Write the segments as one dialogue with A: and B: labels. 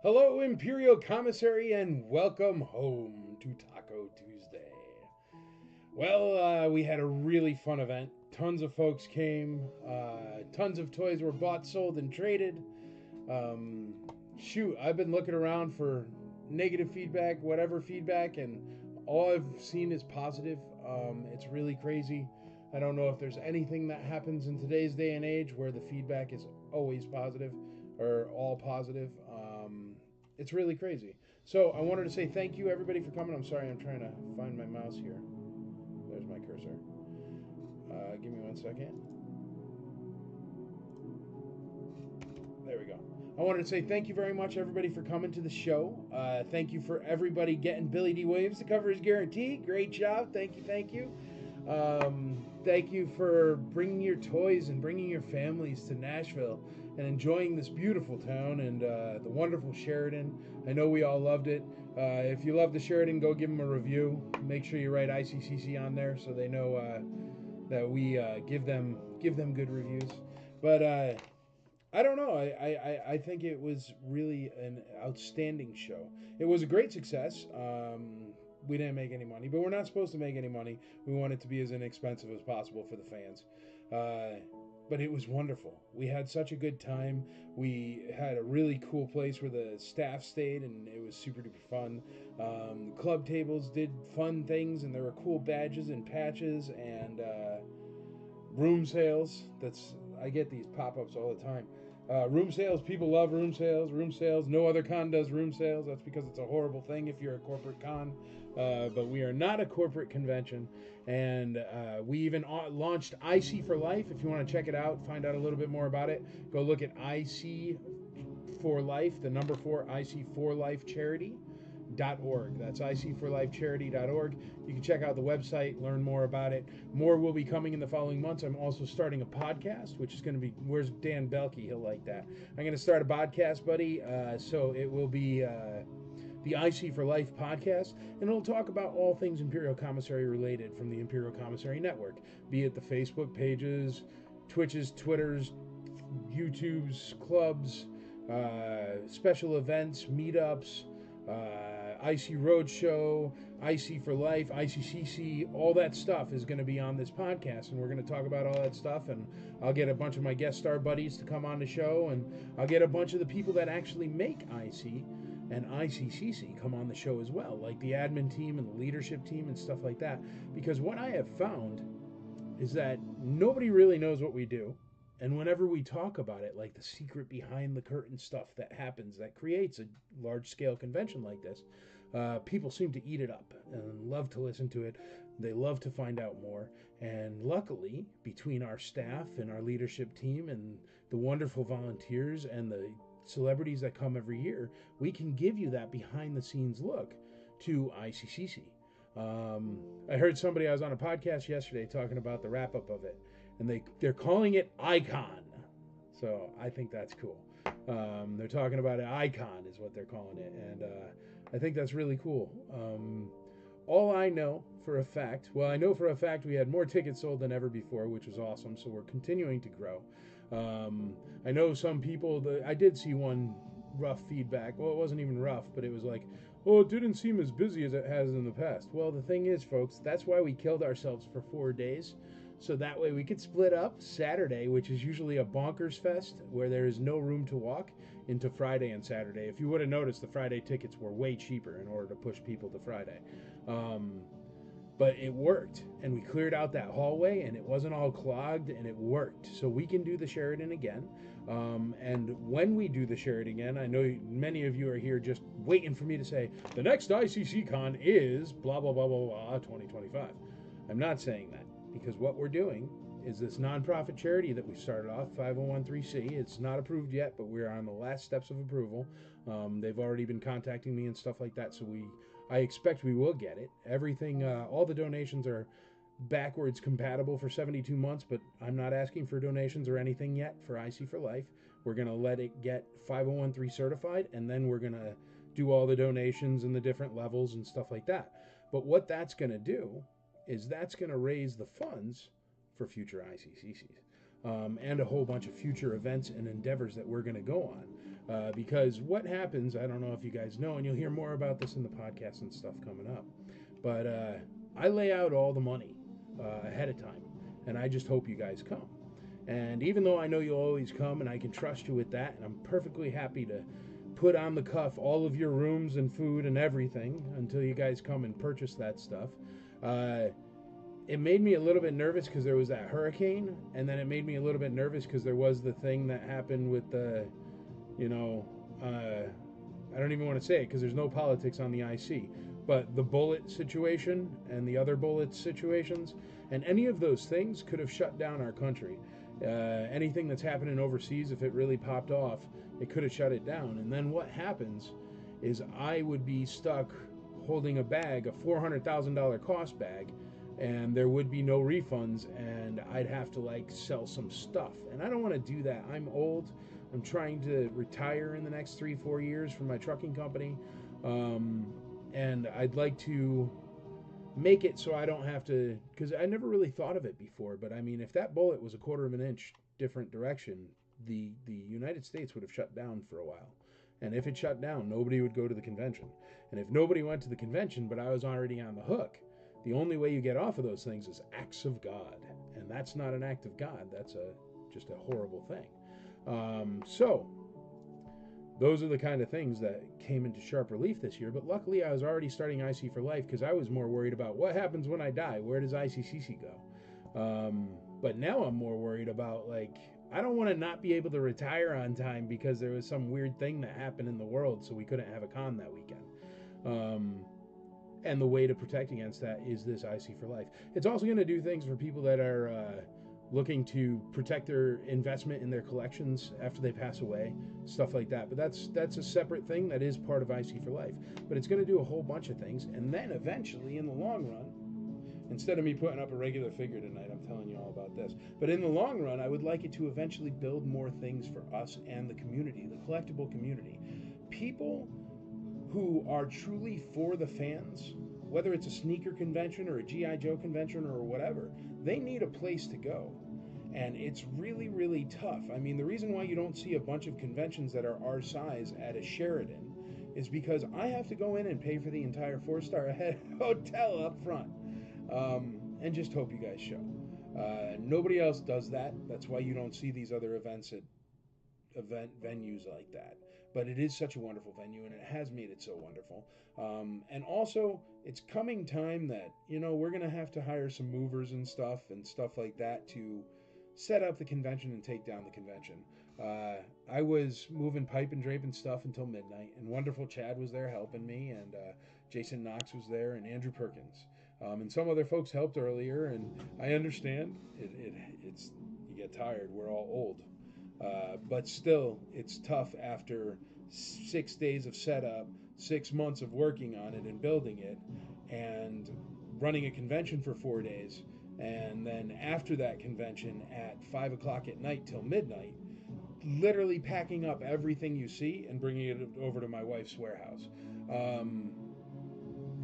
A: Hello, Imperial Commissary, and welcome home to Taco Tuesday. Well, we had a really fun event. Tons of folks came. Tons of toys were bought, sold, and traded. Shoot, I've been looking around for negative feedback, whatever feedback, and all I've seen is positive. It's really crazy. I don't know if there's anything that happens in today's day and age where the feedback is always positive or all positive. It's really crazy. So I wanted to say thank you, everybody, for coming. I'm sorry, I'm trying to find my mouse here. There's my cursor. Give me 1 second. There we go. I wanted to say thank you very much, everybody, for coming to the show. Thank you for everybody getting Billy D. Williams to cover his guarantee. Great job. Thank you. Thank you. Thank you for bringing your toys and bringing your families to Nashville and enjoying this beautiful town and the wonderful Sheridan. I know we all loved it. If you love the Sheridan, go give them a review. Make sure you write ICCC on there so they know that we give them good reviews. But I don't know. I think it was really an outstanding show. It was a great success. We didn't make any money, but we're not supposed to make any money. We want it to be as inexpensive as possible for the fans. But it was wonderful. We had such a good time. We had a really cool place where the staff stayed, and it was super duper fun. Club tables did fun things, and there were cool badges and patches and room sales. I get these pop-ups all the time. Room sales, people love room sales. Room sales, no other con does room sales. That's because it's a horrible thing if you're a corporate con. But we are not a corporate convention. And we even launched IC for Life. If you want to check it out, find out a little bit more about it, go look at IC for Life, the number 4, IC for Life charity. .org. That's icforlifecharity.org. You can check out the website, learn more about it. More will be coming in the following months. I'm also starting a podcast, which is going to be, where's Dan Belke? He'll like that. I'm going to start a podcast, buddy. So it will be the IC for Life podcast, and it'll talk about all things Imperial Commissary related from the Imperial Commissary Network, be it the Facebook pages, Twitches, Twitters, YouTubes, clubs, special events, meetups, IC Roadshow, IC for Life, ICCC, all that stuff is going to be on this podcast, and we're going to talk about all that stuff, and I'll get a bunch of my guest star buddies to come on the show, and I'll get a bunch of the people that actually make IC and ICCC come on the show as well, like the admin team and the leadership team and stuff like that, because what I have found is that nobody really knows what we do. And whenever we talk about it, like the secret behind the curtain stuff that happens that creates a large scale convention like this, people seem to eat it up and love to listen to it. They love to find out more. And luckily, between our staff and our leadership team and the wonderful volunteers and the celebrities that come every year, we can give you that behind the scenes look to ICCC. I heard somebody, I was on a podcast yesterday talking about the wrap up of it, and they're calling it Icon. So I think that's cool. They're talking about it, Icon is what they're calling it, and I think that's really cool. All I know for a fact, well, I know for a fact we had more tickets sold than ever before, which was awesome. So we're continuing to grow. I know some people, I did see one rough feedback. Well, it wasn't even rough, but it was like, oh, it didn't seem as busy as it has in the past. Well, the thing is, folks, that's why we killed ourselves for 4 days. So that way we could split up Saturday, which is usually a bonkers fest where there is no room to walk, into Friday and Saturday. If you would have noticed, the Friday tickets were way cheaper in order to push people to Friday. But it worked, and we cleared out that hallway, and it wasn't all clogged, and it worked. So we can do the Sheridan again. And when we do the Sheridan again, I know many of you are here just waiting for me to say, the next ICC Con is blah, blah, blah, blah, blah, 2025. I'm not saying that, because what we're doing is this nonprofit charity that we started off, 501(c). It's not approved yet, but we're on the last steps of approval. They've already been contacting me and stuff like that, so I expect we will get it. Everything, all the donations are backwards compatible for 72 months, but I'm not asking for donations or anything yet for IC for Life. We're going to let it get 501(c) certified, and then we're going to do all the donations and the different levels and stuff like that. But what that's going to do is that's going to raise the funds for future ICCCs. And a whole bunch of future events and endeavors that we're going to go on. Because what happens, I don't know if you guys know, and you'll hear more about this in the podcast and stuff coming up, but I lay out all the money ahead of time, and I just hope you guys come. And even though I know you'll always come and I can trust you with that, and I'm perfectly happy to put on the cuff all of your rooms and food and everything until you guys come and purchase that stuff. It made me a little bit nervous because there was that hurricane, and then it made me a little bit nervous because there was the thing that happened with the, you know, I don't even want to say it because there's no politics on the IC, but the bullet situation and the other bullet situations, and any of those things could have shut down our country. Anything that's happening overseas, if it really popped off, it could have shut it down. And then what happens is I would be stuck holding a bag, a $400,000 cost bag, and there would be no refunds, and I'd have to like sell some stuff. And I don't want to do that. I'm old. I'm trying to retire in the next 3-4 years from my trucking company. And I'd like to make it so I don't have to, because I never really thought of it before, but I mean, if that bullet was a quarter of an inch different direction, the United States would have shut down for a while. And if it shut down, nobody would go to the convention. And if nobody went to the convention, but I was already on the hook, the only way you get off of those things is acts of God. And that's not an act of God. That's just a horrible thing. So those are the kind of things that came into sharp relief this year. But luckily, I was already starting IC for Life because I was more worried about what happens when I die. Where does ICCC go? But now I'm more worried about, like, I don't want to not be able to retire on time because there was some weird thing that happened in the world, so we couldn't have a con that weekend. And the way to protect against that is this IC for Life. It's also going to do things for people that are looking to protect their investment in their collections after they pass away, stuff like that. But that's a separate thing that is part of IC for Life. But it's going to do a whole bunch of things, and then eventually, in the long run, instead of me putting up a regular figure tonight, I'm telling you all about this. But in the long run, I would like it to eventually build more things for us and the community, the collectible community. People who are truly for the fans, whether it's a sneaker convention or a G.I. Joe convention or whatever, they need a place to go. And it's really, really tough. I mean, the reason why you don't see a bunch of conventions that are our size at a Sheraton is because I have to go in and pay for the entire 4-star hotel up front. And just hope you guys show. Nobody else does that. That's why you don't see these other events at event venues like that. But it is such a wonderful venue, and it has made it so wonderful. And also, it's coming time that, you know, we're going to have to hire some movers and stuff like that to set up the convention and take down the convention. I was moving pipe and draping stuff until midnight, and wonderful Chad was there helping me, and Jason Knox was there, and Andrew Perkins. And some other folks helped earlier, and I understand it's you get tired. We're all old. But still, it's tough after 6 days of setup, 6 months of working on it and building it, and running a convention for 4 days. And then after that convention at 5 o'clock at night till midnight, literally packing up everything you see and bringing it over to my wife's warehouse.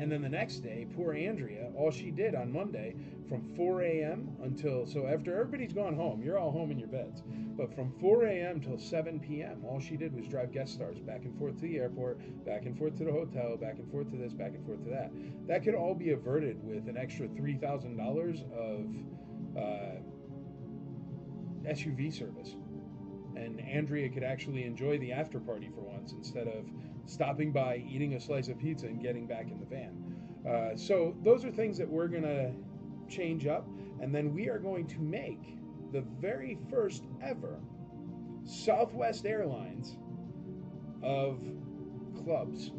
A: And then the next day, poor Andrea, all she did on Monday from 4 a.m. until, so after everybody's gone home, you're all home in your beds, but from 4 a.m. till 7 p.m., all she did was drive guest stars back and forth to the airport, back and forth to the hotel, back and forth to this, back and forth to that. That could all be averted with an extra $3,000 of SUV service. And Andrea could actually enjoy the after party for once instead of stopping by, eating a slice of pizza, and getting back in the van. So those are things that we're going to change up. And then we are going to make the very first ever Southwest Airlines of clubs.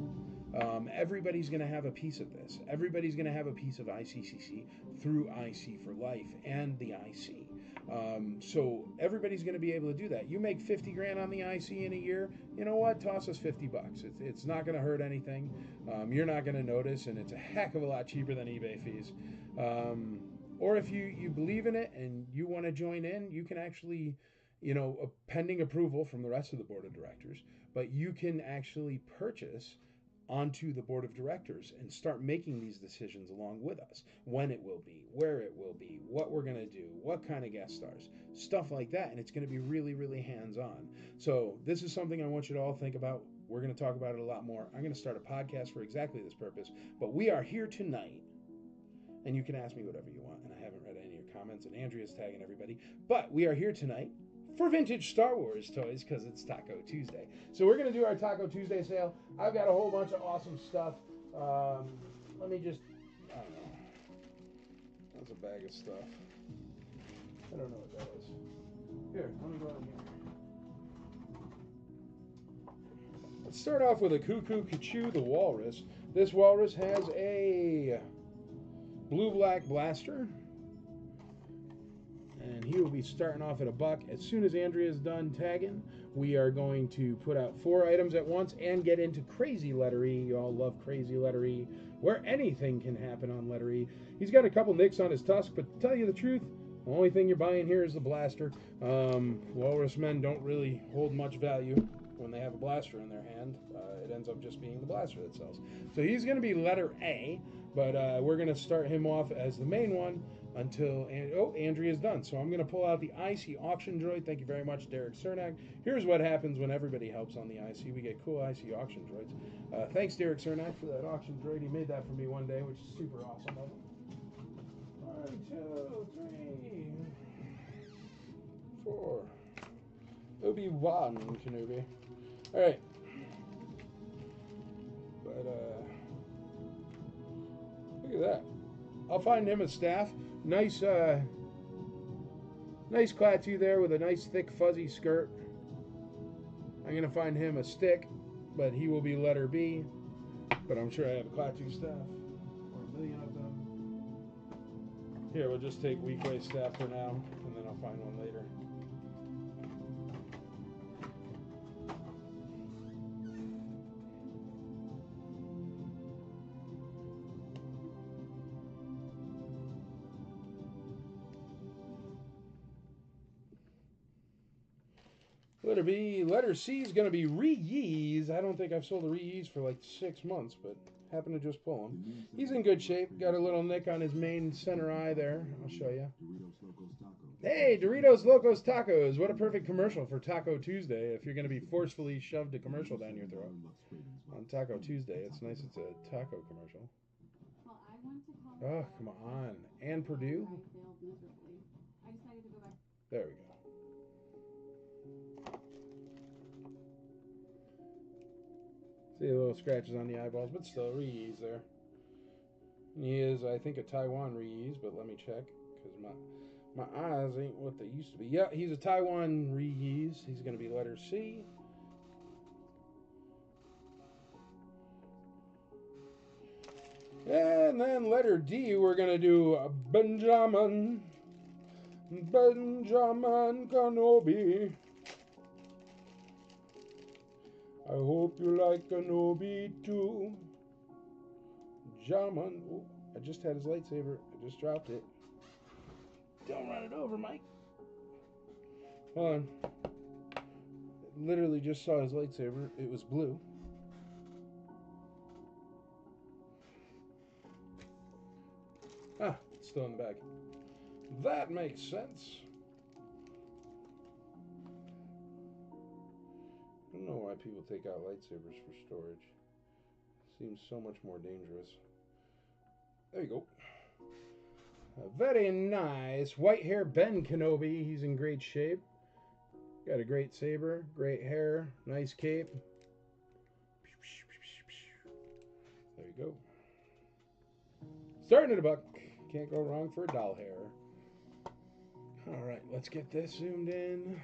A: Everybody's going to have a piece of this. Everybody's going to have a piece of ICCC through IC for Life and the IC. So everybody's going to be able to do that. You make 50 grand on the IC in a year, you know what? Toss us $50. It's not going to hurt anything. You're not going to notice, and it's a heck of a lot cheaper than eBay fees. Or if you believe in it and you want to join in, you can actually, you know, pending approval from the rest of the board of directors, but you can actually purchase onto the board of directors and start making these decisions along with us. When it will be, where it will be, what we're going to do, what kind of guest stars, stuff like that. And it's going to be really, really hands-on. So this is something I want you to all think about. We're going to talk about it a lot more. I'm going to start a podcast for exactly this purpose. But we are here tonight, and you can ask me whatever you want. And I haven't read any of your comments, and Andrea's tagging everybody. But we are here tonight for vintage Star Wars toys because it's Taco Tuesday. So we're going to do our Taco Tuesday sale. I've got a whole bunch of awesome stuff. Let me just, I don't know. That's a bag of stuff. I don't know what that is. Here, let me go in here. Let's start off with a Cuckoo Kachu, the Walrus. This Walrus has a blue-black blaster. And he will be starting off at $1. As soon as Andrea's done tagging, we are going to put out 4 items at once and get into Crazy Letter E. You all love Crazy Letter E, where anything can happen on Letter E. He's got a couple nicks on his tusk, but to tell you the truth, the only thing you're buying here is the blaster. Walrus men don't really hold much value when they have a blaster in their hand. It ends up just being the blaster that sells. So he's going to be Letter A, but we're going to start him off as the main one until, Andrea's done. So I'm going to pull out the IC auction droid. Thank you very much, Derek Cernak. Here's what happens when everybody helps on the IC. We get cool IC auction droids. Thanks, Derek Cernak, for that auction droid. He made that for me one day, which is super awesome of him. 1, 2, 3, 4. Obi-Wan Kenobi. All right. But, look at that. I'll find him a staff. Nice, nice Klaatu there with a nice thick fuzzy skirt. I'm going to find him a stick, but he will be Letter B. But I'm sure I have a Klaatu staff, or a million of them. Here, we'll just take Weequay staff for now, and then I'll find one later. Letter B. Letter C is going to be Re-Yeez. I don't think I've sold a Re-Yeez for like 6 months, but happen to just pull him. He's in good shape. Got a little nick on his main center eye there. I'll show you. Hey, Doritos Locos Tacos. What a perfect commercial for Taco Tuesday. If you're going to be forcefully shoved a commercial down your throat on Taco Tuesday, it's nice it's a taco commercial. Oh, come on. Ann Purdue? There we go. See the little scratches on the eyeballs, but still, Re-Yeez there. And he is, I think, a Taiwan Re-Yeez, but let me check, because my eyes ain't what they used to be. Yeah, he's a Taiwan Re-Yeez. He's going to be Letter C. And then Letter D, we're going to do Benjamin Kenobi. I hope you like Kenobi too. Jaman. Oh, I just had his lightsaber. I just dropped it. Don't run it over, Mike. Hold on. I literally just saw his lightsaber. It was blue. Ah, it's still in the bag. That makes sense. I don't know why people take out lightsabers for storage. Seems so much more dangerous. There you go. Very nice. White hair Ben Kenobi. He's in great shape. Got a great saber, great hair, nice cape. There you go. Starting at $1. Can't go wrong for a doll hair. All right, let's get this zoomed in.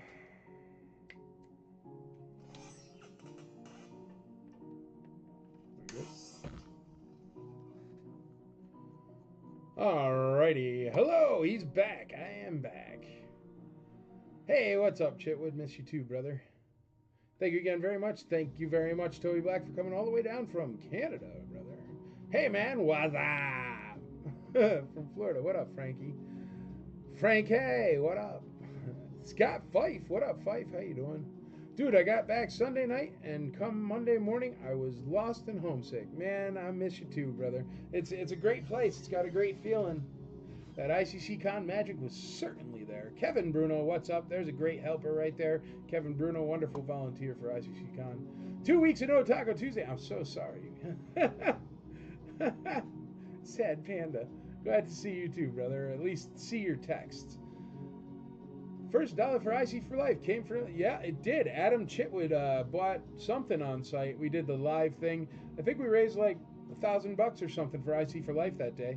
A: Alrighty. Hello, he's back. I am back. Hey, what's up, Chitwood? Miss you too, brother. Thank you again very much. Thank you very much, Toby Black, for coming all the way down from Canada, brother. Hey, man, what's up? From Florida. What up, Frankie? Frank, hey, what up? Scott Fife. What up, Fife? How you doing? Dude, I got back Sunday night, and come Monday morning, I was lost and homesick. Man, I miss you too, brother. It's a great place. It's got a great feeling. That ICC Con magic was certainly there. Kevin Bruno, what's up? There's a great helper right there. Kevin Bruno, wonderful volunteer for ICC Con. 2 weeks ago, Taco Tuesday. I'm so sorry. Sad panda. Glad to see you too, brother. At least see your texts. First dollar for IC for Life came from, yeah, it did. Adam Chitwood bought something on site. We did the live thing. I think we raised like $1,000 or something for IC for Life that day,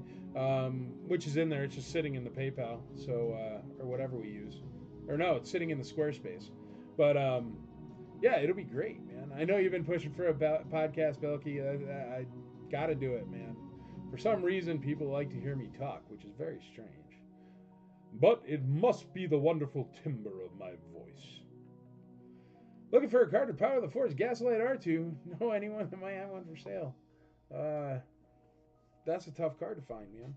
A: which is in there. It's just sitting in the PayPal, so or whatever we use, or no, it's sitting in the Squarespace. But yeah, it'll be great, man. I know you've been pushing for a podcast, Belky. I got to do it, man. For some reason, people like to hear me talk, which is very strange. But it must be the wonderful timbre of my voice. Looking for a card to power the Force Gaslight R2? Know anyone that might have one for sale? That's a tough card to find, man.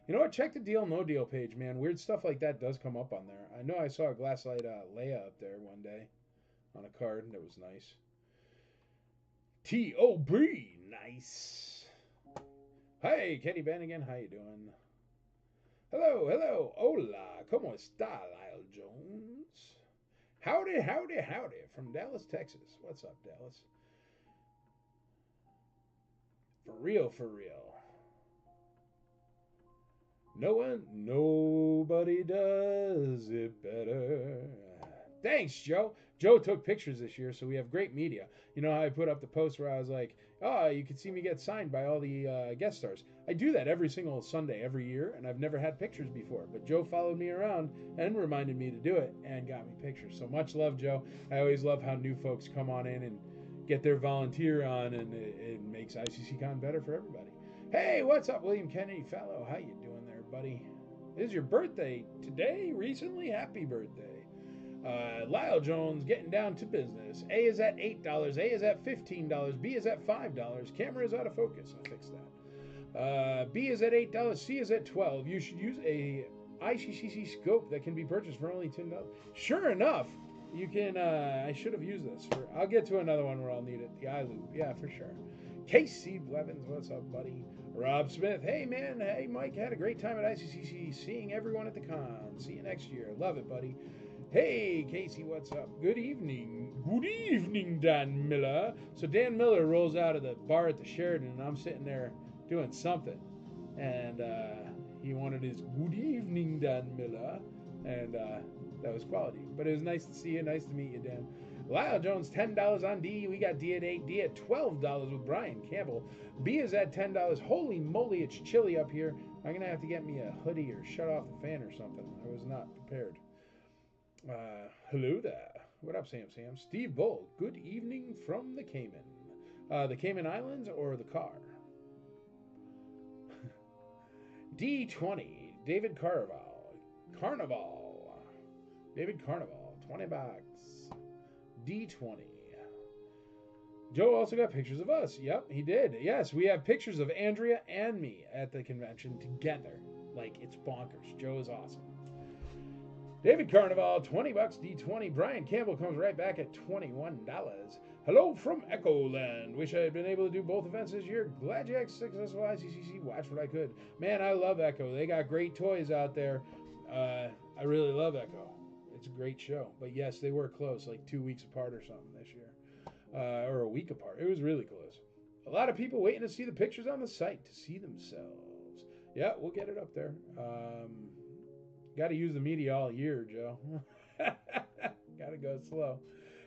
A: You know what? Check the Deal No Deal page, man. Weird stuff like that does come up on there. I know I saw a Glasslight Leia up there one day on a card that was nice. T.O.B. Nice. Hey, Kenny Bannigan. How you doing? Hello, hello, hola, ¿cómo está, Lyle Jones? Howdy, howdy, howdy, from Dallas, Texas. What's up, Dallas? For real, for real. Nobody does it better. Thanks, Joe. Joe took pictures this year, so we have great media. You know how I put up the post where I was like, oh, you can see me get signed by all the guest stars. I do that every single Sunday, every year, and I've never had pictures before. But Joe followed me around and reminded me to do it and got me pictures. So much love, Joe. I always love how new folks come on in and get their volunteer on, and it makes ICCCon better for everybody. Hey, what's up, William Kennedy Fellow? How you doing there, buddy? It is your birthday today, recently? Happy birthday. Lyle Jones getting down to business. A is at $8. A is at $15. B is at $5. Camera is out of focus. I fixed that. B is at $8. C is at $12. You should use a ICCC scope that can be purchased for only $10. Sure enough, you can. I should have used this. I'll get to another one where I'll need it. The iLoop. Yeah, for sure. Casey Blevins, what's up, buddy? Rob Smith, hey man, hey Mike, had a great time at ICCC, seeing everyone at the con. See you next year. Love it, buddy. Hey, Casey, what's up? Good evening. Good evening, Dan Miller. So Dan Miller rolls out of the bar at the Sheraton, and I'm sitting there doing something. And he wanted his good evening, Dan Miller. And that was quality. But it was nice to see you. Nice to meet you, Dan. Lyle Jones, $10 on D. We got D at 8. D at $12 with Brian Campbell. B is at $10. Holy moly, it's chilly up here. I'm going to have to get me a hoodie or shut off the fan or something. I was not prepared. Hello there. What up, Sam? Steve Bull. Good evening from the Cayman. The Cayman Islands or the car? D20. David Carnival. David Carnival. $20. D20. Joe also got pictures of us. Yep, he did. Yes, we have pictures of Andrea and me at the convention together. Like, it's bonkers. Joe is awesome. David Carnival, $20, D20. Brian Campbell comes right back at $21. Hello from Echoland. Wish I had been able to do both events this year. Glad you had successful ICCC. Watch what I could. Man, I love Echo. They got great toys out there. I really love Echo. It's a great show. But yes, they were close, like 2 weeks apart or something this year. Or a week apart. It was really close. A lot of people waiting to see the pictures on the site to see themselves. Yeah, we'll get it up there. Got to use the media all year, Joe. Got to go slow.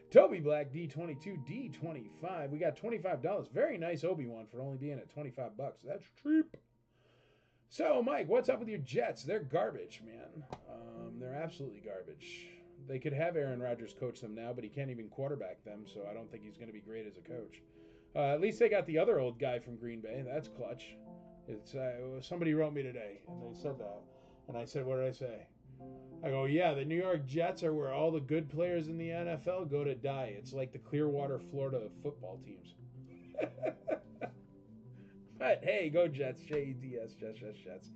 A: Toby Black, D22, D25. We got $25. Very nice Obi-Wan for only being at $25. That's cheap. So, Mike, what's up with your Jets? They're garbage, man. They're absolutely garbage. They could have Aaron Rodgers coach them now, but he can't even quarterback them, so I don't think he's going to be great as a coach. At least they got the other old guy from Green Bay. That's clutch. It's somebody wrote me today, and they said that. And I said, what did I say? I go, yeah, the New York Jets are where all the good players in the NFL go to die. It's like the Clearwater, Florida football teams. But, hey, go Jets. Jets, Jets.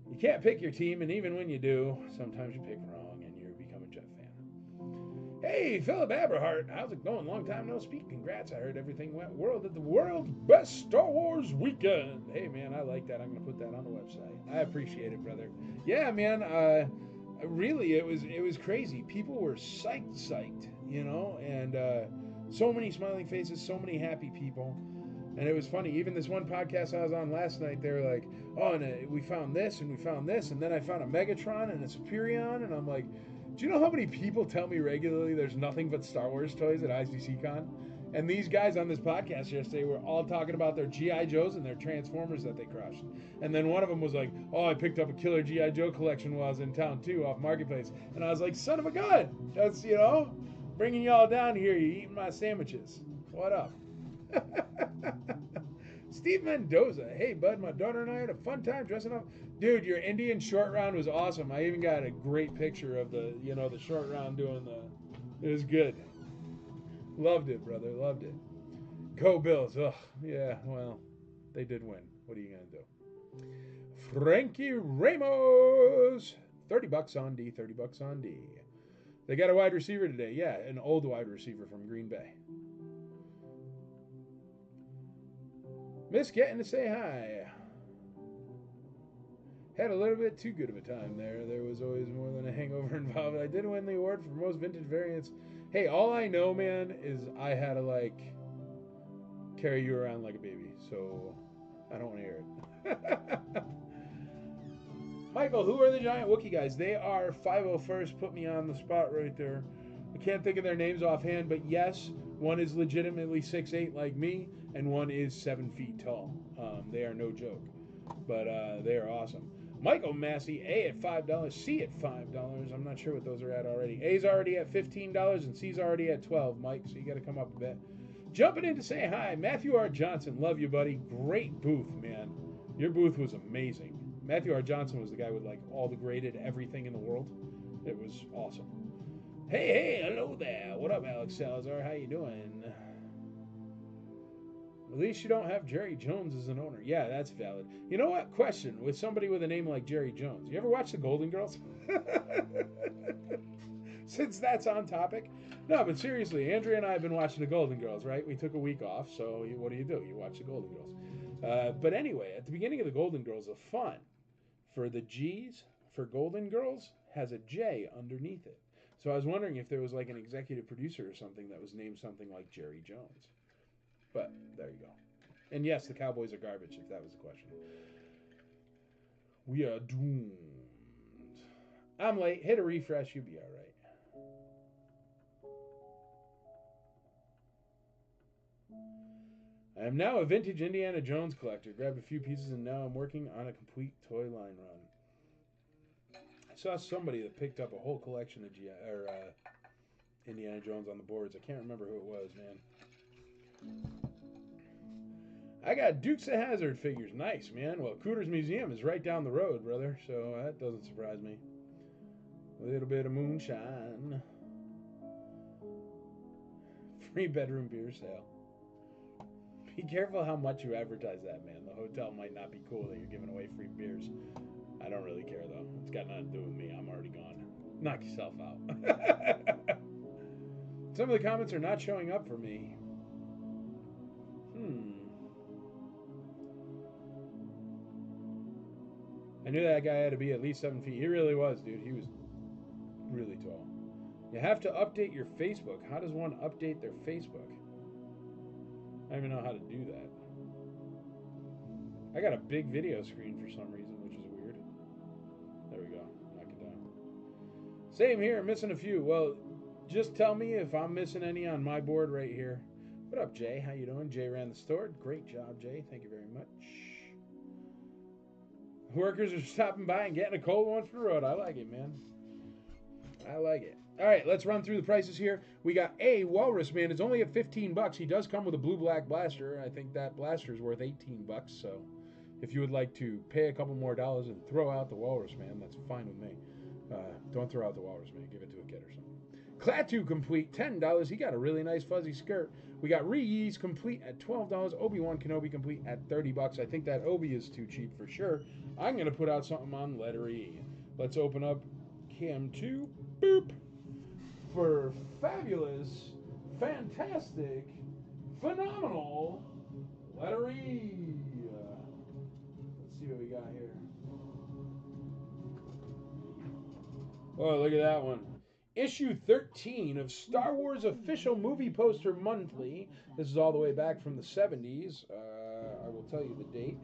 A: You can't pick your team, and even when you do, sometimes you pick wrong, and you become a Jet fan. Hey, Philip Aberhart, how's it going? Long time no speak. Congrats. I heard everything went world at the world's best Star Wars weekend. Hey, man, I like that. I'm going to put that on the website. I appreciate it, brother. Yeah, man, really, it was crazy. People were psyched, you know, and so many smiling faces, so many happy people. And it was funny. Even this one podcast I was on last night, they were like, oh, and we found this, and we found this, and then I found a Megatron and a Superion, and I'm like, do you know how many people tell me regularly there's nothing but Star Wars toys at ICCCon? And these guys on this podcast yesterday were all talking about their G.I. Joes and their Transformers that they crushed. And then one of them was like, oh, I picked up a killer G.I. Joe collection while I was in town, too, off Marketplace. And I was like, son of a gun. That's, you know, bringing y'all down here. You eating my sandwiches. What up? Steve Mendoza. Hey, bud, my daughter and I had a fun time dressing up. Dude, your Indian short round was awesome. I even got a great picture of the, you know, the short round doing the, it was good. Loved it, brother. Loved it. Go Bills. Ugh, yeah, well, they did win. What are you going to do? Frankie Ramos. $30 on D, $30 on D. They got a wide receiver today. Yeah, an old wide receiver from Green Bay. Miss getting to say hi. Had a little bit too good of a time there. There was always more than a hangover involved. I did win the award for most vintage variants. Hey, all I know, man, is I had to, like, carry you around like a baby. So, I don't want to hear it. Michael, who are the giant Wookiee guys? They are 501st. Put me on the spot right there. I can't think of their names offhand, but yes, one is legitimately 6'8" like me, and one is 7 feet tall. They are no joke, but they are awesome. Michael Massey, A at $5, C at $5. I'm not sure what those are at already. A's already at $15 and C's already at $12, Mike, so you got to come up a bit. Jumping in to say hi, Matthew R. Johnson. Love you, buddy. Great booth, man. Your booth was amazing. Matthew R. Johnson was the guy with, like, all the graded everything in the world. It was awesome. Hey, hello there. What up, Alex Salazar? How you doing? At least you don't have Jerry Jones as an owner. Yeah, that's valid. You know what? Question. With somebody with a name like Jerry Jones, you ever watch the Golden Girls? Since that's on topic. No, but seriously, Andrea and I have been watching the Golden Girls, right? We took a week off, so what do? You watch the Golden Girls. But anyway, at the beginning of the Golden Girls, the fun for the G's for Golden Girls has a J underneath it. So I was wondering if there was like an executive producer or something that was named something like Jerry Jones. But there you go. And yes, the Cowboys are garbage, if that was the question. We are doomed. I'm late. Hit a refresh. You'll be all right. I am now a vintage Indiana Jones collector. Grabbed a few pieces and now I'm working on a complete toy line run. I saw somebody that picked up a whole collection of Indiana Jones on the boards. I can't remember who it was, man. I got Dukes of Hazzard figures. Nice, man. Well, Cooter's Museum is right down the road, brother, so that doesn't surprise me. A little bit of moonshine. Free bedroom beer sale. Be careful how much you advertise that, man. The hotel might not be cool that you're giving away free beers. I don't really care, though. It's got nothing to do with me. I'm already gone. Knock yourself out. Some of the comments are not showing up for me. I knew that guy had to be at least 7 feet. He really was, dude. He was really tall. You have to update your Facebook. How does one update their Facebook? I don't even know how to do that. I got a big video screen for some reason, which is weird. There we go. Knock it down. Same here. Missing a few. Well, just tell me if I'm missing any on my board right here. What up, Jay? How you doing? Jay ran the store. Great job, Jay. Thank you very much. Workers are stopping by and getting a cold one for the road. I like it, man. I like it. All right, let's run through the prices here. We got a Walrus Man. It's only at $15. He does come with a blue-black blaster. I think that blaster is worth $18. So if you would like to pay a couple more dollars and throw out the Walrus Man, that's fine with me. Don't throw out the Walrus Man. Give it to a kid or something. Klaatu Complete, $10. He got a really nice fuzzy skirt. We got Reese Complete at $12. Obi-Wan Kenobi Complete at $30. I think that Obi is too cheap for sure. I'm going to put out something on letter E. Let's open up Cam 2. Boop. for fabulous, fantastic, phenomenal, letter E. Let's see what we got here. Oh, look at that one. Issue 13 of Star Wars Official Movie Poster Monthly. This is all the way back from the 70s. I will tell you the date.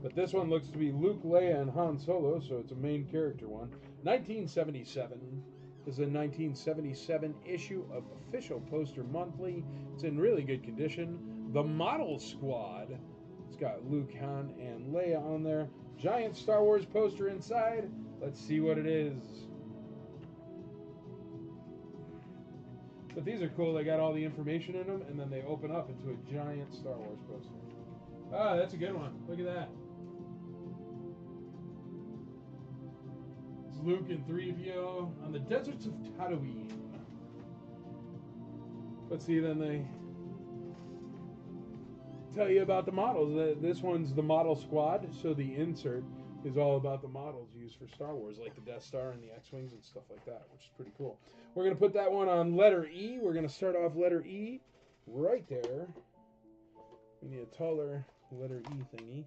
A: But this one looks to be Luke, Leia, and Han Solo, so it's a main character one. 1977. This is a 1977 issue of Official Poster Monthly. It's in really good condition. The Model Squad. It's got Luke, Han, and Leia on there. Giant Star Wars poster inside. Let's see what it is. But these are cool. They got all the information in them, and then they open up into a giant Star Wars poster. Ah, that's a good one. Look at that. It's Luke and 3PO on the deserts of Tatooine. But see, then they tell you about the models. This one's the Model Squad, so the insert is all about the models used for Star Wars, like the Death Star and the X-Wings and stuff like that, which is pretty cool. We're going to put that one on letter E. We're going to start off letter E right there. We need a taller letter E thingy.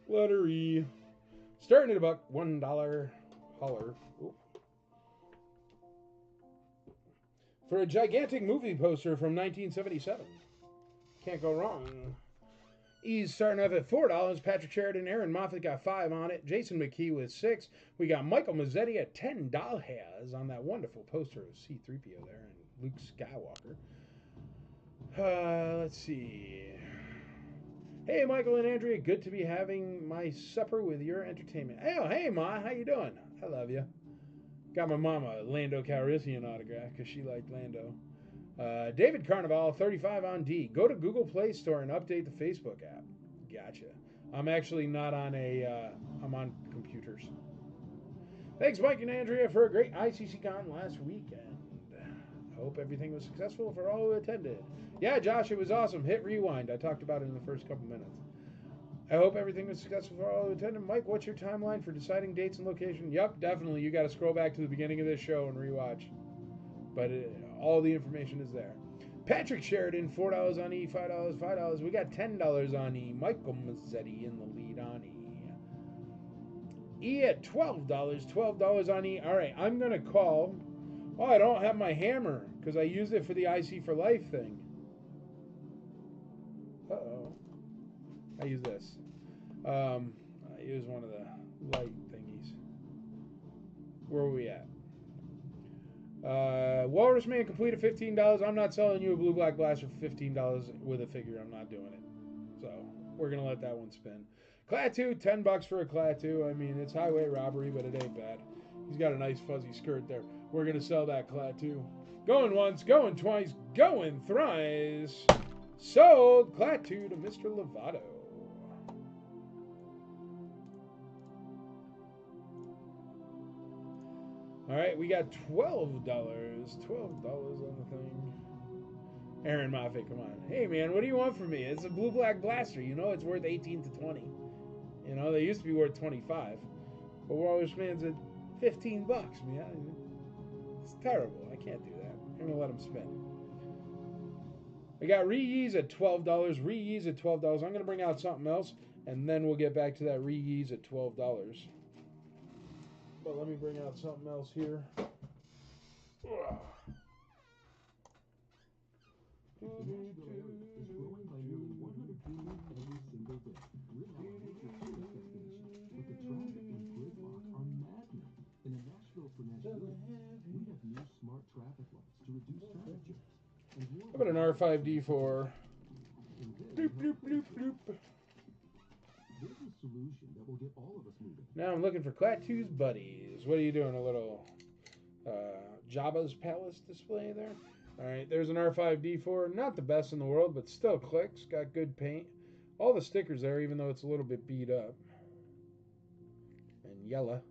A: Letter E. Starting at about $1 holler. Ooh. For a gigantic movie poster from 1977. Can't go wrong. E's starting off at $4. Patrick Sheridan, Aaron Moffat got 5 on it. Jason McKee with 6. We got Michael Mazzetti at $10 on that wonderful poster of C-3PO there and Luke Skywalker. Let's see. Hey, Michael and Andrea, good to be having my supper with your entertainment. Oh, hey, Ma, how you doing? I love you. Got my mama a Lando Calrissian autograph because she liked Lando. David Carnival, 35 on D. Go to Google Play Store and update the Facebook app. Gotcha. I'm actually not on I'm on computers. Thanks, Mike and Andrea, for a great ICCCon last weekend. I hope everything was successful for all who attended. Yeah, Josh, it was awesome. Hit rewind. I talked about it in the first couple minutes. I hope everything was successful for all who attended. Mike, what's your timeline for deciding dates and location? Yep, definitely. You got to scroll back to the beginning of this show and rewatch. But all the information is there. Patrick Sheridan, $4 on E, $5, $5. We got $10 on E. Michael Mazzetti in the lead on E. E at $12, $12 on E. All right, I'm going to call. Oh, I don't have my hammer because I used it for the IC for Life thing. Uh-oh. I use this. I use one of the light thingies. Where are we at? Walrus Man completed $15. I'm not selling you a blue black blaster for $15 with a figure. I'm not doing it. So we're gonna let that one spin. Klaatu, $10 for a Klaatu. I mean, it's highway robbery, but it ain't bad. He's got a nice fuzzy skirt there. We're gonna sell that Klaatu. Going once, going twice, going thrice. Sold Klaatu to Mr. Lovato. All right, we got $12. $12 on the thing. Aaron Moffat, come on. Hey, man, what do you want from me? It's a blue black blaster. You know it's worth 18 to 20. You know, they used to be worth 25. But Walrus Man's at 15 bucks, man. It's terrible. I can't do that. I'm gonna let him spin. We got Re-Yeez at $12. Re-Yeez at $12. I'm gonna bring out something else, and then we'll get back to that Re-Yeez at $12. But let me bring out something else here. How about an R5D4? Bloop, bloop, bloop, bloop. Now I'm looking for Klaatu's buddies. What are you doing? A little Jabba's Palace display there? Alright, there's an R5D4. Not the best in the world, but still clicks. Got good paint. All the stickers there, even though it's a little bit beat up. And yellow.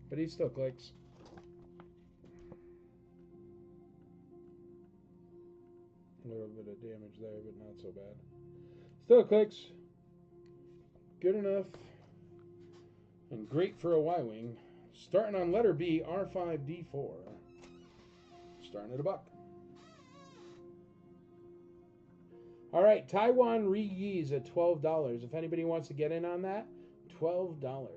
A: But he still clicks. A little bit of damage there, but not so bad. Still clicks. Good enough. And great for a Y-Wing. Starting on letter B, R5D4. Starting at $1. All right, Taiwan Re-Yees at $12. If anybody wants to get in on that, $12.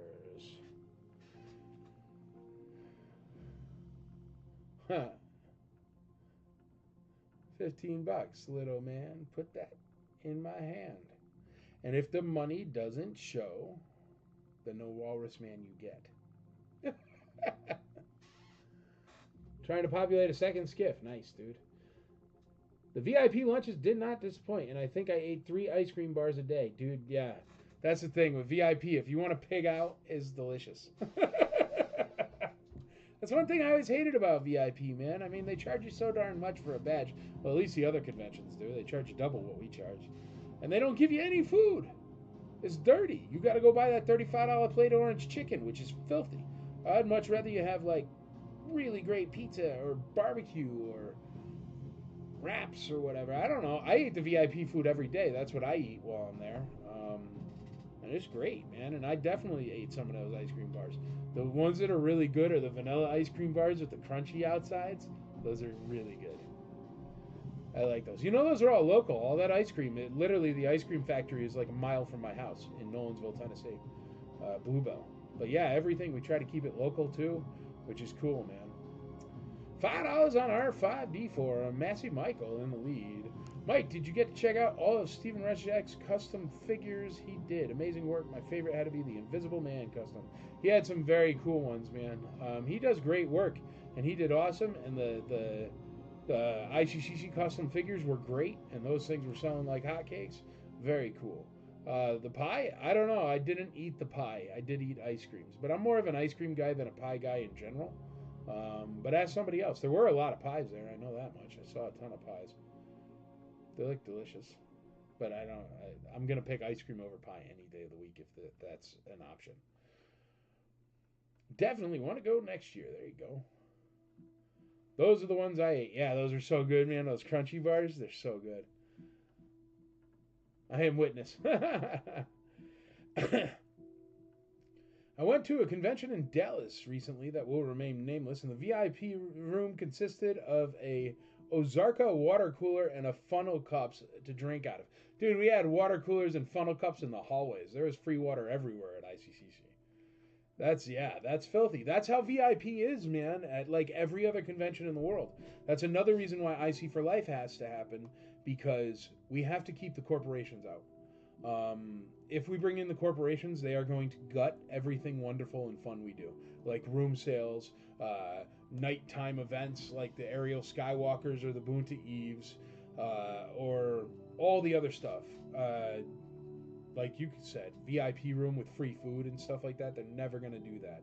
A: Huh. $15, little man. Put that in my hand. And if the money doesn't show, then no Walrus Man you get. Trying to populate a second skiff. Nice, dude. The VIP lunches did not disappoint, and I think I ate 3 ice cream bars a day. Dude, yeah. That's the thing with VIP. If you want to pig out, it's delicious. That's one thing I always hated about VIP, man. I mean, they charge you so darn much for a badge. Well, at least the other conventions do. They charge you double what we charge. And they don't give you any food. It's dirty. You got to go buy that $35 plate of orange chicken, which is filthy. I'd much rather you have, like, really great pizza or barbecue or wraps or whatever. I don't know. I eat the VIP food every day. That's what I eat while I'm there. And it's great, man. And I definitely ate some of those ice cream bars. The ones that are really good are the vanilla ice cream bars with the crunchy outsides. Those are really good. I like those. You know, those are all local. All that ice cream. Literally, the ice cream factory is like a mile from my house in Nolensville, Tennessee. Bluebell. But yeah, everything, we try to keep it local too, which is cool, man. $5 on R5D4. Massey Michael in the lead. Mike, did you get to check out all of Steven Reschek's custom figures? He did. Amazing work. My favorite had to be the Invisible Man custom. He had some very cool ones, man. He does great work, and he did awesome. And the ICCC custom figures were great, and those things were selling like hotcakes. Very cool. The pie, I don't know. I didn't eat the pie. I did eat ice creams, but I'm more of an ice cream guy than a pie guy in general. But ask somebody else. There were a lot of pies there. I know that much. I saw a ton of pies. They look delicious, but I'm gonna pick ice cream over pie any day of the week if that's an option. Definitely want to go next year. There you go. Those are the ones I ate. Yeah, those are so good, man. Those crunchy bars, they're so good. I am witness. I went to a convention in Dallas recently that will remain nameless, and the VIP room consisted of a Ozarka water cooler and a funnel cups to drink out of. Dude, we had water coolers and funnel cups in the hallways. There was free water everywhere at ICCC. That's filthy. That's how VIP is, man, at like every other convention in the world. That's another reason why IC for Life has to happen, because we have to keep the corporations out. If we bring in the corporations, they are going to gut everything wonderful and fun we do, like room sales, nighttime events like the Aerial Skywalkers or the Boonta Eves, or all the other stuff. Like you said, VIP room with free food and stuff like that. They're never going to do that.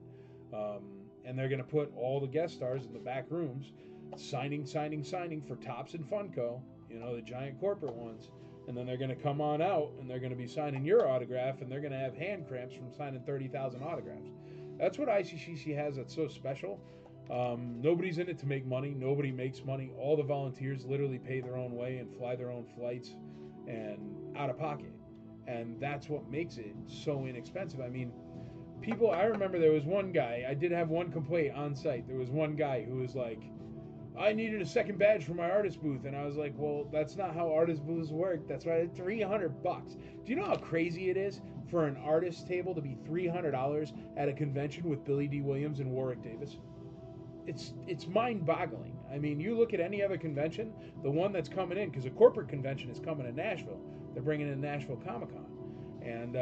A: And they're going to put all the guest stars in the back rooms, signing for Topps and Funko, you know, the giant corporate ones. And then they're going to come on out and they're going to be signing your autograph, and they're going to have hand cramps from signing 30,000 autographs. That's what ICCC has that's so special. Nobody's in it to make money. Nobody makes money. All the volunteers literally pay their own way and fly their own flights and out of pocket. And that's what makes it so inexpensive. I mean, I remember there was one guy, I did have one complaint on site. There was one guy who was like, I needed a second badge for my artist booth. And I was like, well, that's not how artist booths work. That's right, $300. Do you know how crazy it is for an artist table to be $300 at a convention with Billy D. Williams and Warwick Davis? It's mind-boggling. I mean, you look at any other convention, the one that's coming in, because a corporate convention is coming to Nashville. They're bringing in Nashville Comic-Con. And,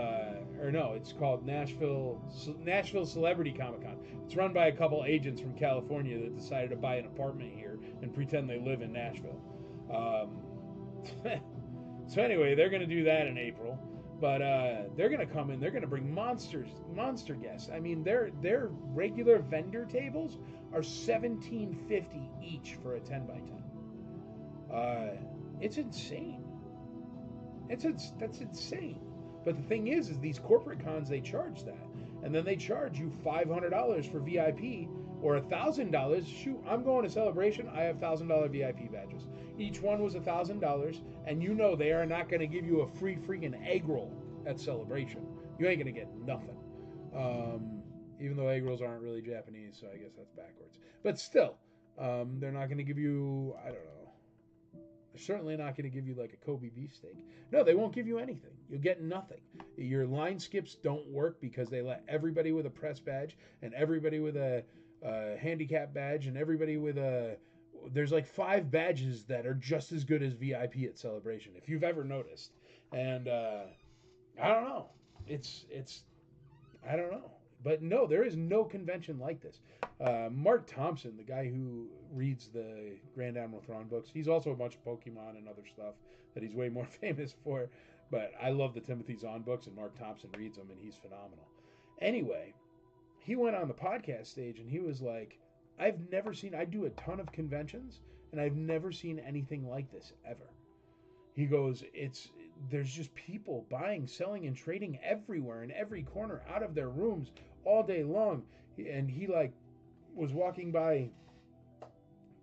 A: or no, it's called Nashville Celebrity Comic-Con. It's run by a couple agents from California that decided to buy an apartment here and pretend they live in Nashville. So anyway, they're going to do that in April. But they're going to come in. They're going to bring monster guests. I mean, their regular vendor tables are $17.50 each for a 10x10. It's insane. That's insane. But the thing is these corporate cons, they charge that, and then they charge you $500 for VIP or $1,000. Shoot, I'm going to Celebration. I have $1,000 VIP badges. Each one was $1,000, and you know they are not going to give you a free freaking egg roll at Celebration. You ain't going to get nothing. Even though egg rolls aren't really Japanese, so I guess that's backwards. But still, they're not going to give you, I don't know. They're certainly not going to give you like a Kobe beefsteak. No, they won't give you anything. You'll get nothing. Your line skips don't work because they let everybody with a press badge and everybody with a handicap badge and everybody with a... There's like 5 badges that are just as good as VIP at Celebration, if you've ever noticed. And I don't know. It's I don't know. But no, there is no convention like this. Mark Thompson, the guy who reads the Grand Admiral Thrawn books, he's also a bunch of Pokemon and other stuff that he's way more famous for. But I love the Timothy Zahn books, and Mark Thompson reads them, and he's phenomenal. Anyway, he went on the podcast stage, and he was like, I do a ton of conventions, and I've never seen anything like this, ever. He goes, there's just people buying, selling, and trading everywhere in every corner out of their rooms all day long. And he was walking by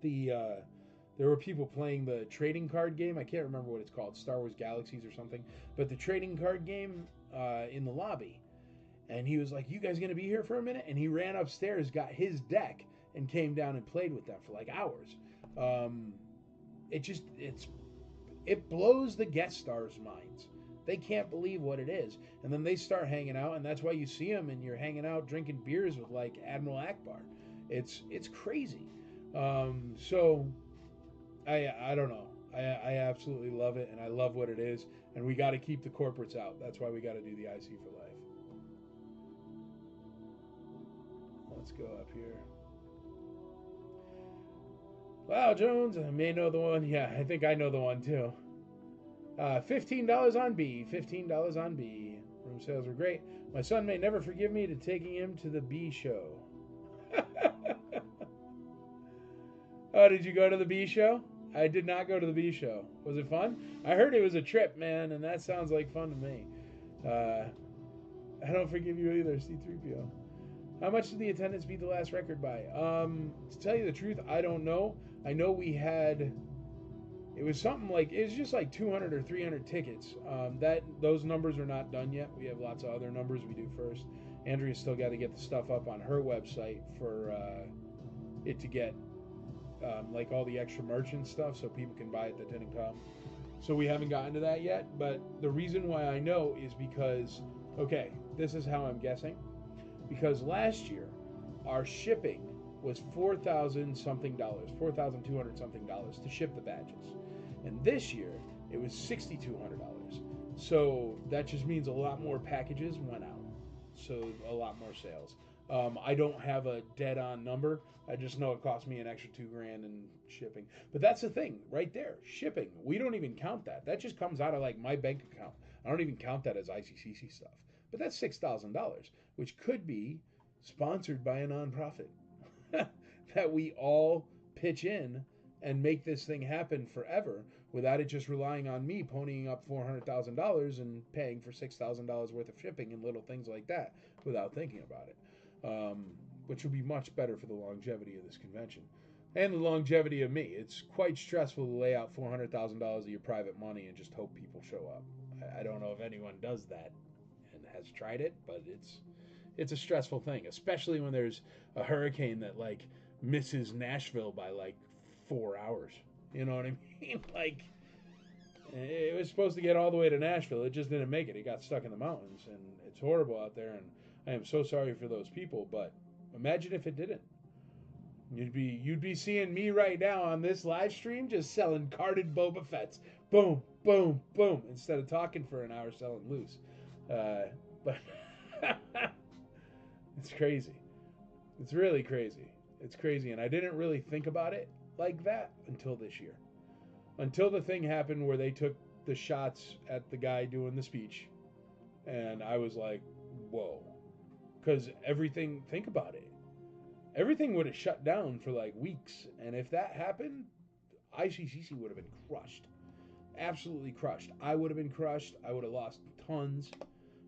A: there were people playing the trading card game. I can't remember what it's called, Star Wars Galaxies or something, but the trading card game in the lobby. And he was like, you guys gonna be here for a minute? And he ran upstairs, got his deck, and came down and played with them for like hours. It blows the guest stars' minds. They can't believe what it is. And then they start hanging out, and that's why you see them and you're hanging out drinking beers with like Admiral Akbar. It's crazy. So I don't know. I absolutely love it, and I love what it is. And we got to keep the corporates out. That's why we got to do the IC for life. Let's go up here. Wow, Jones, I may know the one. Yeah, I think I know the one too. $15 on B. $15 on B. Room sales were great. My son may never forgive me to taking him to the B show. Oh, did you go to the B show? I did not go to the B show. Was it fun? I heard it was a trip, man, and that sounds like fun to me. I don't forgive you either, C-3PO. How much did the attendance beat the last record by? To tell you the truth, I don't know. I know we had... It was something like... It was just like 200 or 300 tickets. Those numbers are not done yet. We have lots of other numbers we do first. Andrea's still got to get the stuff up on her website for it to get like all the extra merch and stuff so people can buy it that didn't come. So we haven't gotten to that yet. But the reason why I know is because... Okay, this is how I'm guessing. Because last year, our shipping was $4,000 something, $4,200 something to ship the badges. And this year, it was $6,200. So that just means a lot more packages went out. So a lot more sales. I don't have a dead-on number. I just know it cost me an extra $2,000 in shipping. But that's the thing, right there, shipping. We don't even count that. That just comes out of like my bank account. I don't even count that as ICCC stuff. But that's $6,000, which could be sponsored by a nonprofit that we all pitch in and make this thing happen forever without it just relying on me ponying up $400,000 and paying for $6,000 worth of shipping and little things like that without thinking about it, which would be much better for the longevity of this convention and the longevity of me. It's quite stressful to lay out $400,000 of your private money and just hope people show up. I don't know if anyone does that and has tried it, but it's a stressful thing, especially when there's a hurricane that like misses Nashville by like 4 hours. You know what I mean? Like, it was supposed to get all the way to Nashville. It just didn't make it. It got stuck in the mountains, and it's horrible out there, and I am so sorry for those people, but imagine if it didn't. You'd be seeing me right now on this live stream just selling carded Boba Fett's. Boom, boom, boom, instead of talking for an hour selling loose. But it's crazy. It's really crazy. It's crazy, and I didn't really think about it like that until this year. Until the thing happened where they took the shots at the guy doing the speech, and I was like, whoa. Because everything, think about it. Everything would have shut down for like weeks, and if that happened, ICCC would have been crushed. Absolutely crushed. I would have been crushed. I would have lost tons.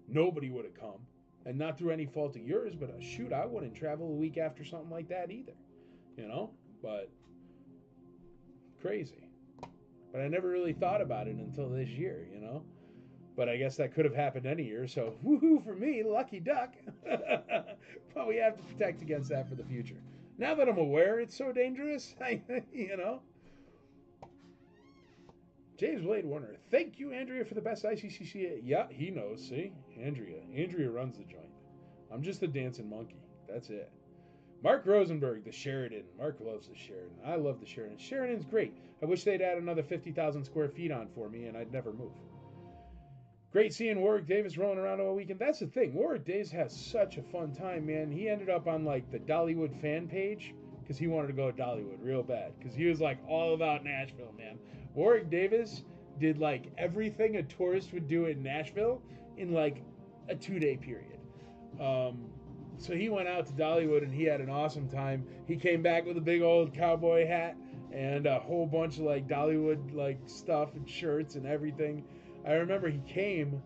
A: Nobody would have come. And not through any fault of yours, but shoot, I wouldn't travel a week after something like that either. You know? But crazy. But I never really thought about it until this year, you know? But I guess that could have happened any year, so woohoo for me, lucky duck. But we have to protect against that for the future. Now that I'm aware it's so dangerous, you know? James Blade Warner, thank you, Andrea, for the best ICCC. Yeah, he knows, see? Andrea runs the joint. I'm just the dancing monkey. That's it. Mark Rosenberg, the Sheridan. Mark loves the Sheridan. I love the Sheridan. Sheridan's great. I wish they'd add another 50,000 square feet on for me, and I'd never move. Great seeing Warwick Davis rolling around all weekend. That's the thing. Warwick Davis has such a fun time, man. He ended up on, like, the Dollywood fan page because he wanted to go to Dollywood real bad because he was, like, all about Nashville, man. Warwick Davis did, like, everything a tourist would do in Nashville in, like, a 2-day period. So he went out to Dollywood and he had an awesome time. He came back with a big old cowboy hat and a whole bunch of like Dollywood like stuff and shirts and everything. I remember he came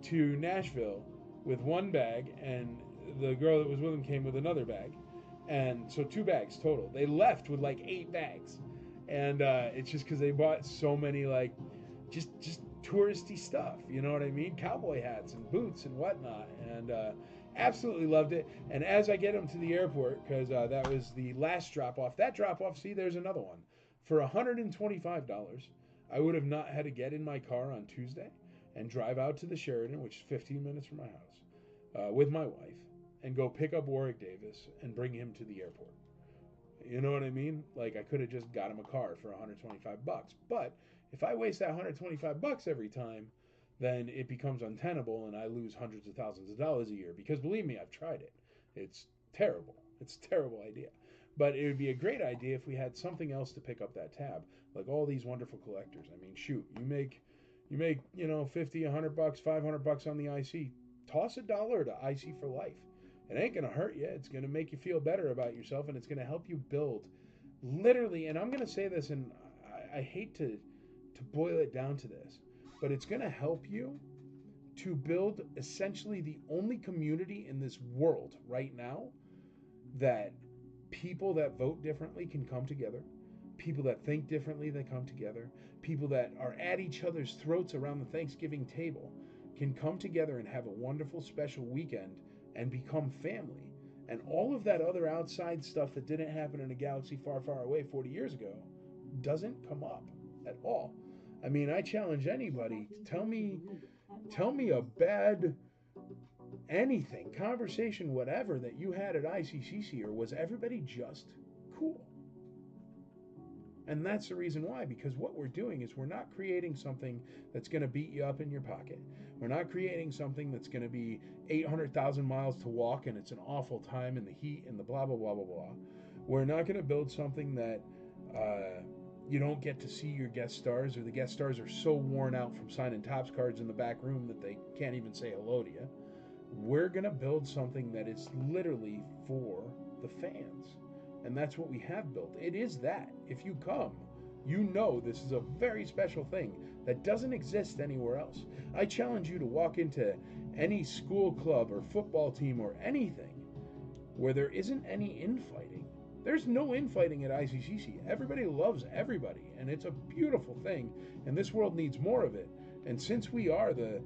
A: to Nashville with one bag and the girl that was with him came with another bag. And so 2 bags total. They left with like 8 bags. And it's just because they bought so many like just touristy stuff, you know what I mean? Cowboy hats and boots and whatnot. And absolutely loved it. And as I get him to the airport, because that was the last drop-off, that drop-off, see, there's another one. For $125, I would have not had to get in my car on Tuesday and drive out to the Sheridan, which is 15 minutes from my house, with my wife, and go pick up Warwick Davis and bring him to the airport. You know what I mean? Like, I could have just got him a car for $125. But if I waste that $125 every time, then it becomes untenable and I lose hundreds of thousands of dollars a year. Because believe me, I've tried it. It's terrible. It's a terrible idea. But it would be a great idea if we had something else to pick up that tab. Like all these wonderful collectors. I mean, shoot, you make, you know, 50, $100, $500 on the IC. Toss $1 to IC for life. It ain't going to hurt you. It's going to make you feel better about yourself and it's going to help you build literally. And I'm going to say this, and I hate to boil it down to this, but it's going to help you to build essentially the only community in this world right now that people that vote differently can come together, people that think differently that come together, people that are at each other's throats around the Thanksgiving table can come together and have a wonderful special weekend and become family. And all of that other outside stuff that didn't happen in a galaxy far, far away 40 years ago doesn't come up at all. I mean, I challenge anybody to tell me a bad anything, conversation, whatever that you had at ICCC, or was everybody just cool? And that's the reason why, because what we're doing is we're not creating something that's going to beat you up in your pocket. We're not creating something that's going to be 800,000 miles to walk and it's an awful time in the heat and the blah, blah, blah, blah, blah. We're not going to build something that you don't get to see your guest stars, or the guest stars are so worn out from signing Topps cards in the back room that they can't even say hello to you. We're going to build something that is literally for the fans. And that's what we have built. It is that. If you come, you know this is a very special thing that doesn't exist anywhere else. I challenge you to walk into any school club or football team or anything where there isn't any infighting. There's no infighting at ICCC. Everybody loves everybody, and it's a beautiful thing, and this world needs more of it. And since we are the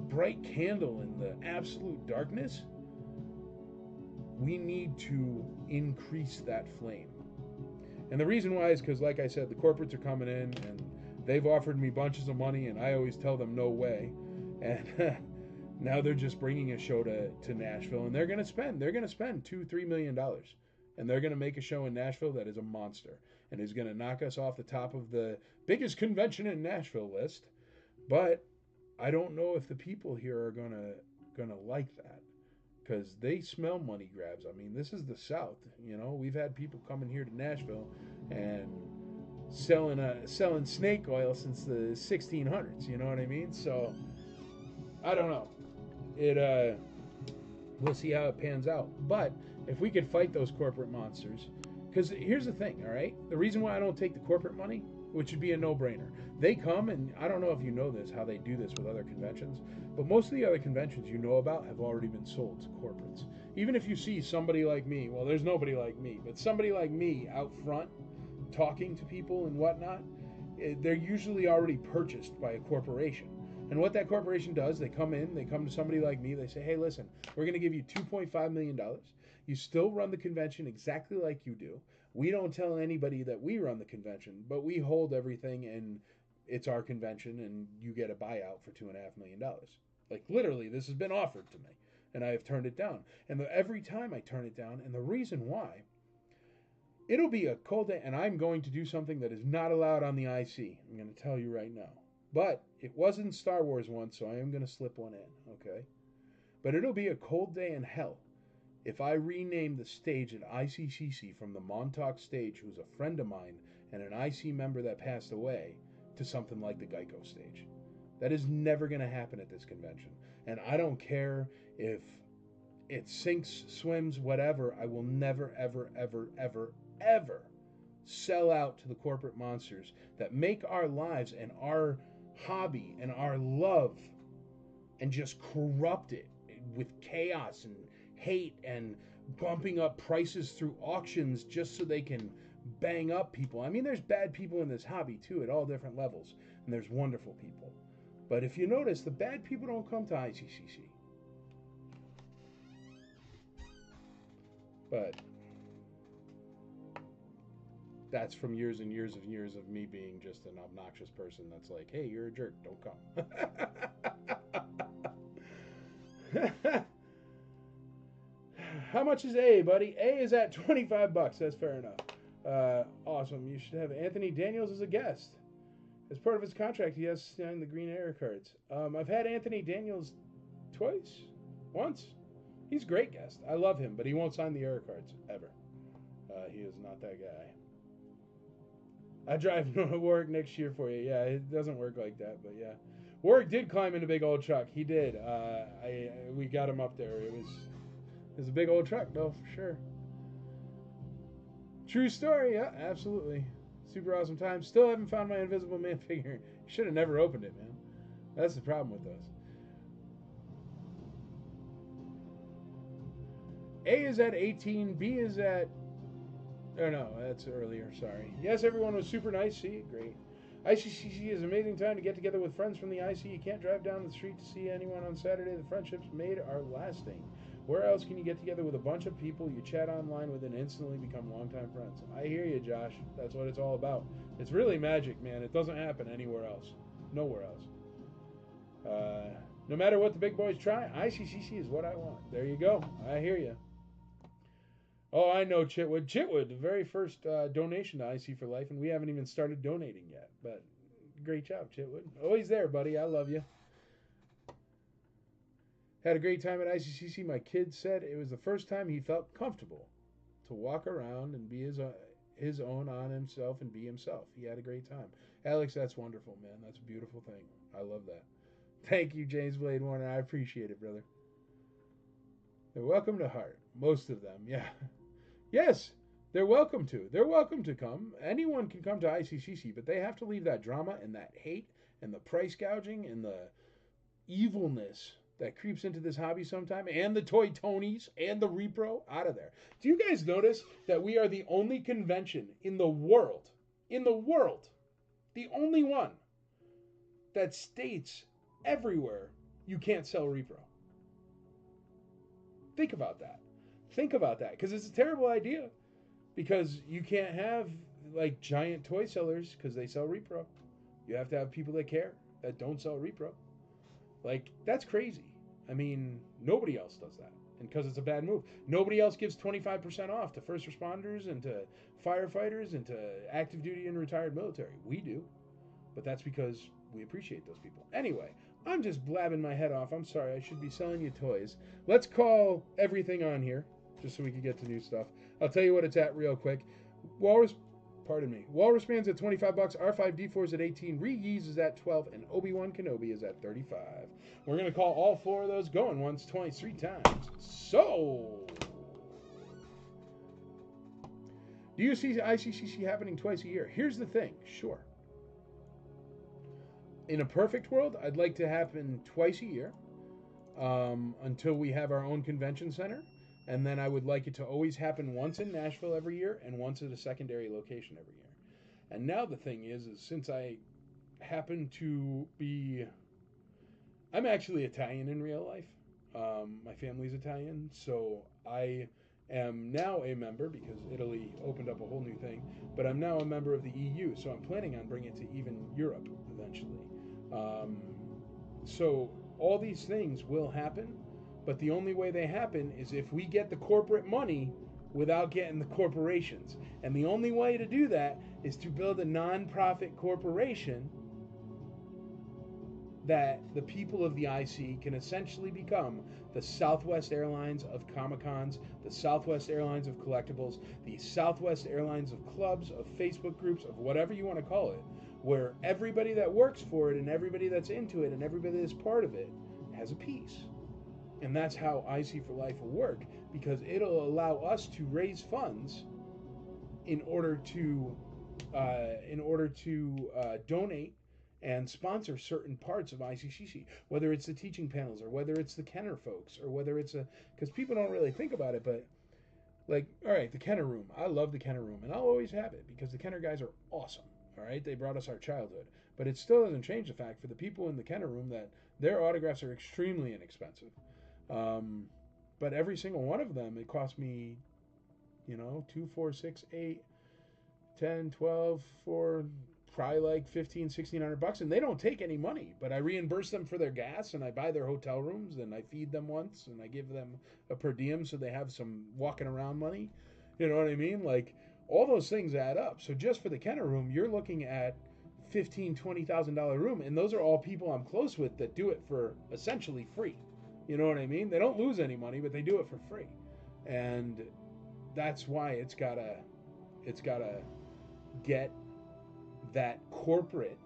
A: bright candle in the absolute darkness, we need to increase that flame. And the reason why is because, like I said, the corporates are coming in, and they've offered me bunches of money, and I always tell them no way. And now they're just bringing a show to Nashville, and they're going to spend $2-3 million. And they're going to make a show in Nashville that is a monster and is going to knock us off the top of the biggest convention in Nashville list. But I don't know if the people here are going to like that, because they smell money grabs. I mean, this is the South. You know, we've had people coming here to Nashville and selling snake oil since the 1600s. You know what I mean? So I don't know. We'll see how it pans out. But if we could fight those corporate monsters, because here's the thing, all right? The reason why I don't take the corporate money, which would be a no-brainer, they come, and I don't know if you know this, how they do this with other conventions, but most of the other conventions you know about have already been sold to corporates. Even if you see somebody like me, well, there's nobody like me, but somebody like me out front talking to people and whatnot, they're usually already purchased by a corporation. And what that corporation does, they come to somebody like me, they say, hey, listen, we're going to give you $2.5 million. You still run the convention exactly like you do. We don't tell anybody that we run the convention, but we hold everything and it's our convention and you get a buyout for $2.5 million. Like literally, this has been offered to me and I have turned it down. And every time I turn it down, and the reason why, it'll be a cold day, and I'm going to do something that is not allowed on the IC. I'm going to tell you right now. But it wasn't Star Wars once, so I am going to slip one in, okay? But it'll be a cold day in hell if I rename the stage at ICCC from the Montauk stage, who's a friend of mine and an IC member that passed away, to something like the Geico stage. That is never going to happen at this convention. And I don't care if it sinks, swims, whatever. I will never, ever, ever, ever, ever sell out to the corporate monsters that make our lives and our hobby and our love and just corrupt it with chaos and hate and bumping up prices through auctions just so they can bang up people. I mean, there's bad people in this hobby too at all different levels, and there's wonderful people. But if you notice, the bad people don't come to ICCC. But that's from years and years and years of me being just an obnoxious person that's like, hey, you're a jerk, don't come. How much is A, buddy? A is at $25. That's fair enough. Awesome. You should have Anthony Daniels as a guest. As part of his contract, he has to sign the green error cards. I've had Anthony Daniels twice. Once. He's a great guest. I love him, but he won't sign the error cards, ever. He is not that guy. I drive to Warwick next year for you. Yeah, it doesn't work like that, but yeah. Warwick did climb in a big old truck. He did. We got him up there. It was a big old truck, though, for sure. True story. Yeah, absolutely. Super awesome time. Still haven't found my Invisible Man figure. Should have never opened it, man. That's the problem with those. A is at 18. B is at... Oh, no, that's earlier. Sorry. Yes, everyone was super nice. See? Great. ICCC is an amazing time to get together with friends from the IC. You can't drive down the street to see anyone on Saturday. The friendships made are lasting. Where else can you get together with a bunch of people you chat online with and instantly become longtime friends? I hear you, Josh. That's what it's all about. It's really magic, man. It doesn't happen anywhere else. Nowhere else. No matter what the big boys try, ICCC is what I want. There you go. I hear you. Oh, I know Chitwood. Chitwood, the very first donation to IC for Life, and we haven't even started donating yet. But great job, Chitwood. Always there, buddy. I love you. Had a great time at ICCC. My kid said it was the first time he felt comfortable to walk around and be his own on himself and be himself. He had a great time. Alex, that's wonderful, man. That's a beautiful thing. I love that. Thank you, James Blade Warner. I appreciate it, brother. They're welcome to Heart. Most of them, yeah. Yes, they're welcome to. They're welcome to come. Anyone can come to ICCC, but they have to leave that drama and that hate and the price gouging and the evilness that creeps into this hobby sometime, and the Toy Tonys and the Repro out of there. Do you guys notice that we are the only convention in the world, the only one that states everywhere you can't sell Repro? Think about that. Think about that, because it's a terrible idea. Because you can't have like giant toy sellers because they sell Repro. You have to have people that care, that don't sell Repro. Like, that's crazy. I mean, nobody else does that. And because it's a bad move. Nobody else gives 25% off to first responders and to firefighters and to active duty and retired military. We do. But that's because we appreciate those people. Anyway, I'm just blabbing my head off. I'm sorry. I should be selling you toys. Let's call everything on here just so we can get to new stuff. I'll tell you what it's at real quick. Walrus Man's at $25, R5D4 is at 18, Reeves is at 12, and Obi-Wan Kenobi is at 35. We're going to call all four of those going once, twice, 3 times. So, do you see ICCC happening twice a year? Here's the thing, sure. In a perfect world, I'd like to happen twice a year until we have our own convention center. And then I would like it to always happen once in Nashville every year and once at a secondary location every year. And now the thing is since I happen to be, I'm actually Italian in real life. My family's Italian, so I am now a member because Italy opened up a whole new thing. But I'm now a member of the EU, so I'm planning on bringing it to even Europe eventually. Um, so all these things will happen, but the only way they happen is if we get the corporate money without getting the corporations. And the only way to do that is to build a non-profit corporation that the people of the IC can essentially become the Southwest Airlines of Comic-Cons, the Southwest Airlines of collectibles, the Southwest Airlines of clubs, of Facebook groups, of whatever you want to call it, where everybody that works for it and everybody that's into it and everybody that's part of it has a piece. And that's how IC for Life will work, because it'll allow us to raise funds in order to donate and sponsor certain parts of ICCC, whether it's the teaching panels or whether it's the Kenner folks or whether it's because people don't really think about it, but like, all right, the Kenner room. I love the Kenner room, and I'll always have it because the Kenner guys are awesome. All right, they brought us our childhood, but it still doesn't change the fact for the people in the Kenner room that their autographs are extremely inexpensive. But every single one of them, it cost me, 2, 4, 6, 8, 10, 12, for probably like 15, $1,600, and they don't take any money, but I reimburse them for their gas, and I buy their hotel rooms, and I feed them once, and I give them a per diem so they have some walking around money. You know what I mean? Like, all those things add up. So just for the Kenner room, you're looking at $15,000-$20,000 room, and those are all people I'm close with that do it for essentially free. You know what I mean? They don't lose any money, but they do it for free, and that's why it's gotta get that corporate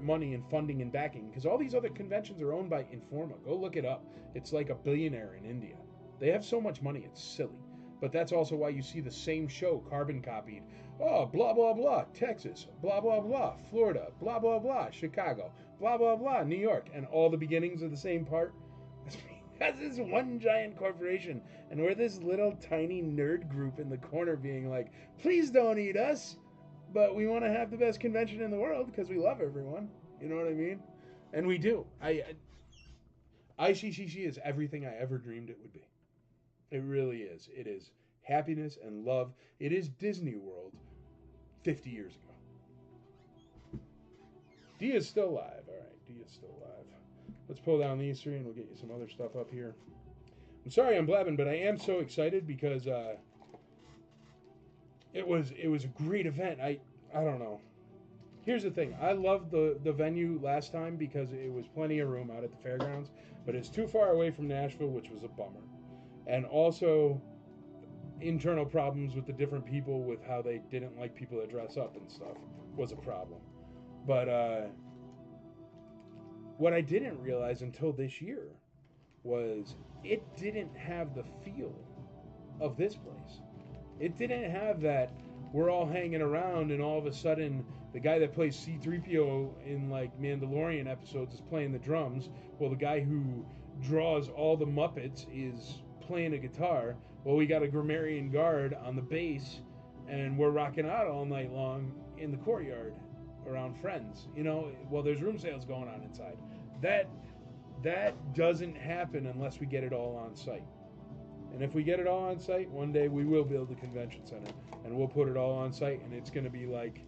A: money and funding and backing, because all these other conventions are owned by Informa. Go look it up. It's like a billionaire in India. They have so much money, it's silly. But that's also why you see the same show carbon copied. Oh, blah, blah, blah, Texas, blah, blah, blah, Florida, blah, blah, blah, Chicago, blah, blah, blah, New York. And all the beginnings of the same part. That's this one giant corporation. And we're this little tiny nerd group in the corner being like, please don't eat us, but we want to have the best convention in the world because we love everyone. You know what I mean? And we do. ICCC is everything I ever dreamed it would be. It really is. It is happiness and love. It is Disney World 50 years ago. Dia's still alive. All right, Dia's still alive. Let's pull down these three and we'll get you some other stuff up here. I'm sorry I'm blabbing, but I am so excited because it was a great event. I don't know. Here's the thing. I loved the venue last time because it was plenty of room out at the fairgrounds, but it's too far away from Nashville, which was a bummer. And also internal problems with the different people with how they didn't like people that dress up and stuff was a problem. But what I didn't realize until this year was it didn't have the feel of this place. It didn't have that we're all hanging around and all of a sudden the guy that plays C-3PO in like Mandalorian episodes is playing the drums, while the guy who draws all the Muppets is playing a guitar. Well, we got a grammarian guard on the bass, and we're rocking out all night long in the courtyard around friends. Well, there's room sales going on inside. That doesn't happen unless we get it all on site. And if we get it all on site, one day we will build a convention center, and we'll put it all on site, and it's going to be like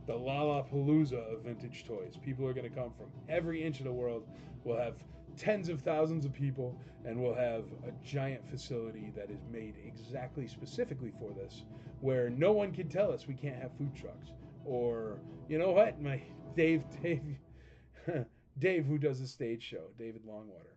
A: the Lollapalooza of vintage toys. People are going to come from every inch of the world. We'll have tens of thousands of people, and we'll have a giant facility that is made exactly specifically for this, where no one can tell us we can't have food trucks. Or, you know what? My Dave, who does the stage show, David Longwater,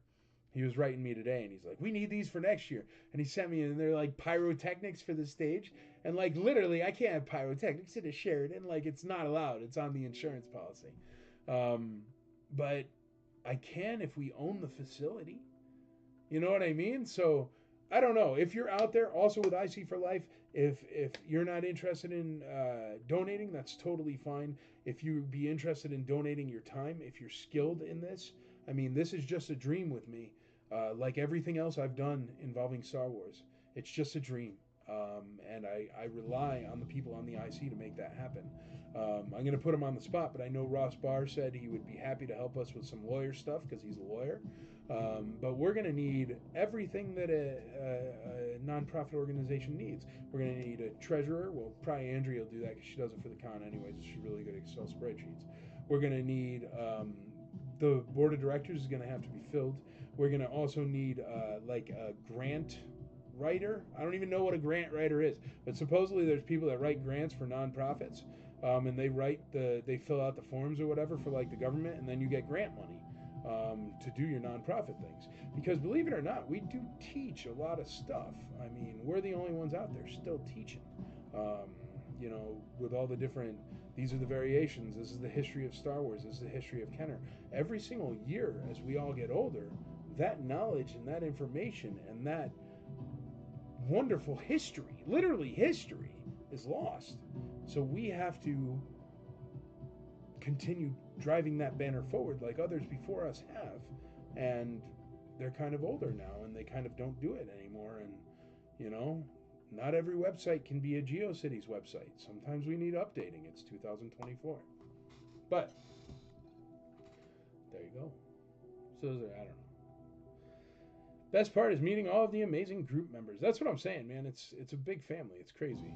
A: he was writing me today, and he's like, we need these for next year. And he sent me, and they're like pyrotechnics for the stage. And like literally, I can't have pyrotechnics in a Sheraton. Like, it's not allowed. It's on the insurance policy. But I can if we own the facility. You know what I mean? So I don't know. If you're out there also with IC for Life, if you're not interested in donating, that's totally fine. If you'd be interested in donating your time, if you're skilled in this, I mean, this is just a dream with me. Like everything else I've done involving Star Wars, it's just a dream. and I rely on the people on the IC to make that happen. I'm going to put him on the spot, but I know Ross Barr said he would be happy to help us with some lawyer stuff because he's a lawyer. But we're going to need everything that a nonprofit organization needs. We're going to need a treasurer. Well, probably Andrea will do that because she does it for the con anyways. She's really good at Excel spreadsheets. We're going to need the board of directors is going to have to be filled. We're going to also need like a grant writer. I don't even know what a grant writer is, but supposedly there's people that write grants for nonprofits, and they fill out the forms or whatever for like the government, and then you get grant money to do your nonprofit things. Because believe it or not, we do teach a lot of stuff. I mean, we're the only ones out there still teaching. With all the different, these are the variations, this is the history of Star Wars, this is the history of Kenner. Every single year as we all get older, that knowledge and that information and that wonderful history, literally history, is lost. So we have to continue driving that banner forward like others before us have. And they're kind of older now and they kind of don't do it anymore. And, not every website can be a GeoCities website. Sometimes we need updating. It's 2024. But there you go. So I don't know. Best part is meeting all of the amazing group members. That's what I'm saying, man. It's a big family. It's crazy.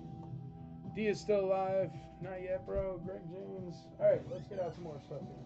A: D is still alive. Not yet, bro. Greg James. All right, let's get out some more stuff here.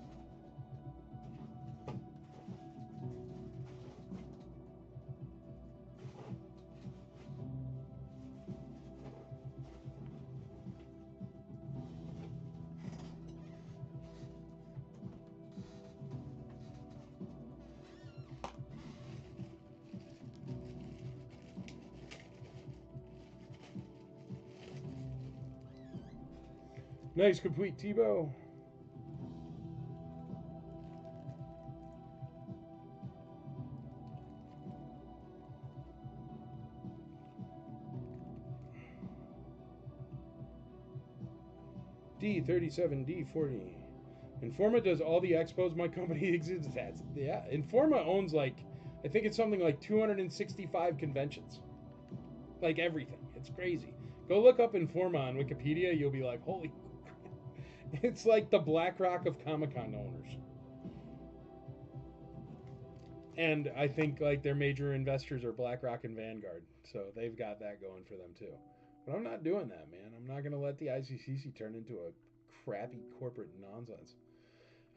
A: Nice, complete Tebow. D37, D40. Informa does all the expos my company exhibits at. Yeah, Informa owns I think it's something like 265 conventions. Like everything. It's crazy. Go look up Informa on Wikipedia. You'll be like, holy crap. It's like the BlackRock of Comic-Con owners. And I think their major investors are BlackRock and Vanguard. So they've got that going for them too. But I'm not doing that, man. I'm not going to let the ICCC turn into a crappy corporate nonsense.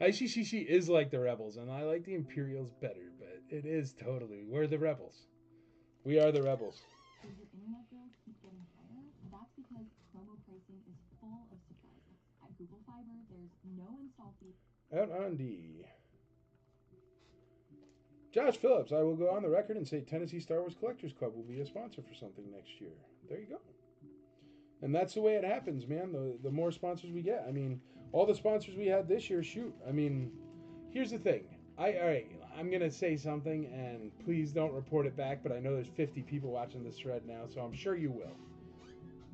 A: ICCC is like the Rebels, and I like the Imperials better, but it is totally. We're the Rebels. We are the Rebels.
B: Does your internet bill keep getting higher? That's because promo pricing is full of surprises. At Google Fiber, there's no install fee.
A: Out on D. Josh Phillips, I will go on the record and say Tennessee Star Wars Collectors Club will be a sponsor for something next year. There you go. And that's the way it happens, man. The more sponsors we get. I mean, all the sponsors we had this year, shoot. I mean, here's the thing. All right, I'm going to say something, and please don't report it back, but I know there's 50 people watching this thread now, so I'm sure you will.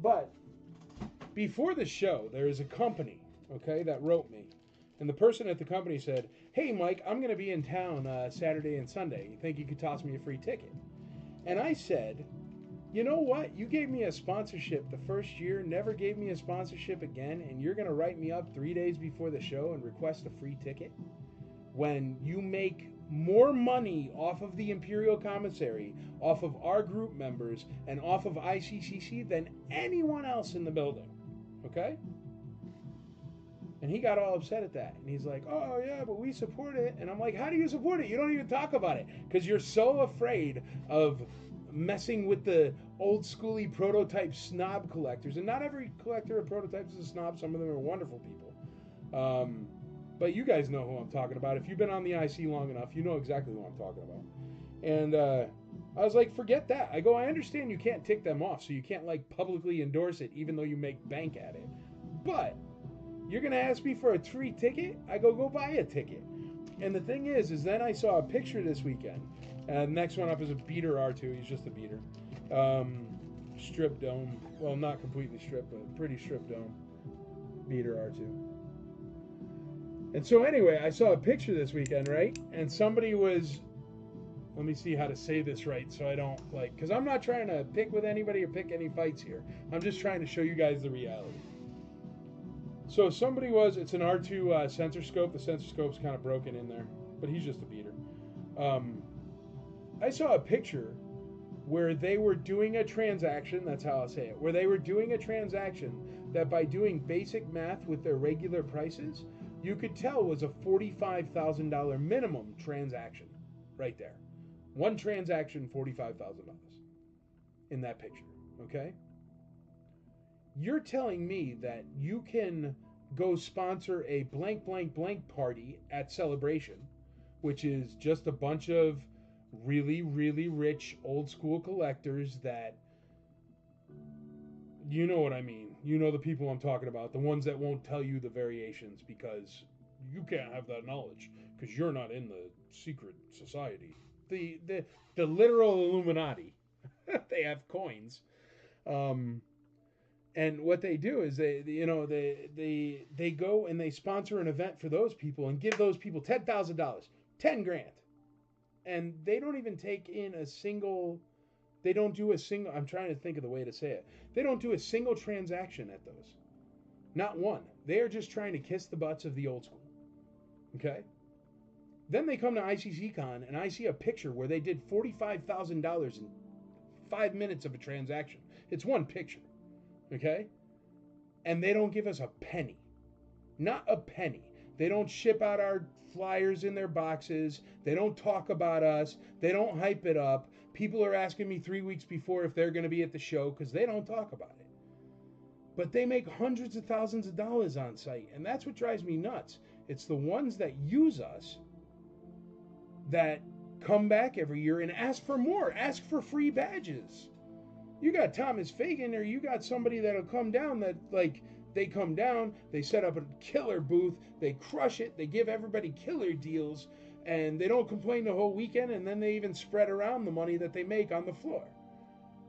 A: But before the show, there is a company, okay, that wrote me. And the person at the company said, hey, Mike, I'm going to be in town Saturday and Sunday. You think you could toss me a free ticket? And I said, you know what? You gave me a sponsorship the first year, never gave me a sponsorship again, and you're going to write me up 3 days before the show and request a free ticket? When you make more money off of the Imperial Commissary, off of our group members, and off of ICCC than anyone else in the building. Okay? And he got all upset at that. And he's like, oh, yeah, but we support it. And I'm like, how do you support it? You don't even talk about it. Because you're so afraid of messing with the old schooly prototype snob collectors. And not every collector of prototypes is a snob. Some of them are wonderful people. But you guys know who I'm talking about. If you've been on the IC long enough, you know exactly who I'm talking about. And I was like, forget that. I go, I understand you can't tick them off, so you can't publicly endorse it even though you make bank at it. But you're going to ask me for a free ticket? I go buy a ticket. And the thing is then I saw a picture this weekend. Next one up is a beater R2. He's just a beater. Strip dome. Well, not completely stripped, but pretty stripped dome. Beater R2. And so anyway, I saw a picture this weekend, right? And somebody was let me see how to say this right so I don't like, because I'm not trying to pick with anybody or pick any fights here. I'm just trying to show you guys the reality. So it's an R2 sensor scope. The sensor scope's kind of broken in there, but he's just a beater. I saw a picture where they were doing a transaction, that's how I'll say it, where they were doing a transaction that by doing basic math with their regular prices, you could tell was a $45,000 minimum transaction right there. One transaction, $45,000 in that picture, okay? You're telling me that you can go sponsor a blank, blank, blank party at Celebration, which is just a bunch of really, really rich old school collectors that, you know what I mean. You know the people I'm talking about, the ones that won't tell you the variations because you can't have that knowledge because you're not in the secret society. The literal Illuminati. They have coins. And what they do is they go and they sponsor an event for those people and give those people $10,000, 10 grand. And they don't even take in a single, they don't do a single, I'm trying to think of the way to say it. They don't do a single transaction at those. Not one. They are just trying to kiss the butts of the old school. Okay? Then they come to ICCCon and I see a picture where they did $45,000 in 5 minutes of a transaction. It's one picture. Okay? And they don't give us a penny. Not a penny. They don't ship out our flyers in their boxes. They don't talk about us. They don't hype it up. People are asking me 3 weeks before if they're going to be at the show because they don't talk about it. But they make hundreds of thousands of dollars on site. And that's what drives me nuts. It's the ones that use us that come back every year and ask for more. Ask for free badges. You got Thomas Fagan or you got somebody that'll come down that, like, they come down, they set up a killer booth, they crush it, they give everybody killer deals, and they don't complain the whole weekend, and then they even spread around the money that they make on the floor,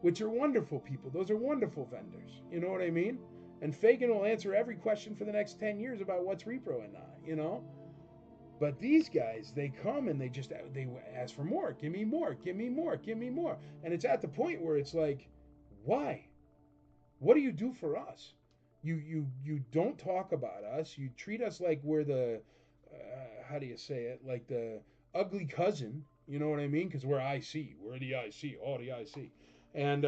A: which are wonderful people. Those are wonderful vendors. You know what I mean? And Fagan will answer every question for the next 10 years about what's repro and not, you know? But these guys, they come and they ask for more. Give me more, give me more, give me more. And it's at the point where it's like, why? What do you do for us? You don't talk about us. You treat us like we're the, how do you say it? Like the ugly cousin. You know what I mean? Because we're IC. We're the IC. Oh, the IC. And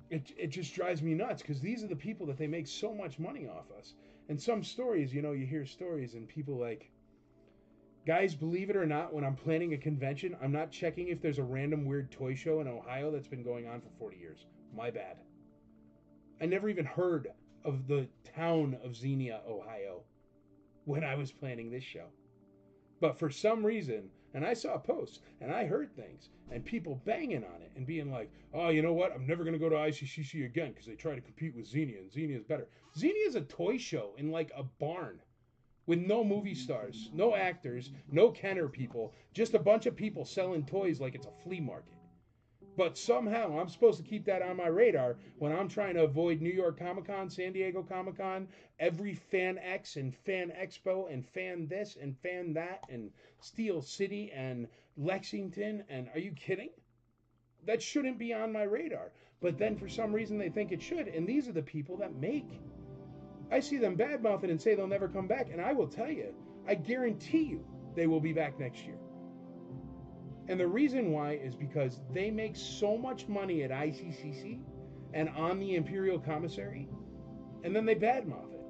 A: it just drives me nuts because these are the people that they make so much money off us. And some stories, you know, you hear stories and people like, guys, believe it or not, when I'm planning a convention, I'm not checking if there's a random weird toy show in Ohio that's been going on for 40 years. My bad. I never even heard of the town of Xenia, Ohio, when I was planning this show. But for some reason, and I saw posts, and I heard things, and people banging on it, and being like, oh, you know what? I'm never going to go to ICCC again because they try to compete with Xenia, and Xenia is better. Xenia is a toy show in like a barn with no movie stars, no actors, no Kenner people, just a bunch of people selling toys like it's a flea market. But somehow I'm supposed to keep that on my radar when I'm trying to avoid New York Comic Con, San Diego Comic Con, every Fan X and Fan Expo and Fan this and Fan that and Steel City and Lexington. And are you kidding? That shouldn't be on my radar. But then for some reason they think it should. And these are the people that make. I see them badmouthing and say they'll never come back. And I will tell you, I guarantee you they will be back next year. And the reason why is because they make so much money at ICCC and on the Imperial Commissary, and then they badmouth it.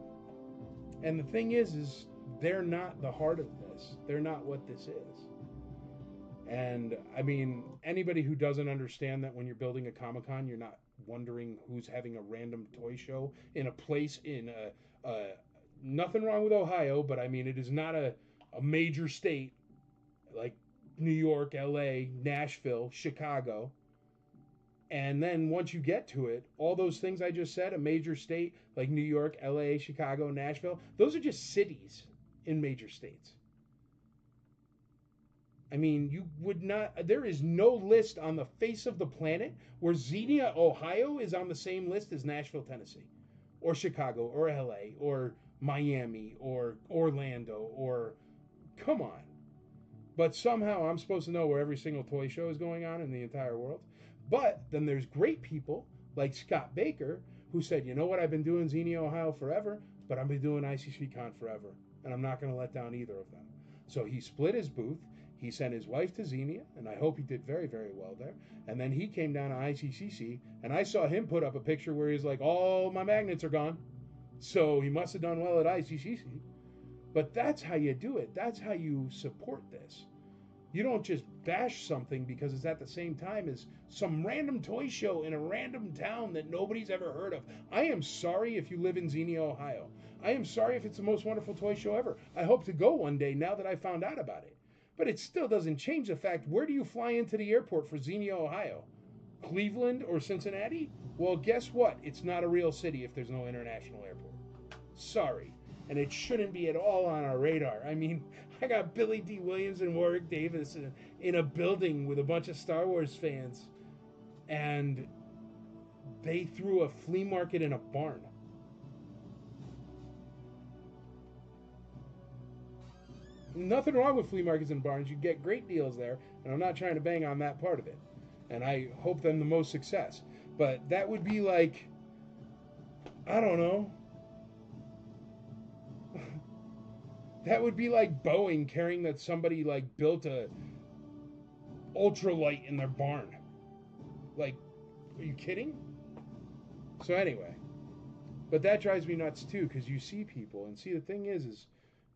A: And the thing is they're not the heart of this. They're not what this is. And, I mean, anybody who doesn't understand that when you're building a Comic-Con, you're not wondering who's having a random toy show in a place in nothing wrong with Ohio, but, I mean, it is not a major state like New York, LA, Nashville, Chicago. And then once you get to it, all those things I just said, a major state like New York, LA, Chicago, Nashville, those are just cities in major states. I mean, you would not, there is no list on the face of the planet where Xenia, Ohio is on the same list as Nashville, Tennessee, or Chicago, or LA, or Miami, or Orlando, or, come on. But somehow I'm supposed to know where every single toy show is going on in the entire world. But then there's great people like Scott Baker who said, you know what, I've been doing Xenia Ohio forever, but I've been doing ICC Con forever, and I'm not going to let down either of them. So he split his booth. He sent his wife to Xenia, and I hope he did very, very well there. And then he came down to ICCC, and I saw him put up a picture where he's like, all my magnets are gone. So he must have done well at ICCC. But that's how you do it. That's how you support this. You don't just bash something because it's at the same time as some random toy show in a random town that nobody's ever heard of. I am sorry if you live in Xenia, Ohio. I am sorry if it's the most wonderful toy show ever. I hope to go one day now that I found out about it. But it still doesn't change the fact, where do you fly into the airport for Xenia, Ohio? Cleveland or Cincinnati? Well, guess what? It's not a real city if there's no international airport. Sorry. And it shouldn't be at all on our radar. I mean, I got Billy D. Williams and Warwick Davis in a building with a bunch of Star Wars fans, and they threw a flea market in a barn. Nothing wrong with flea markets and barns. You get great deals there, and I'm not trying to bang on that part of it. And I hope them the most success. But that would be like, I don't know. That would be like Boeing caring that somebody like built a ultralight in their barn. Like, are you kidding? So anyway, but that drives me nuts too, because you see people, and see, the thing is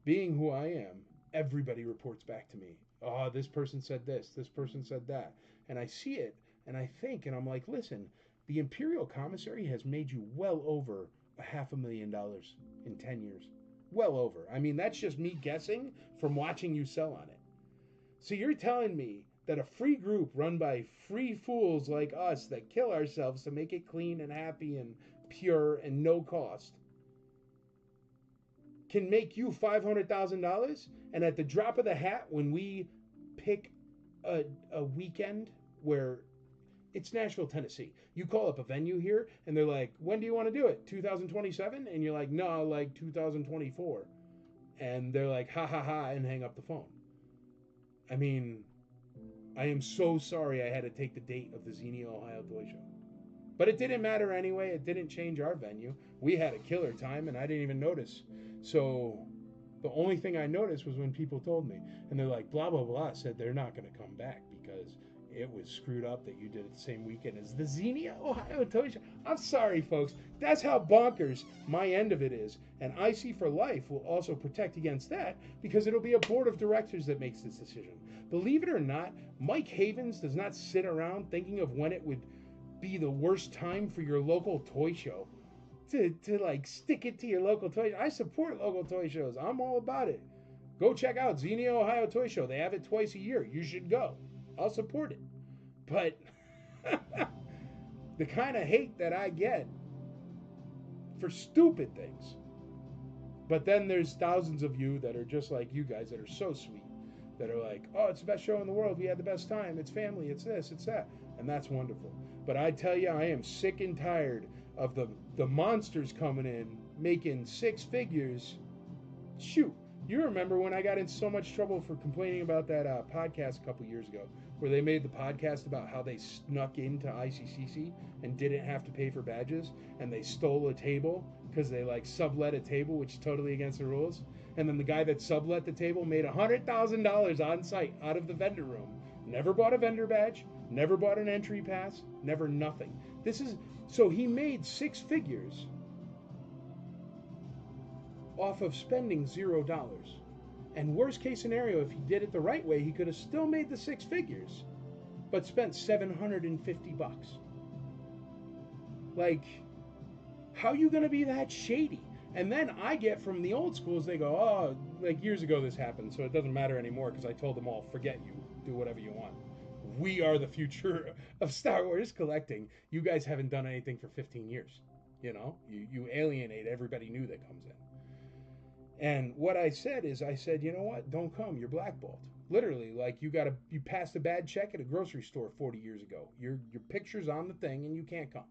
A: being who I am, everybody reports back to me. Oh, this person said this person said that. And I see it, and I think, and I'm like, listen, the Imperial Commissary has made you well over $500,000 in 10 years. Well over. I mean, that's just me guessing from watching you sell on it. So you're telling me that a free group run by free fools like us that kill ourselves to make it clean and happy and pure and no cost can make you $500,000? And at the drop of the hat, when we pick a weekend where it's Nashville, Tennessee, you call up a venue here and they're like, when do you want to do it? 2027? And you're like, no, like 2024. And they're like, ha ha ha, and hang up the phone. I mean, I am so sorry I had to take the date of the Xenia Ohio Toy Show. But it didn't matter anyway. It didn't change our venue. We had a killer time, and I didn't even notice. So the only thing I noticed was when people told me. And they're like, blah, blah, blah, said they're not going to come back because it was screwed up that you did it the same weekend as the Xenia Ohio Toy Show. I'm sorry, folks. That's how bonkers my end of it is. And IC for Life will also protect against that because it'll be a board of directors that makes this decision. Believe it or not, Mike Havens does not sit around thinking of when it would be the worst time for your local toy show to like stick it to your local toy. I support local toy shows. I'm all about it. Go check out Xenia Ohio Toy Show. They have it twice a year. You should go. I'll support it. But the kind of hate that I get for stupid things. But then there's thousands of you that are just like you guys that are so sweet, that are like, oh, it's the best show in the world. We had the best time. It's family. It's this. It's that. And that's wonderful. But I tell you, I am sick and tired of the monsters coming in, making six figures. Shoot, you remember when I got in so much trouble for complaining about that podcast a couple years ago, where they made the podcast about how they snuck into ICCC and didn't have to pay for badges, and they stole a table because they like sublet a table, which is totally against the rules. And then the guy that sublet the table made $100,000 on site out of the vendor room. Never bought a vendor badge, never bought an entry pass, never nothing. So he made six figures off of spending $0. And worst case scenario, if he did it the right way, he could have still made the six figures, but spent $750. Like, how you gonna be that shady? And then I get from the old schools, they go, oh, like years ago this happened, so it doesn't matter anymore because I told them all, forget you, do whatever you want. We are the future of Star Wars collecting. You guys haven't done anything for 15 years. You know, you alienate everybody new that comes in. And what I said is, I said, you know what? Don't come. You're blackballed. Literally, like you passed a bad check at a grocery store 40 years ago. Your picture's on the thing and you can't come.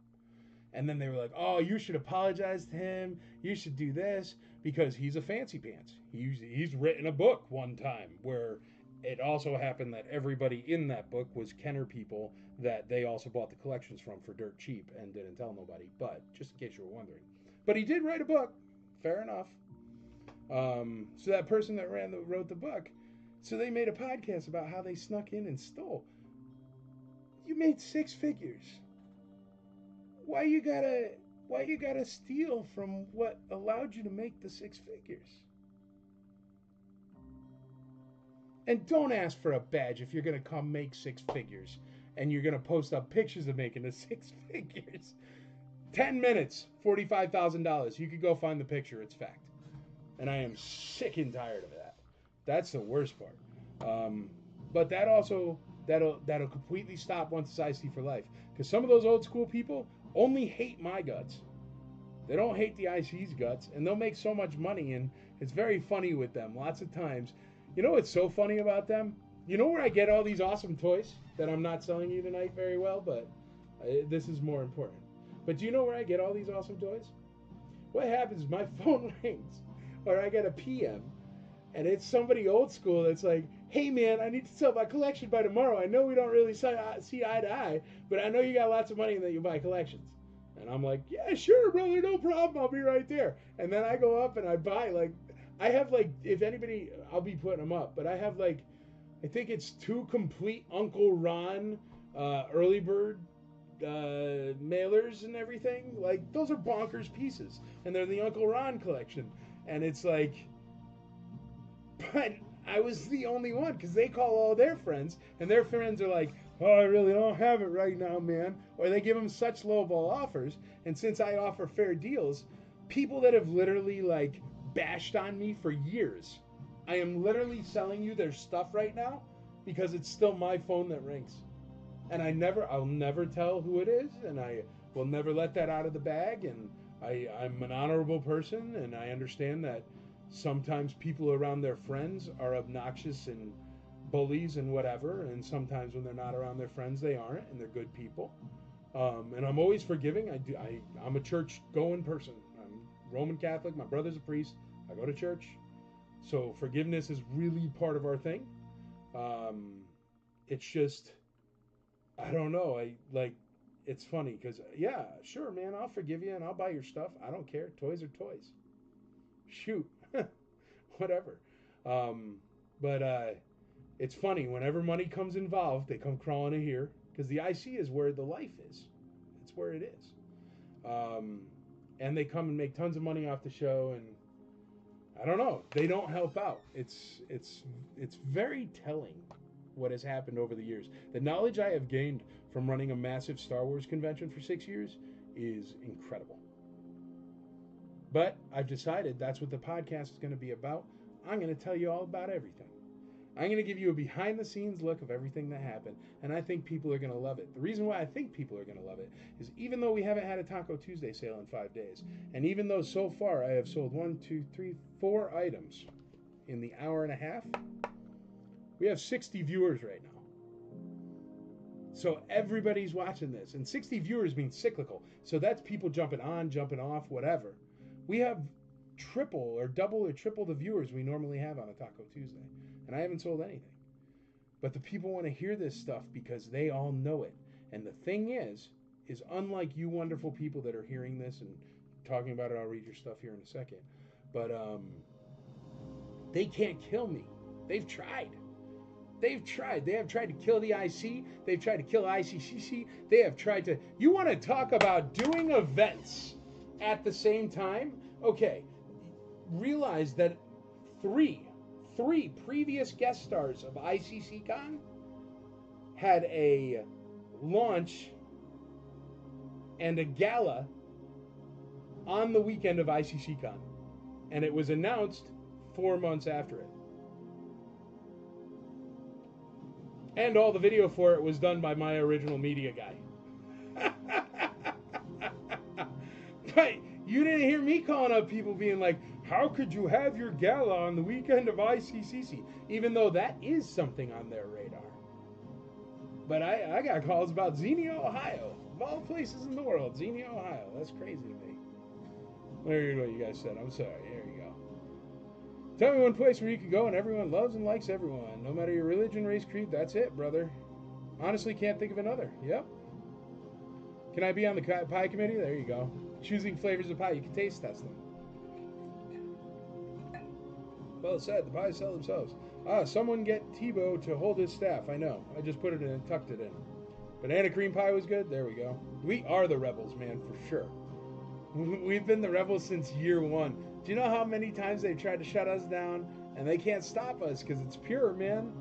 A: And then they were like, oh, you should apologize to him. You should do this because he's a fancy pants. He's written a book one time where it also happened that everybody in that book was Kenner people that they also bought the collections from for dirt cheap and didn't tell nobody. But just in case you were wondering. But he did write a book. Fair enough. So that person that wrote the book, so they made a podcast about how they snuck in and stole. You made six figures. Why you gotta steal from what allowed you to make the six figures? And don't ask for a badge if you're gonna come make six figures and you're gonna post up pictures of making the six figures. 10 minutes, $45,000. You could go find the picture. It's fact. And I am sick and tired of that. That's the worst part. But that also that'll completely stop once it's IC for life. Because some of those old school people only hate my guts. They don't hate the IC's guts, and they'll make so much money. And it's very funny with them. Lots of times, you know what's so funny about them? You know where I get all these awesome toys that I'm not selling you tonight very well, but this is more important. But do you know where I get all these awesome toys? What happens is my phone rings, or I get a PM, and it's somebody old school that's like, hey man, I need to sell my collection by tomorrow. I know we don't really see eye to eye, but I know you got lots of money and that you buy collections. And I'm like, yeah, sure, brother, no problem. I'll be right there. And then I go up and I buy, like, I have, like, if anybody, I'll be putting them up, but I have, like, I think it's 2 complete Uncle Ron early bird mailers and everything. Like, those are bonkers pieces. And they're the Uncle Ron collection. And it's like, but I was the only one because they call all their friends, and their friends are like, oh, I really don't have it right now, man. Or they give them such lowball offers. And since I offer fair deals, people that have literally, like, bashed on me for years, I am literally selling you their stuff right now because it's still my phone that rings. And I'll never tell who it is, and I will never let that out of the bag. And I'm an honorable person, and I understand that sometimes people around their friends are obnoxious and bullies and whatever, and sometimes when they're not around their friends, they aren't, and they're good people. And I'm always forgiving. I'm a church-going person. I'm Roman Catholic. My brother's a priest. I go to church. So forgiveness is really part of our thing. It's just, I don't know. It's funny because, yeah, sure, man, I'll forgive you and I'll buy your stuff. I don't care. Toys are toys. Shoot. Whatever. But it's funny. Whenever money comes involved, they come crawling in here because the IC is where the life is. It's where it is. And they come and make tons of money off the show, and I don't know. They don't help out. It's very telling what has happened over the years. The knowledge I have gained from running a massive Star Wars convention for 6 years is incredible. But I've decided that's what the podcast is going to be about. I'm going to tell you all about everything. I'm going to give you a behind-the-scenes look of everything that happened, and I think people are going to love it. The reason why I think people are going to love it is even though we haven't had a Taco Tuesday sale in 5 days, and even though so far I have sold 4 items in the hour and a half, we have 60 viewers right now. So everybody's watching this, and 60 viewers means cyclical. So that's people jumping on, jumping off, whatever. We have triple or double or triple the viewers we normally have on a Taco Tuesday. And I haven't sold anything. But the people want to hear this stuff because they all know it. And the thing is unlike you wonderful people that are hearing this and talking about it, I'll read your stuff here in a second. But they can't kill me. They've tried. They have tried to kill the IC. They've tried to kill ICCC. They have tried to... You want to talk about doing events at the same time? Okay. Realize that three previous guest stars of ICCCon had a launch and a gala on the weekend of ICCCon. And it was announced 4 months after it. And all the video for it was done by my original media guy. But you didn't hear me calling up people being like, how could you have your gala on the weekend of ICCC? Even though that is something on their radar. But I got calls about Xenia, Ohio. Of all places in the world, Xenia, Ohio. That's crazy to me. There you go, you guys said. I'm sorry. There you go. Tell me one place where you can go and everyone loves and likes everyone. No matter your religion, race, creed, that's it, brother. Honestly, can't think of another. Yep. Can I be on the pie committee? There you go. Choosing flavors of pie. You can taste test them. Well said. The pies sell themselves. Someone get Tebow to hold his staff. I know. I just put it in and tucked it in. Banana cream pie was good. There we go. We are the rebels, man, for sure. We've been the rebels since year one. Do you know how many times they've tried to shut us down and they can't stop us because it's pure, man?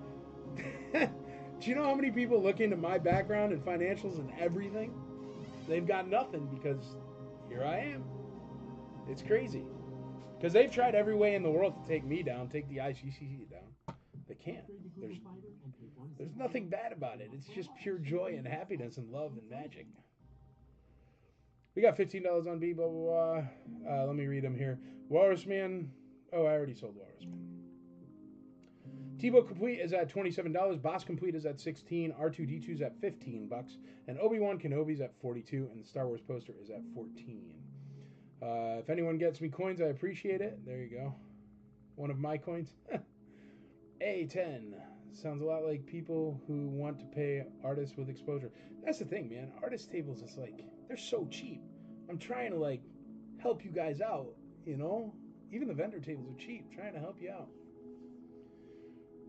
A: Do you know how many people look into my background and financials and everything? They've got nothing because here I am. It's crazy. Because they've tried every way in the world to take me down, take the ICCC down. They can't. There's nothing bad about it. It's just pure joy and happiness and love and magic. We got $15 on B, blah, blah, blah. Let me read them here. Walrus Man. Oh, I already sold Walrus Man. Tebow Complete is at $27. Boss Complete is at $16. R2-D2 is at $15. And Obi-Wan Kenobi's at $42. And the Star Wars poster is at $14. If anyone gets me coins, I appreciate it. There you go. One of my coins. A10. Sounds a lot like people who want to pay artists with exposure. That's the thing, man. Artist tables, it's like, they're so cheap. I'm trying to, like, help you guys out, you know? Even the vendor tables are cheap. Trying to help you out.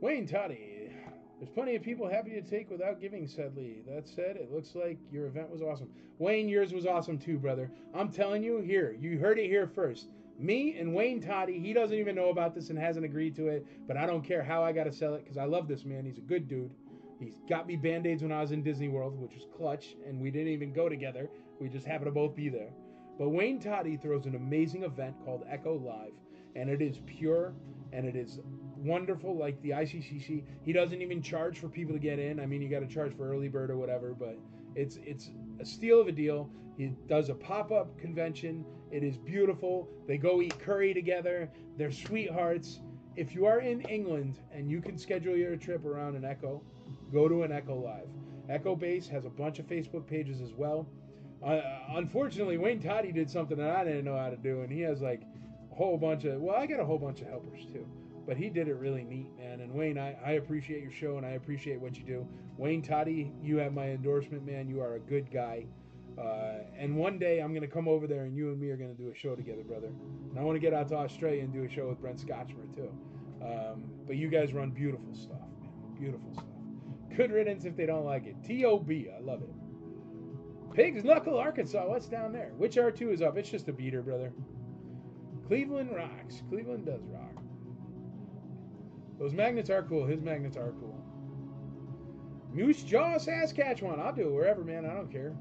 A: Wayne Toddy. There's plenty of people happy to take without giving, sadly. That said, it looks like your event was awesome. Wayne, yours was awesome too, brother. I'm telling you, here, you heard it here first. Me and Wayne Toddy, he doesn't even know about this and hasn't agreed to it, but I don't care how I got to sell it because I love this man. He's a good dude. He's got me Band-Aids when I was in Disney World, which was clutch, and we didn't even go together. We just happened to both be there. But Wayne Toddy throws an amazing event called Echo Live, and it is pure, and it is wonderful like the ICCC. He doesn't even charge for people to get in. I mean, you got to charge for early bird or whatever, but it's a steal of a deal. He does a pop-up convention. It is beautiful. They go eat curry together. They're sweethearts. If you are in England and you can schedule your trip around an Echo, go to an Echo Live. Echo Base has a bunch of Facebook pages as well. Unfortunately, Wayne Toddy did something that I didn't know how to do, and he has like a whole bunch of, well, I got a whole bunch of helpers too. But he did it really neat, man. And Wayne, I appreciate your show, and I appreciate what you do. Wayne Toddy, you have my endorsement, man. You are a good guy. And one day I'm going to come over there, and you and me are going to do a show together, brother. And I want to get out to Australia and do a show with Brent Scotchmer, too. But you guys run beautiful stuff, man. Beautiful stuff. Good riddance if they don't like it. T.O.B. I love it. Pig's Knuckle, Arkansas. What's down there? Which R2 is up? It's just a beater, brother. Cleveland rocks. Cleveland does rock. Those magnets are cool. His magnets are cool. Moose Jaw Saskatchewan. I'll do it wherever, man. I don't care.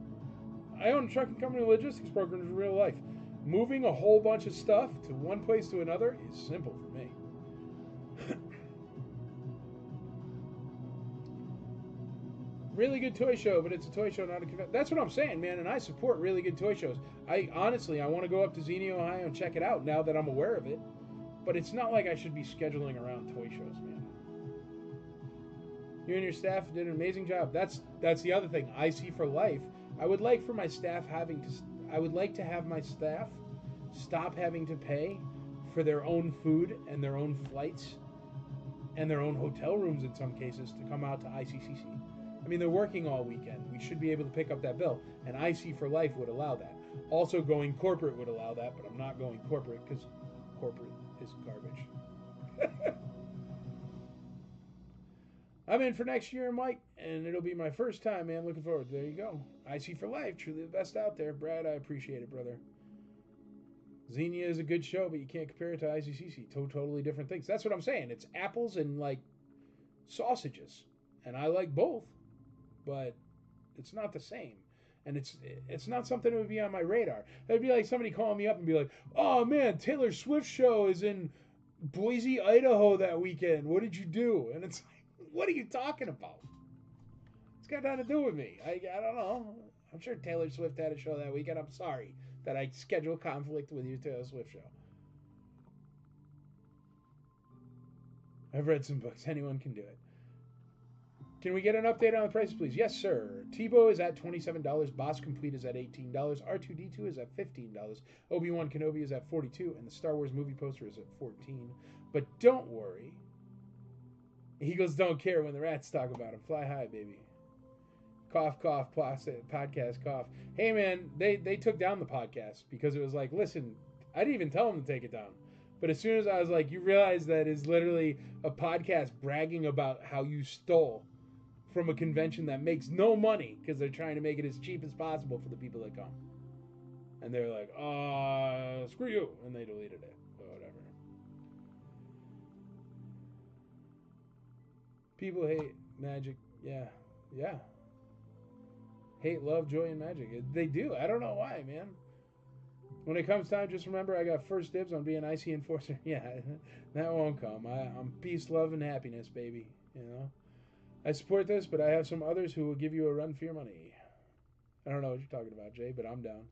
A: I own a trucking company logistics program in real life. Moving a whole bunch of stuff to one place to another is simple for me. Really good toy show, but it's a toy show, not a convention. That's what I'm saying, man, and I support really good toy shows. I want to go up to Xenia, Ohio and check it out now that I'm aware of it. But it's not like I should be scheduling around toy shows, man. You and your staff did an amazing job. That's the other thing. IC for life. I would like for my staff I would like to have my staff stop having to pay for their own food and their own flights and their own hotel rooms in some cases to come out to ICCC. I mean, they're working all weekend. We should be able to pick up that bill. And IC for life would allow that. Also, going corporate would allow that, but I'm not going corporate because corporate is garbage. I'm in for next year, Mike, and it'll be my first time, man. Looking forward. There you go. IC for life, truly the best out there. Brad, I appreciate it, brother. Xenia is a good show, but you can't compare it to ICCC. Totally different things. That's what I'm saying. It's apples and, like, sausages. And I like both, but it's not the same. And it's not something that would be on my radar. That'd be like somebody calling me up and be like, oh, man, Taylor Swift show is in Boise, Idaho that weekend. What did you do? And it's like, what are you talking about? It's got nothing to do with me. I don't know. I'm sure Taylor Swift had a show that weekend. I'm sorry that I schedule conflict with your Taylor Swift show. I've read some books. Anyone can do it. Can we get an update on the prices, please? Yes, sir. Tebow is at $27. Boss Complete is at $18. R2-D2 is at $15. Obi-Wan Kenobi is at $42. And the Star Wars movie poster is at $14. But don't worry. Eagles don't care when the rats talk about them. Fly high, baby. Cough, cough, podcast, cough. Hey, man, they took down the podcast because it was like, listen, I didn't even tell them to take it down. But as soon as I was like, you realize that is literally a podcast bragging about how you stole from a convention that makes no money because they're trying to make it as cheap as possible for the people that come. And they're like, screw you. And they deleted it. But whatever. People hate magic. Yeah. Yeah. Hate, love, joy, and magic. They do. I don't know why, man. When it comes time, just remember I got first dibs on being IC Enforcer. Yeah, that won't come. I'm peace, love, and happiness, baby. You know? I support this, but I have some others who will give you a run for your money. I don't know what you're talking about, Jay, but I'm down.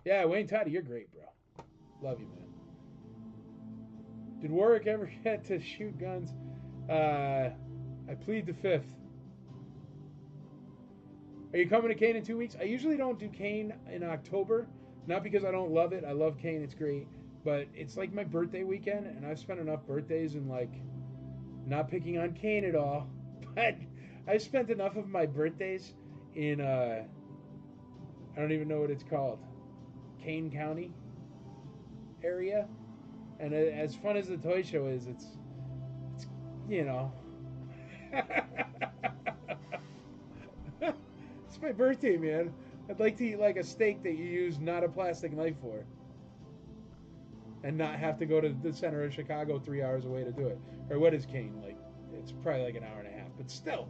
A: Yeah, Wayne Toddy, you're great, bro. Love you, man. Did Warwick ever get to shoot guns? I plead the fifth. Are you coming to Kane in 2 weeks? I usually don't do Kane in October. Not because I don't love it. I love Kane. It's great. But it's like my birthday weekend, and I've spent enough birthdays in, like, not picking on Kane at all. But I've spent enough of my birthdays in, I don't even know what it's called. Kane County area. And as fun as the toy show is, it's you know. It's my birthday, man. I'd like to eat like a steak that you use not a plastic knife for. And not have to go to the center of Chicago 3 hours away to do it. Or what is Kane? Like, it's probably like an hour and a half, but still.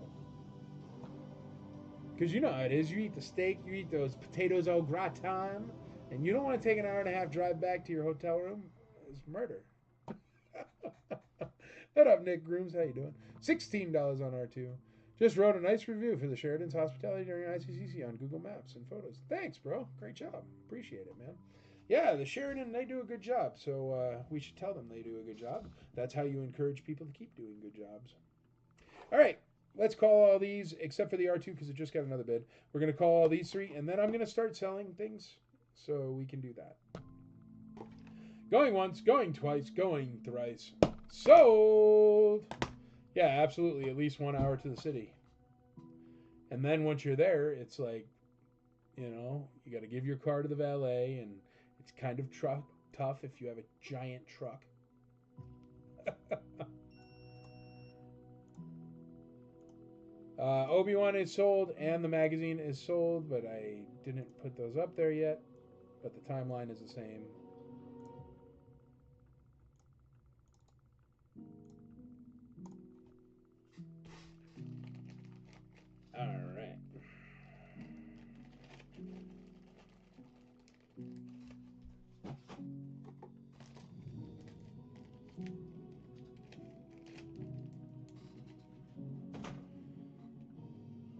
A: Because you know how it is. You eat the steak, you eat those potatoes au gratin, and you don't want to take an hour and a half drive back to your hotel room. It's murder. What up, Nick Grooms? How you doing? $16 on R2. Just wrote a nice review for the Sheridan's hospitality during ICCC on Google Maps and photos. Thanks, bro. Great job. Appreciate it, man. Yeah, the Sheridan, they do a good job, so we should tell them they do a good job. That's how you encourage people to keep doing good jobs. All right, let's call all these, except for the R2 because it just got another bid. We're going to call all these three, and then I'm going to start selling things so we can do that. Going once, going twice, going thrice. Sold! Yeah, absolutely. At least 1 hour to the city. And then once you're there, it's like, you know, you got to give your car to the valet, and it's kind of tough if you have a giant truck. Obi-Wan is sold, and the magazine is sold, but I didn't put those up there yet. But the timeline is the same. All right.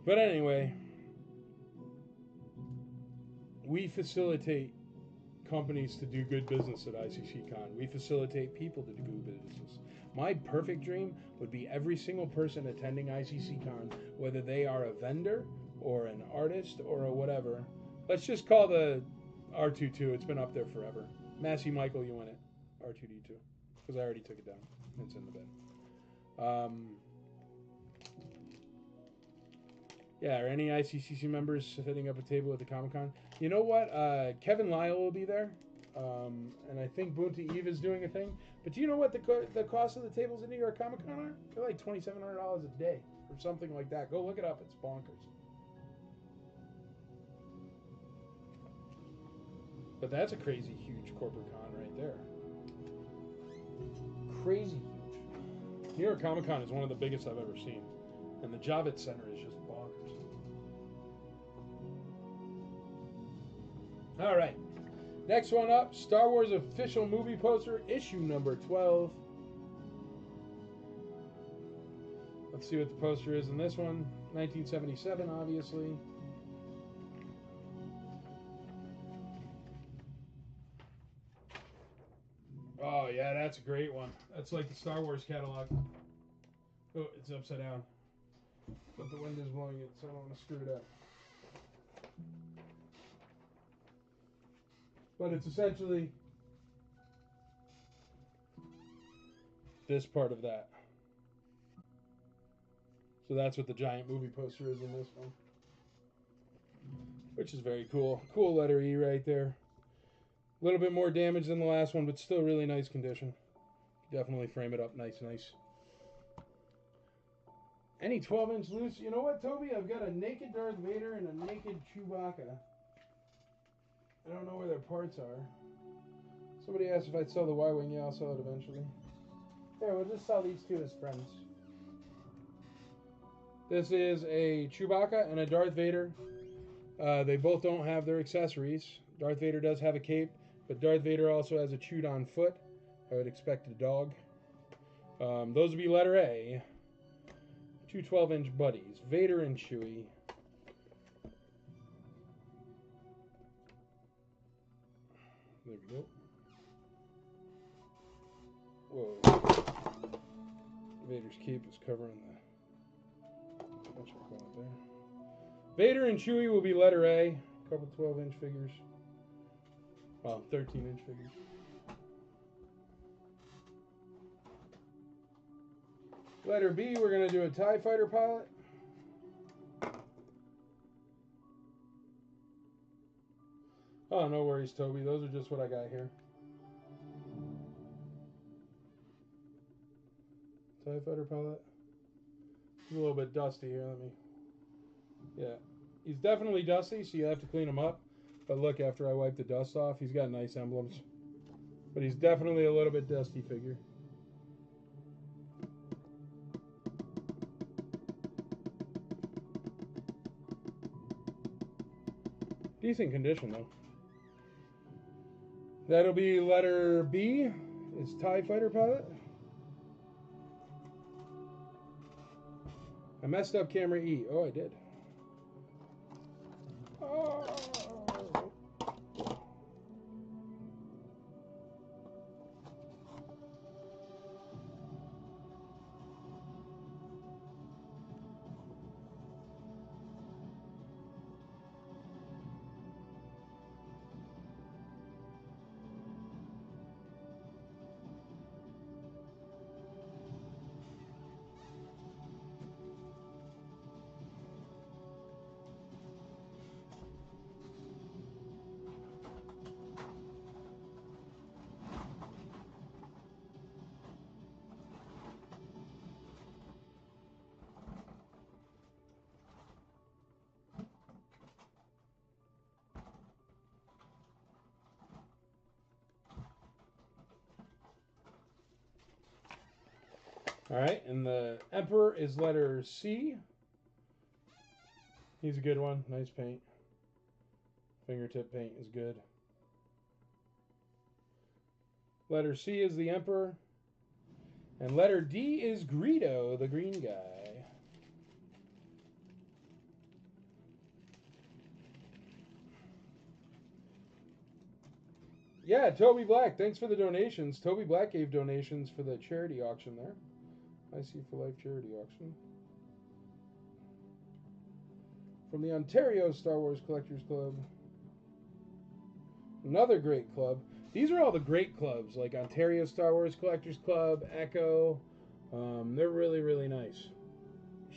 A: But anyway, we facilitate companies to do good business at ICCCon. We facilitate people to do good business. My perfect dream would be every single person attending ICCCon, whether they are a vendor or an artist or a whatever. Let's just call the R22. It's been up there forever. Massey Michael, you win it. R2D2. Because I already took it down. It's in the bed. Yeah, are any ICCC members setting up a table at the Comic-Con? You know what? Kevin Lyle will be there. And I think Boonta Eve is doing a thing. But do you know what the cost of the tables at New York Comic-Con are? They're like $2,700 a day or something like that. Go look it up. It's bonkers. But that's a crazy huge corporate con right there. Crazy huge. New York Comic-Con is one of the biggest I've ever seen. And the Javits Center is just bonkers. All right. Next one up, Star Wars official movie poster, issue number 12. Let's see what the poster is in this one. 1977, obviously. Oh, yeah, that's a great one. That's like the Star Wars catalog. Oh, it's upside down. But the wind is blowing it, so I don't want to screw it up. But it's essentially this part of that. So that's what the giant movie poster is in this one. Which is very cool. Cool letter E right there. A little bit more damage than the last one, but still really nice condition. Definitely frame it up nice. Any 12-inch loose? You know what, Toby? I've got a naked Darth Vader and a naked Chewbacca. I don't know where their parts are. Somebody asked if I'd sell the Y-Wing. Yeah, I'll sell it eventually. Yeah, we'll just sell these two as friends. This is a Chewbacca and a Darth Vader. They both don't have their accessories. Darth Vader does have a cape, but Darth Vader also has a chewed-on foot. I would expect a dog. Those would be letter A. Two 12-inch buddies, Vader and Chewie. There we go. Whoa. Vader's cape is covering the... What you call it there? Vader and Chewie will be letter A. A couple 12-inch figures. Well, 13-inch figures. Letter B, we're going to do a TIE Fighter pilot. Oh, no worries, Toby. Those are just what I got here. TIE Fighter pilot. He's a little bit dusty here. Let me... Yeah. He's definitely dusty, so you have to clean him up. But look, after I wipe the dust off, he's got nice emblems. But he's definitely a little bit dusty figure. Decent condition, though. That'll be letter B. Is TIE Fighter pilot. I messed up camera E. Oh, I did. Oh. All right, and the Emperor is letter C. He's a good one. Nice paint. Fingertip paint is good. Letter C is the Emperor. And letter D is Greedo, the green guy. Yeah, Toby Black, thanks for the donations. Toby Black gave donations for the charity auction there. IC for Life charity auction. From the Ontario Star Wars Collectors Club. Another great club. These are all the great clubs, like Ontario Star Wars Collectors Club, Echo. They're really, really nice.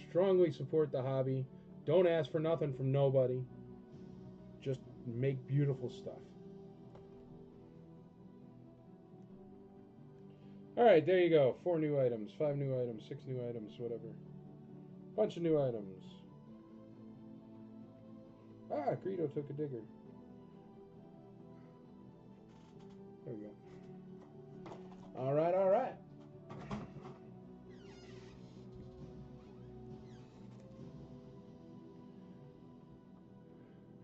A: Strongly support the hobby. Don't ask for nothing from nobody. Just make beautiful stuff. Alright, there you go. 4 new items, 5 new items, 6 new items, whatever. Bunch of new items. Ah, Greedo took a digger. There we go. Alright, alright.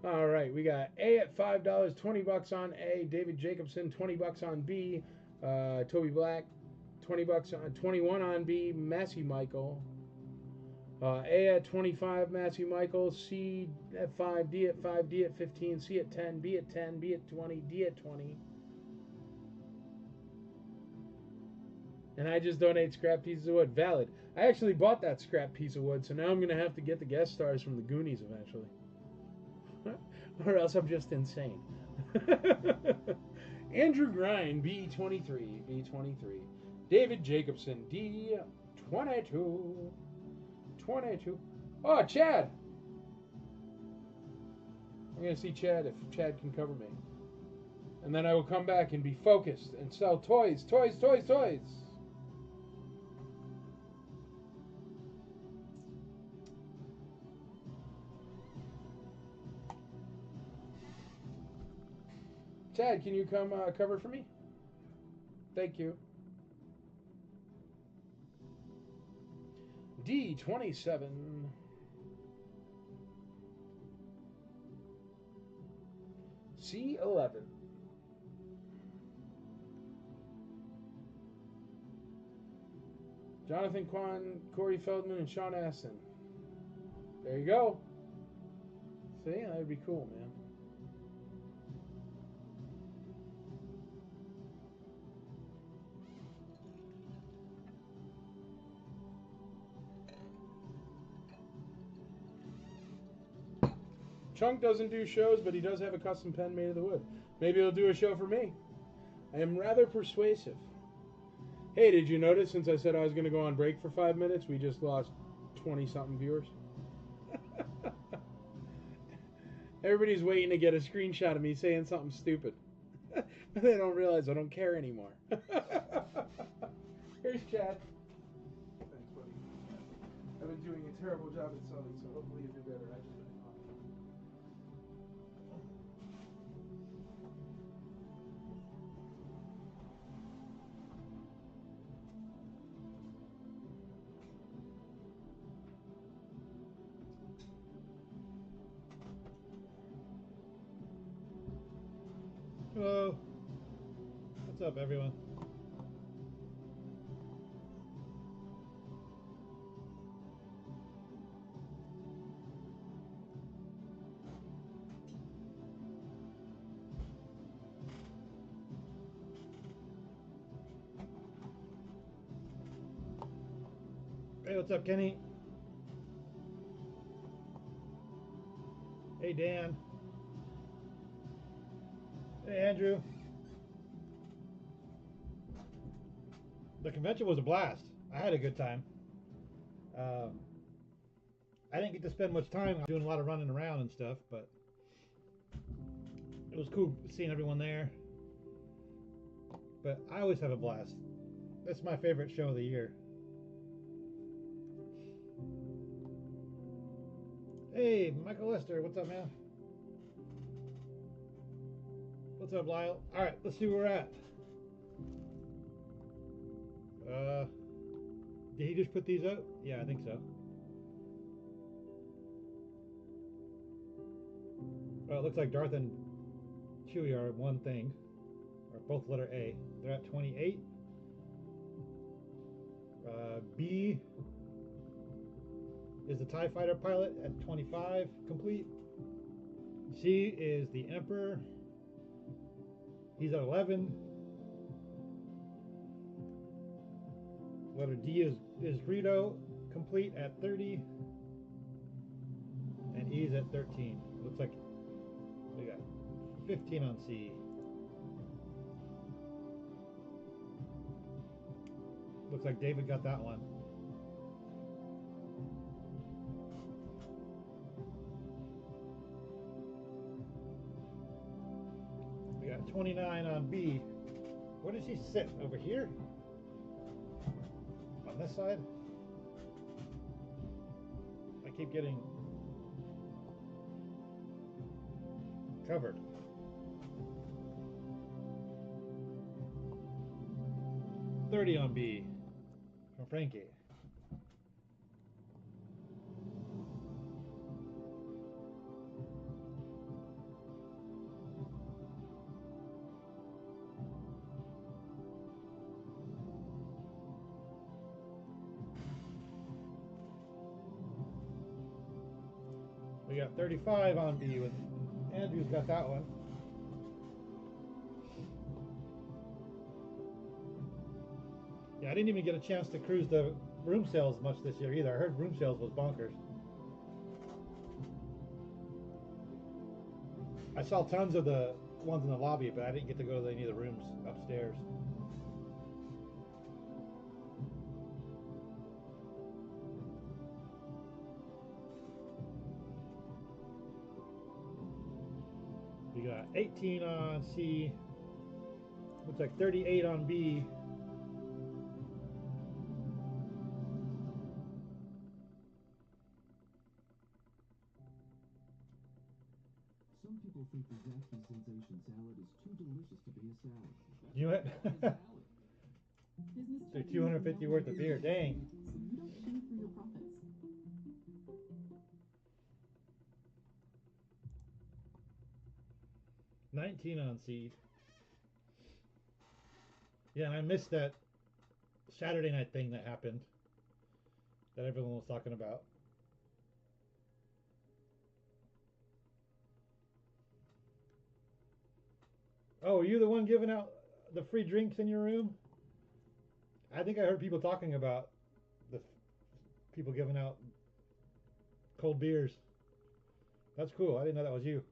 A: Alright, we got A at $5, 20 bucks on A. David Jacobson, 20 bucks on B. Toby Black, 20 bucks on 21 on B. Matthew Michael. A at 25, Matthew Michael. C at 5, D at 5, D at 15, C at 10, B at 10, B at 20, D at 20. And I just donate scrap pieces of wood. Valid. I actually bought that scrap piece of wood, so now I'm going to have to get the guest stars from the Goonies eventually. Or else I'm just insane. Andrew Grind, B23, B23. David Jacobson, D22. 22. Oh, Chad! I'm going to see Chad if Chad can cover me. And then I will come back and be focused and sell toys, toys, toys, toys. Chad, can you come cover for me? Thank you. D27. C11. Jonathan Kwan, Corey Feldman, and Sean Astin. There you go. See, that'd be cool, man. Chunk doesn't do shows, but he does have a custom pen made of the wood. Maybe he'll do a show for me. I am rather persuasive. Hey, did you notice since I said I was going to go on break for 5 minutes, we just lost 20-something viewers? Everybody's waiting to get a screenshot of me saying something stupid. But they don't realize I don't care anymore. Here's Chad. Thanks, buddy. I've been doing a terrible job at selling, so hopefully you do better. I just been off.
C: Hello. What's up, everyone? Hey, what's up, Kenny? Hey, Dan. Hey, Andrew. The convention was a blast. I had a good time. I didn't get to spend much time doing a lot of running around and stuff, but it was cool seeing everyone there. But I always have a blast. That's my favorite show of the year. Hey, Michael Lester, what's up, man? What's up, Lyle? Alright, let's see where we're at. Did he just put these up? Yeah, I think so. Well, it looks like Darth and Chewie are one thing, or both letter A. They're at 28. B is the TIE Fighter pilot at 25 complete. C is the Emperor. He's at 11. Letter D is Greedo, complete at 30. And E's at 13. Looks like we got 15 on C. Looks like David got that one. We got 29 on B. Where does she sit? Over here? On this side? I keep getting covered. $30 on B from Frankie. We got 35 on B with Andrew's got that one. Yeah, I didn't even get a chance to cruise the room sales much this year either. I heard room sales was bonkers. I saw tons of the ones in the lobby, but I didn't get to go to any of the rooms upstairs. got 18 on C. Looks like 38 on B.
D: Some people think the Zaxby Sensation salad is too delicious to be a salad. That's
C: You know what?
D: why it's a salad.
B: Business
C: They're
B: trucking
C: 250
B: is no
C: worth of
B: longer
C: beer. Dang.
B: so you don't shave for your profits.
C: 19 on C. Yeah, and I missed that Saturday night thing that happened that everyone was talking about. Oh, are you the one giving out the free drinks in your room? I think I heard people talking about the people giving out cold beers. That's cool. I didn't know that was you.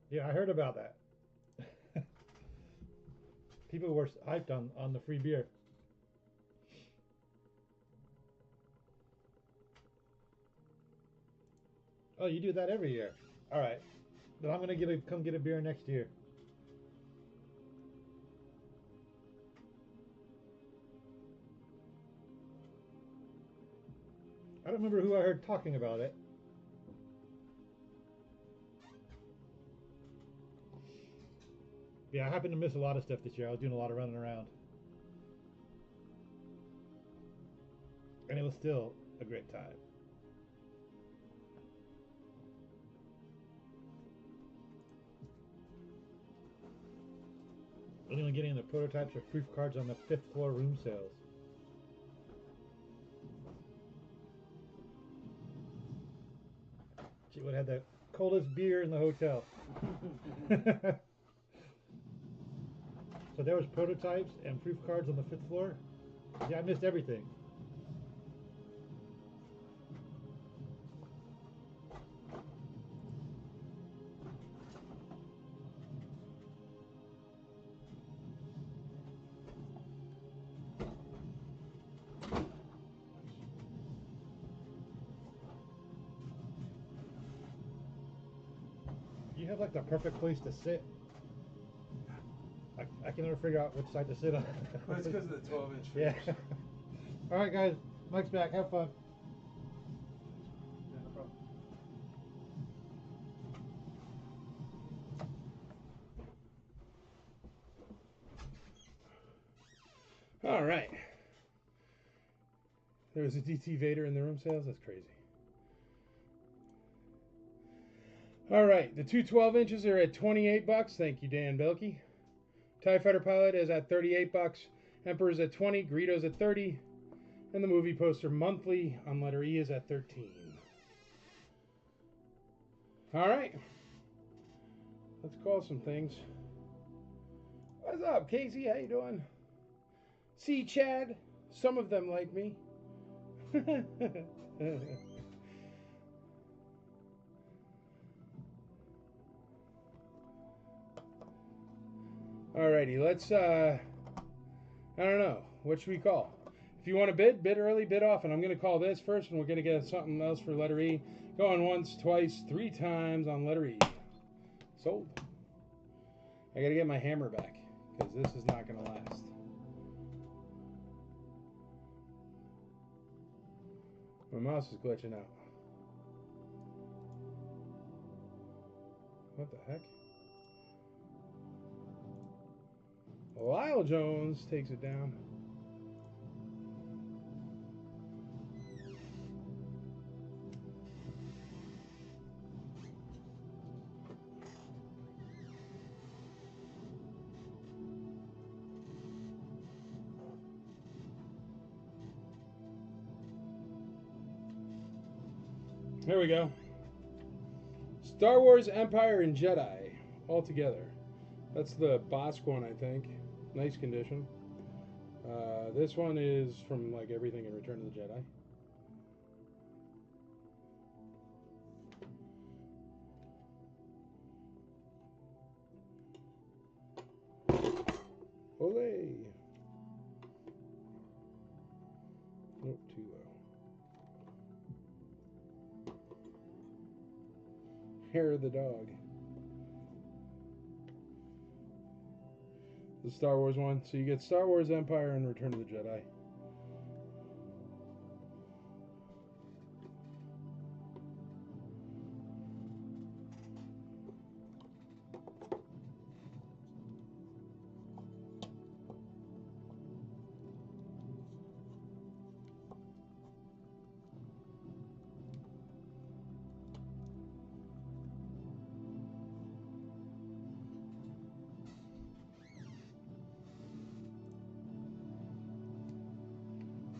C: Yeah, I heard about that. People were hyped on the free beer. Oh, you do that every year. All right. Then I'm gonna come get a beer next year. I don't remember who I heard talking about it. Yeah, I happened to miss a lot of stuff this year. I was doing a lot of running around. And it was still a great time. Anyone getting the prototypes or proof cards on the 5th floor room sales? She would have had the coldest beer in the hotel. So there was prototypes and proof cards on the 5th floor? Yeah, I missed everything. You have like the perfect place to sit. I can never figure out which side to sit on.
A: Well, it's because of the 12-inch
C: Yeah.
A: figures.
C: All right, guys. Mike's back. Have fun.
A: Yeah, no problem. All right. There was a DT Vader in the room sales. That's crazy. All right, the two 12-inches are at $28. Thank you, Dan Belke. TIE Fighter Pilot is at $38. Emperor's at 20. Greedo's at 30. And the movie poster monthly on letter E is at 13. All right. Let's call some things. What's up, Casey? How you doing? See, Chad, some of them like me. Alrighty, let's I don't know, what should we call? If you want to bid early, bid often. I'm gonna call this first, and we're gonna get something else for letter E. Going once, twice, 3 times on letter E. Sold. I gotta get my hammer back, because this is not gonna last. My mouse is glitching out. What the heck? Lyle Jones takes it down. There we go. Star Wars, Empire, and Jedi all together. That's the Bosk one, I think. Nice condition. This one is from like everything in Return of the Jedi. Olay. or the dog? The Star Wars one. So you get Star Wars, Empire, and Return of the Jedi.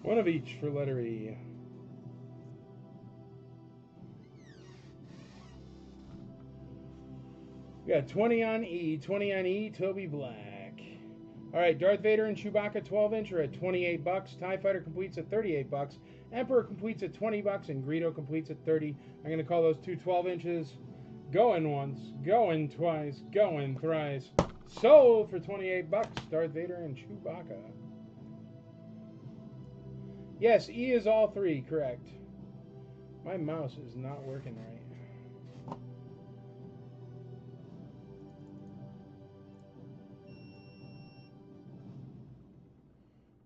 A: One of each for letter E. We got 20 on E. 20 on E, Toby Black. All right, Darth Vader and Chewbacca 12-inch are at $28. TIE Fighter completes at $38. Emperor completes at $20, and Greedo completes at $30. I'm going to call those two 12-inches. Going once, going twice, going thrice. Sold for $28. Darth Vader and Chewbacca. Yes, E is all three, correct. My mouse is not working right.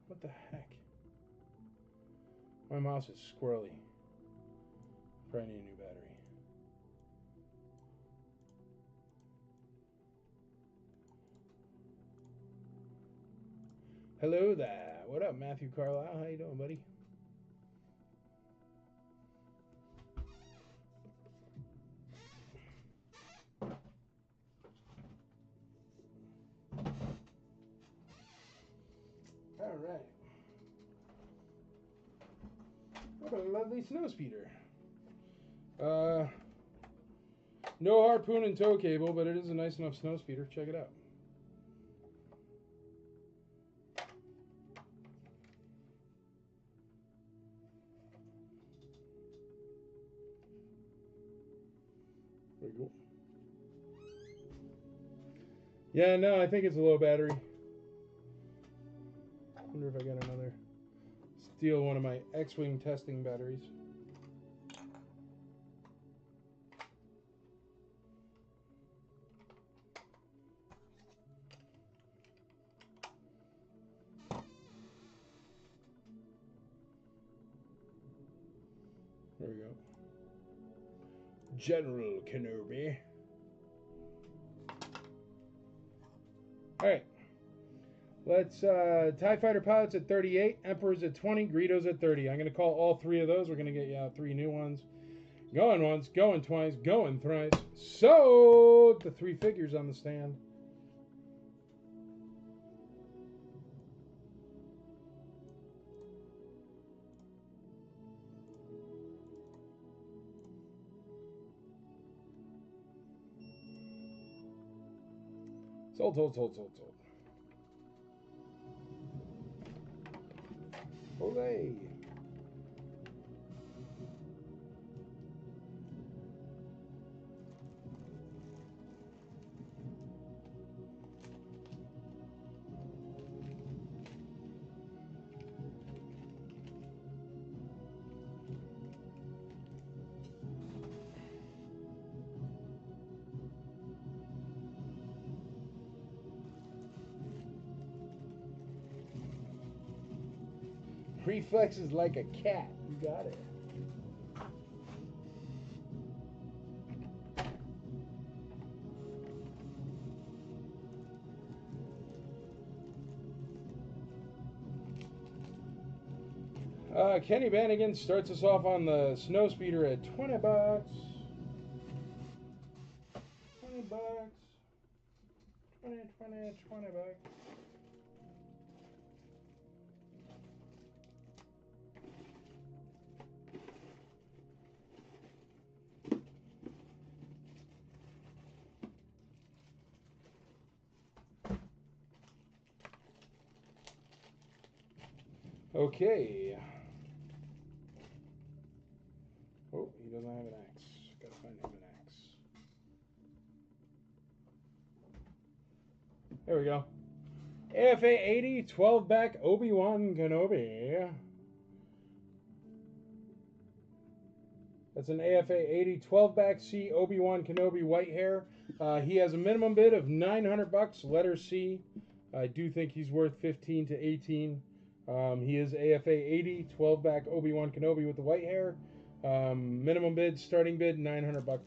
A: What the heck? My mouse is squirrely. Probably need a new battery. Hello there. What up, Matthew Carlisle? How you doing, buddy? All right. What a lovely snow speeder. No harpoon and tow cable, but it is a nice enough snow speeder. Check it out. Very cool. Yeah, no, I think it's a low battery. Wonder if I got another. Steal one of my X-Wing testing batteries. There we go. General Kenobi. Alright. Let's, TIE Fighter pilots at 38, Emperor's at 20, Greedo's at 30. I'm going to call all three of those. We're going to get you out three new ones. Going once, going twice, going thrice. Sold! The three figures on the stand. Sold, sold, sold, sold, sold. Olay. Reflexes like a cat. You got it. Kenny Bannigan starts us off on the snow speeder at $20. $20. $20. Okay. Oh, he doesn't have an axe. Gotta find him an axe. There we go. AFA 80, 12 back Obi-Wan Kenobi. That's an AFA 80 12-back C Obi-Wan Kenobi white hair. He has a minimum bid of $900, letter C. I do think he's worth 15 to 18. He is AFA 80 12-back Obi-Wan Kenobi with the white hair. Minimum bid, starting bid, $900.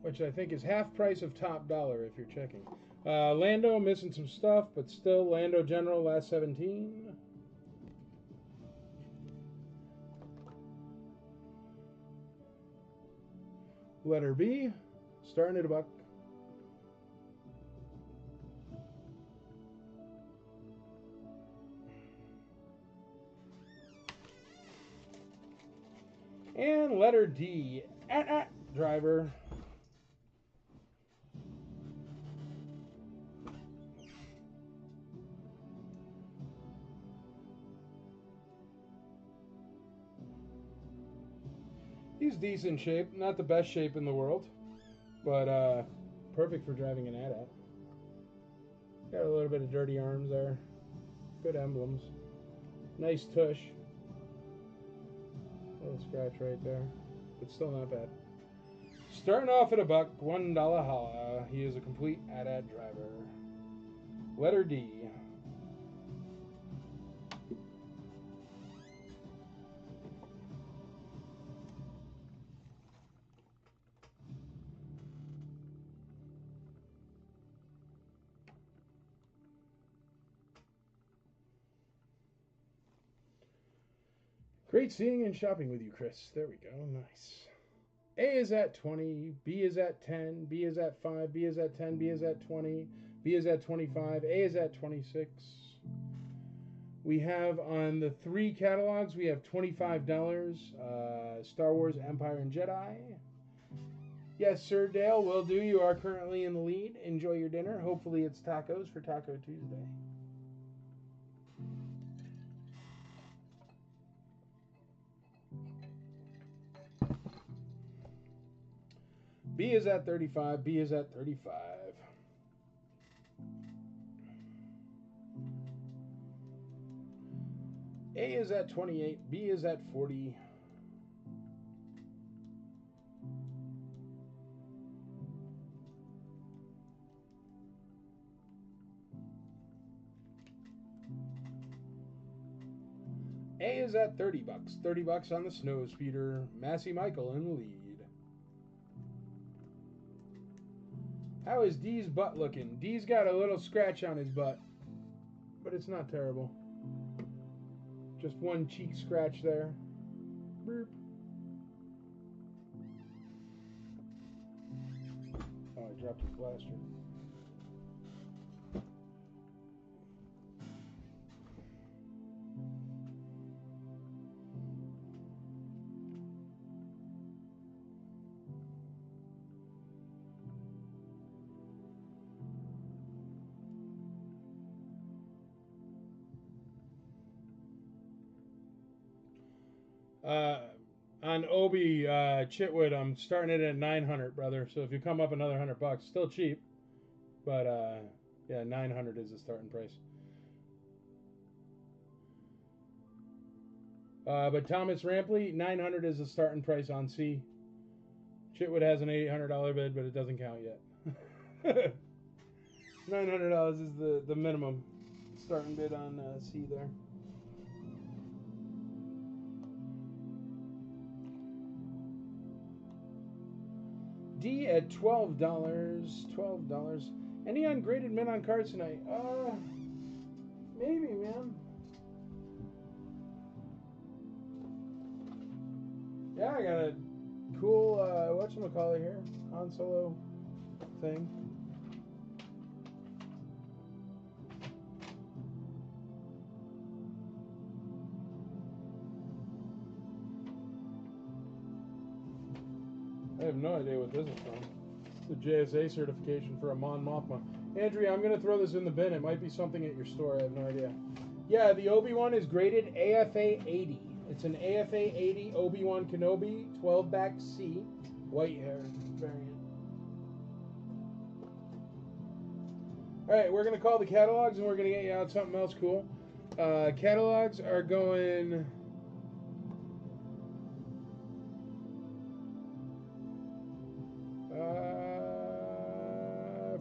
A: Which I think is half price of top dollar if you're checking. Lando missing some stuff, but still Lando General last 17. Letter B, starting at $1. And letter D, driver. He's decent shape, not the best shape in the world, but perfect for driving an AT-AT. Got a little bit of dirty arms there. Good emblems. Nice tush. Little scratch right there, but still not bad. Starting off at $1, $1 holla. He is a complete AT-AT driver. Letter D. Great seeing and shopping with you, Chris. There we go. Nice. A is at 20. B is at 10. B is at 5. B is at 10. B is at 20. B is at 25. A is at 26. We have on the 3 catalogs, we have $25. Star Wars, Empire, and Jedi. Yes, sir, Dale, will do. You are currently in the lead. Enjoy your dinner. Hopefully it's tacos for Taco Tuesday. B is at 35. B is at 35. A is at 28. B is at 40. A is at $30. $30 on the snow speeder. Massey Michael in the lead. How is D's butt looking? D's got a little scratch on his butt, but it's not terrible. Just one cheek scratch there. Burp. Oh, I dropped his blaster. On Obi Chitwood, I'm starting it at 900, brother. So if you come up another $100, still cheap, but yeah, 900 is the starting price. But Thomas Rampley, 900 is the starting price on C. Chitwood has an $800 bid, but it doesn't count yet. $900 is the minimum starting bid on C there. D at $12. $12. Any ungraded men on cards tonight? Maybe, man. Yeah, I got a cool whatchamacallit here. Han Solo thing. I have no idea what this is from. The JSA certification for a Mon Mothma. Andrea, I'm going to throw this in the bin. It might be something at your store. I have no idea. Yeah, the Obi-Wan is graded AFA 80. It's an AFA 80 Obi-Wan Kenobi 12-back C. White hair variant. Alright, we're going to call the catalogs and we're going to get you out something else cool. Catalogs are going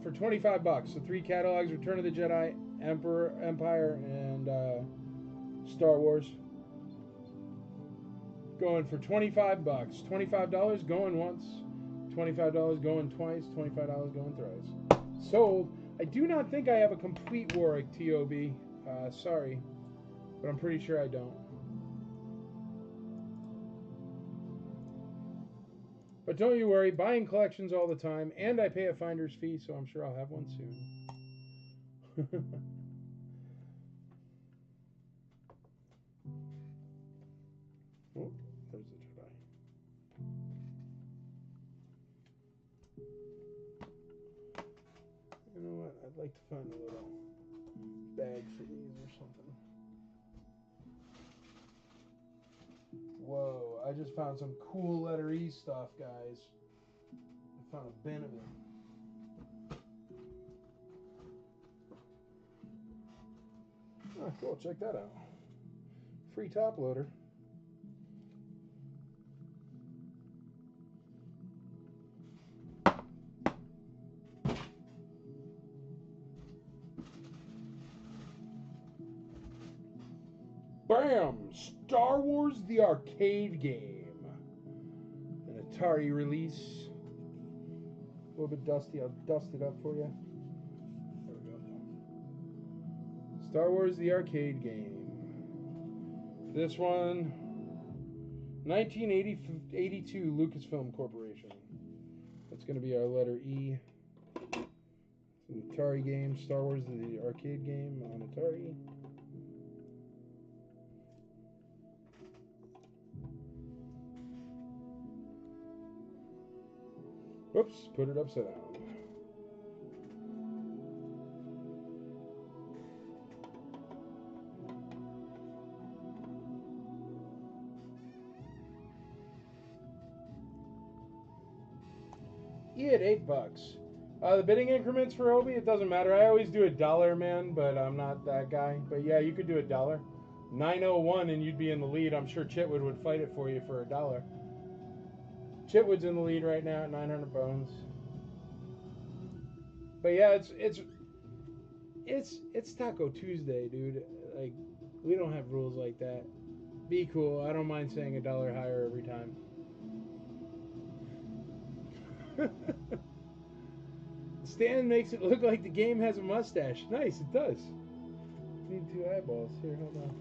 A: for $25. So 3 catalogs: Return of the Jedi, Empire, and Star Wars. Going for $25. $25 going once, $25 going twice, $25 going thrice. Sold. I do not think I have a complete Warwick TOB. Sorry, but I'm pretty sure I don't. But don't you worry, buying collections all the time, and I pay a finder's fee, so I'm sure I'll have one soon. Oh, there's the Jedi. You know what? I'd like to find a little bag for these or something. Whoa, I just found some cool letter E stuff, guys. I found a bin of it. Oh, cool, check that out. Free top loader. Bam! Star Wars the arcade game. An Atari release. A little bit dusty. I'll dust it up for you. There we go. Star Wars the arcade game. This one, 1982 Lucasfilm Corporation. That's going to be our letter E. It's an Atari game. Star Wars the arcade game on Atari. Whoops, put it upside down. E at $8. The bidding increments for Obi, it doesn't matter. I always do $1, man, but I'm not that guy. But yeah, you could do $1. 901 and you'd be in the lead. I'm sure Chitwood would fight it for you for $1. Chitwood's in the lead right now at 900 bones. But yeah, it's Taco Tuesday, dude. Like, we don't have rules like that. Be cool. I don't mind saying $1 higher every time. Stan makes it look like the game has a mustache. Nice, it does. Need 2 eyeballs. Here, hold on.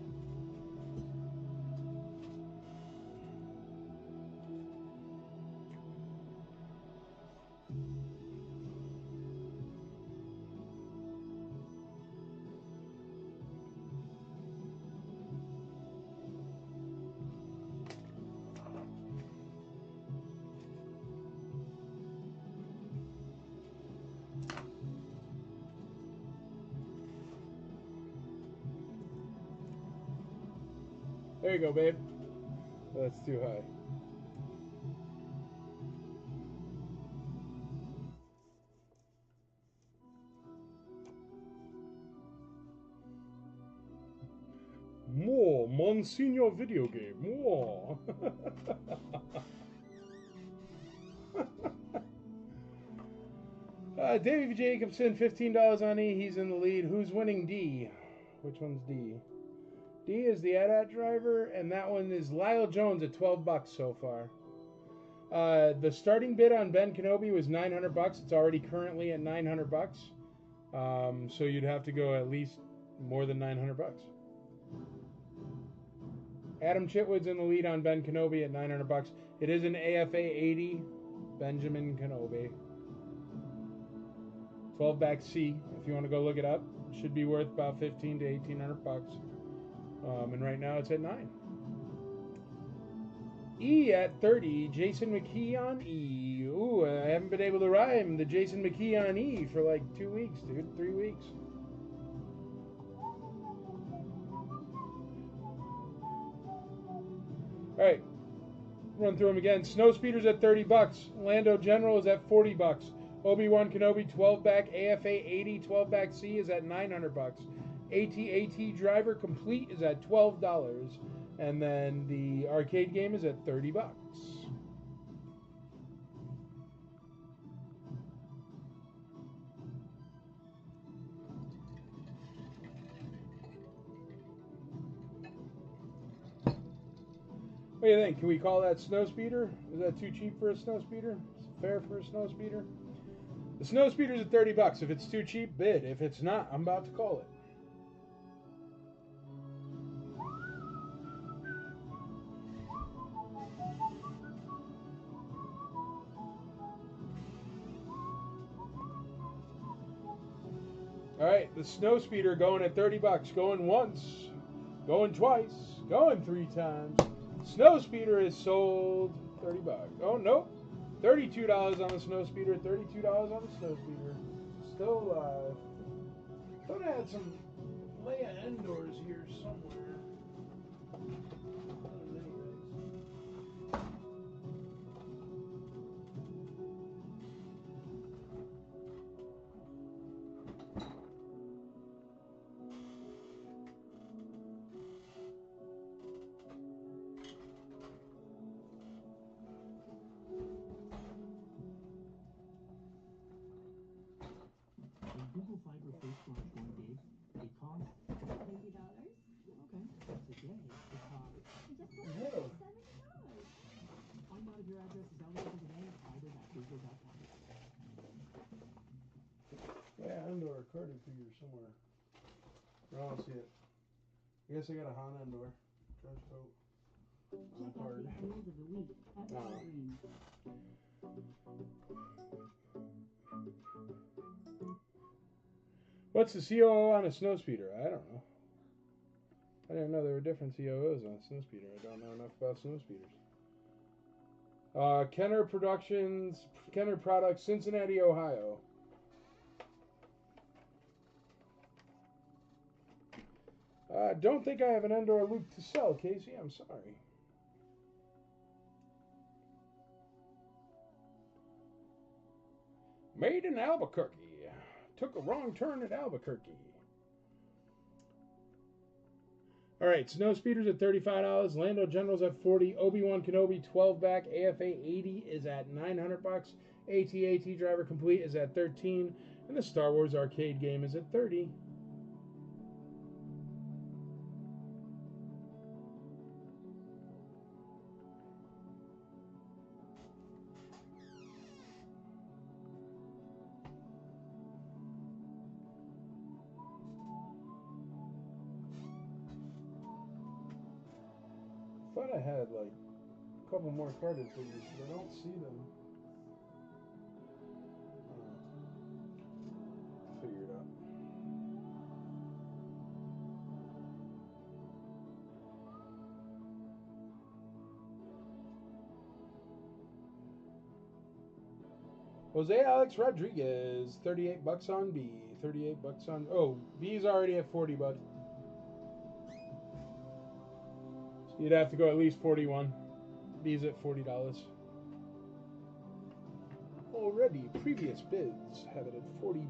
A: There you go, babe. That's too high. More Monsignor video game. More. Davey Jacobson, $15 on E. He's in the lead. Who's winning D? Which one's D? D is the AT-AT driver, and that one is Lyle Jones at $12 so far. The starting bid on Ben Kenobi was $900. It's already currently at $900. So you'd have to go at least more than $900. Adam Chitwood's in the lead on Ben Kenobi at $900. It is an AFA 80 Benjamin Kenobi. 12-back C, if you want to go look it up. It should be worth about $1,500 to $1,800. And right now it's at 9. E at 30, Jason McKee on E. Ooh, I haven't been able to rhyme the Jason McKee on E for like 2 weeks, dude. 3 weeks. Alright. Run through them again. Snowspeeder's at $30. Lando General is at $40. Obi-Wan Kenobi 12-back AFA 80 12-back C is at $900. AT-AT Driver Complete is at $12. And then the arcade game is at $30. What do you think? Can we call that snow speeder? Is that too cheap for a snow speeder? Is it fair for a snow speeder? The snow speeder's at $30. If it's too cheap, bid. If it's not, I'm about to call it. All right, the snow speeder going at $30. Going once, going twice, going 3 times. Snow speeder is sold $30. Oh nope, $32 on the snow speeder. $32 on the snow speeder. Still alive. Thought I had some Leia Endors here somewhere.
D: The Google Fiber First Charge 1 gig, it costs
B: $20.
D: okay. Today it costs.
B: Just
A: Whoa.
B: $70.
D: Find out if your address is eligible today at fiber.google.com.
A: Yeah, Endor carded figure somewhere. I don't see it. I guess I got a Han Endor. Trench coat.
B: Check out the deals of the week at Walgreens.
A: What's the COO on a snow speeder? I don't know. I didn't know there were different COOs on a snow speeder. I don't know enough about snow speeders. Kenner Productions, Kenner Products, Cincinnati, Ohio. Don't think I have an Endor loop to sell, Casey. I'm sorry. Made in Albuquerque. Took a wrong turn at Albuquerque. All right, Snow Speeders at $35. Lando Generals at $40. Obi-Wan Kenobi 12 back. AFA 80 is at $900. AT-AT Driver Complete is at $13. And the Star Wars arcade game is at $30. I thought I had like a couple more carded figures, but I don't see them. Figure it out. Jose Alex Rodriguez, $38 on B, $38 on. Oh, B's already at $40. So you'd have to go at least 41. B's at $40. Already, previous bids have it at $40.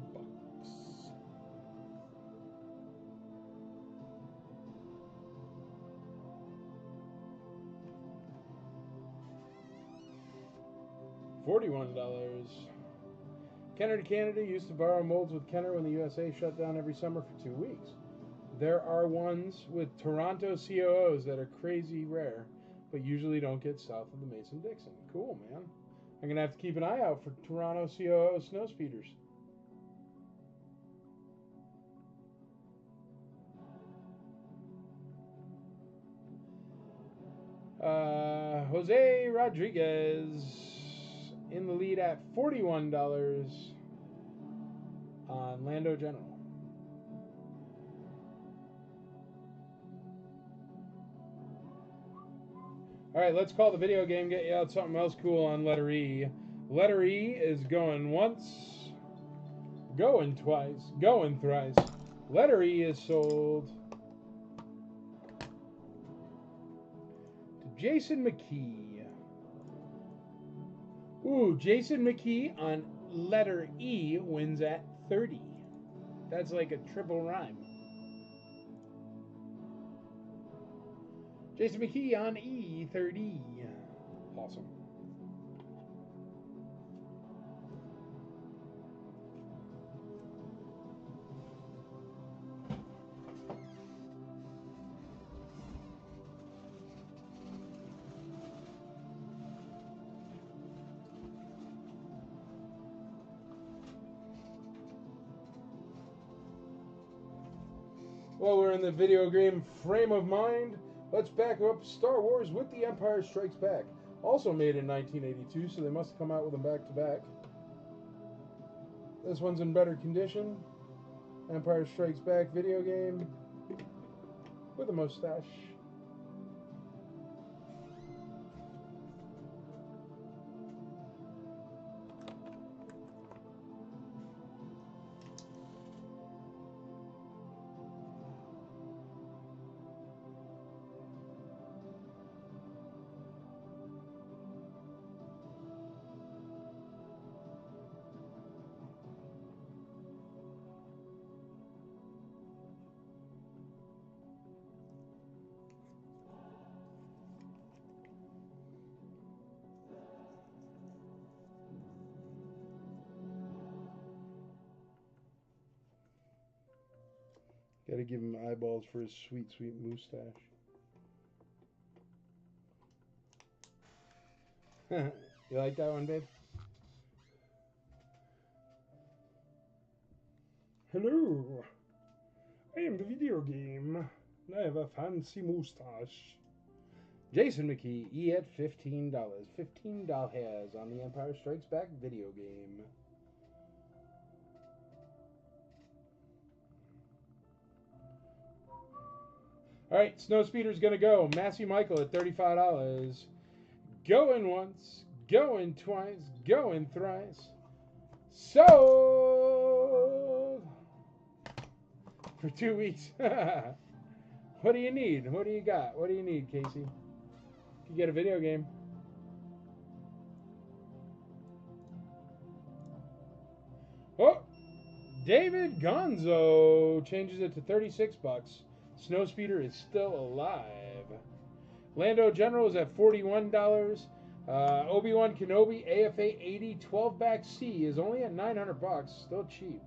A: $41. Kenner to Canada used to borrow molds with Kenner when the USA shut down every summer for 2 weeks. There are ones with Toronto COOs that are crazy rare, but usually don't get south of the Mason-Dixon. Cool, man. I'm going to have to keep an eye out for Toronto COO snow speeders. Jose Rodriguez in the lead at $41 on Lando General. All right, let's call the video game, get you out something else cool on letter E. Letter E is going once, going twice, going thrice. Letter E is sold to Jason McKee. Ooh, Jason McKee on letter E wins at 30. That's like a triple rhyme. Jason McKee on E30. Awesome. Well, we're in the video game frame of mind. Let's back up Star Wars with The Empire Strikes Back. Also made in 1982, so they must have come out with them back to back. This one's in better condition. Empire Strikes Back video game with a mustache. Gotta give him eyeballs for his sweet, sweet mustache. You like that one, babe? Hello. I am the video game. And I have a fancy mustache. Jason McKee, E at $15. $15 on the Empire Strikes Back video game. All right, Snowspeeder's going to go. Massey Michael at $35. Going once, going twice, going thrice. Sold for 2 weeks. What do you need? What do you got? What do you need, Casey? You get a video game. Oh, David Gonzo changes it to $36. Snowspeeder is still alive. Lando General is at $41. Obi-Wan Kenobi AFA 80 12-back C is only at $900. Still cheap.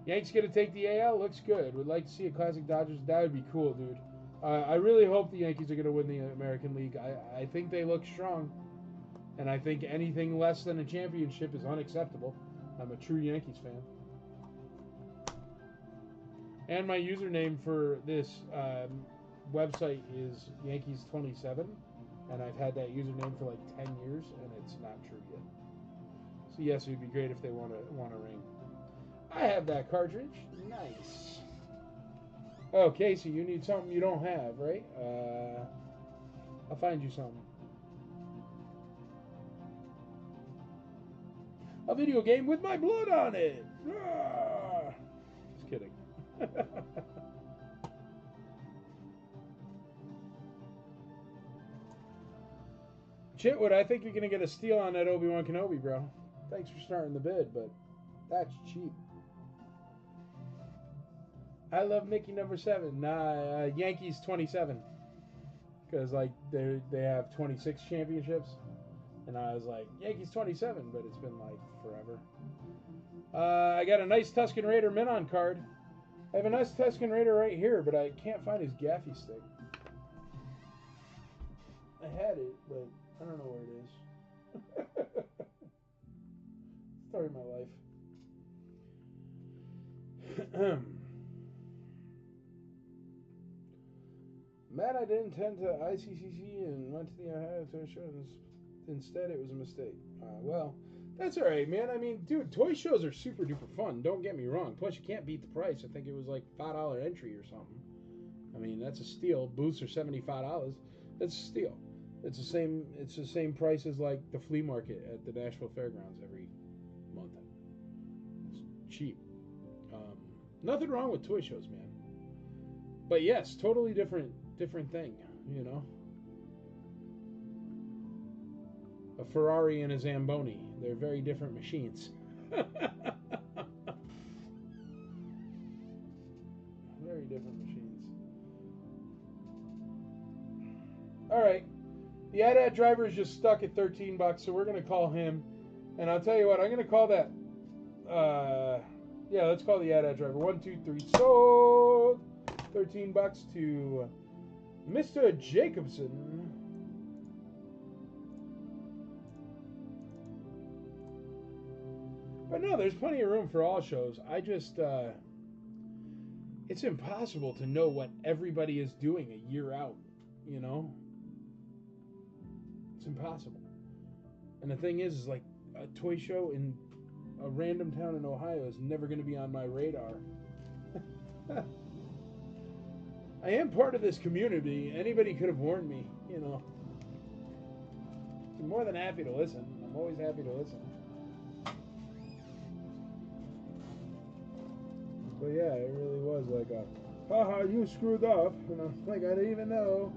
A: Yanks gonna take the AL. Looks good. Would like to see a classic Dodgers. That would be cool, dude. I really hope the Yankees are gonna win the American League. I think they look strong, and I think anything less than a championship is unacceptable. I'm a true Yankees fan. And my username for this website is Yankees27, and I've had that username for like 10 years, and it's not true yet. So yes, it would be great if they want a ring. I have that cartridge. Nice. Oh, Casey, you need something you don't have, right? I'll find you something. A video game with my blood on it. Ah! Just kidding. Chitwood, I think you're going to get a steal on that Obi-Wan Kenobi, bro. Thanks for starting the bid, but that's cheap. I love Mickey #7. Nah, Yankees 27. Because, like, they have 26 championships. And I was like, Yankees 27, but it's been, like, forever. I got a nice Tusken Raider Minon card. I have a nice Tusken Raider right here, but I can't find his gaffy stick. I had it, but I don't know where it is. Story of my life. Matt, I didn't attend to ICCC and went to the Ohio Toy Show. Instead, it was a mistake. Well, that's all right, man. I mean, dude, toy shows are super duper fun. Don't get me wrong. Plus, you can't beat the price. I think it was like $5 entry or something. I mean, that's a steal. Booths are $75. That's a steal. It's the same price as like the flea market at the Nashville Fairgrounds every month. It's cheap. Nothing wrong with toy shows, man. But yes, totally different thing, you know. A Ferrari and a Zamboni. They're very different machines. Very different machines. AT-AT driver is just stuck at 13 bucks, so we're gonna call him. And I'll tell you what, I'm gonna call that. Yeah, let's call the AT-AT driver. 1, 2, 3, sold. 13 bucks to Mr. Jacobson. But no, there's plenty of room for all shows. I just, it's impossible to know what everybody is doing a year out, you know? It's impossible. And the thing is like a toy show in a random town in Ohio is never going to be on my radar. I am part of this community. Anybody could have warned me, you know. I'm more than happy to listen. I'm always happy to listen. But yeah, it really was like a, haha, you screwed up. And I'm like, I didn't even know.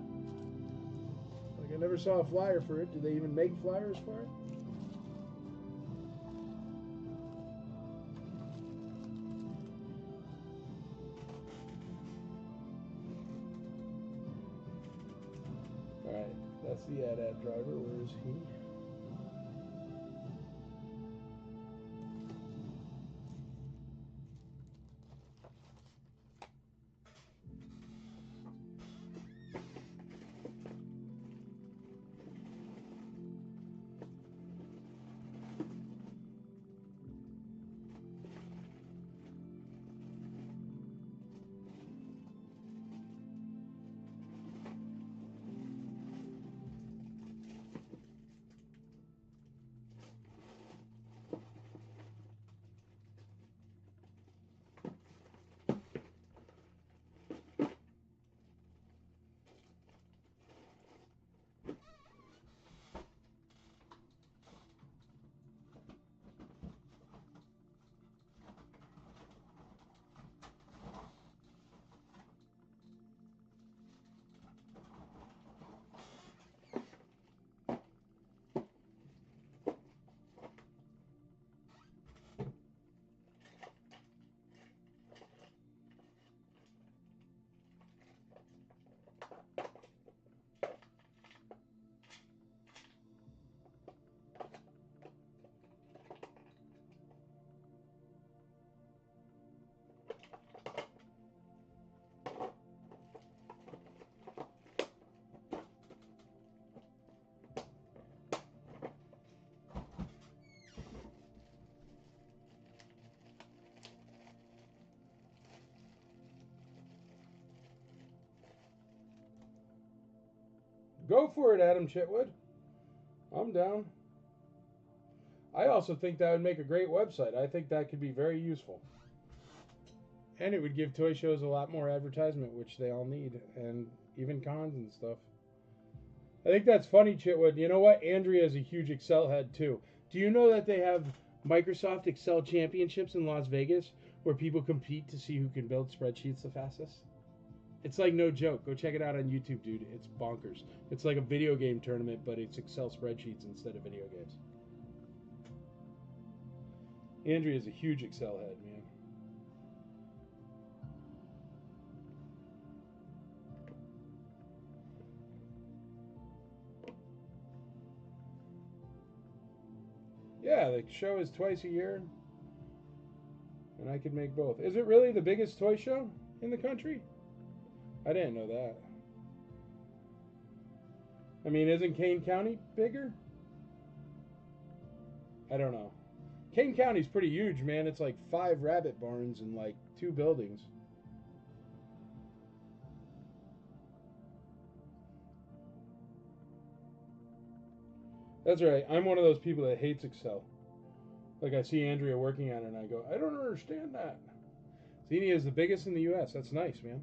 A: Like, I never saw a flyer for it. Do they even make flyers for it? Alright, that's the AT-AT driver. Where is he? Go for it, Adam Chitwood. I'm down. I also think that would make a great website. I think that could be very useful. And it would give toy shows a lot more advertisement, which they all need, and even cons and stuff. I think that's funny, Chitwood. You know what? Andrea is a huge Excel head, too. Do you know that they have Microsoft Excel Championships in Las Vegas where people compete to see who can build spreadsheets the fastest? It's like no joke. Go check it out on YouTube, dude. It's bonkers. It's like a video game tournament, but it's Excel spreadsheets instead of video games. Andrea is a huge Excel head, man. Yeah, the show is twice a year, and I could make both. Is it really the biggest toy show in the country? I didn't know that. I mean, isn't Kane County bigger? I don't know. Kane County's pretty huge, man. It's like 5 rabbit barns and like 2 buildings. That's right. I'm one of those people that hates Excel. Like, I see Andrea working on it and I go, I don't understand that. Xenia is the biggest in the U.S. That's nice, man.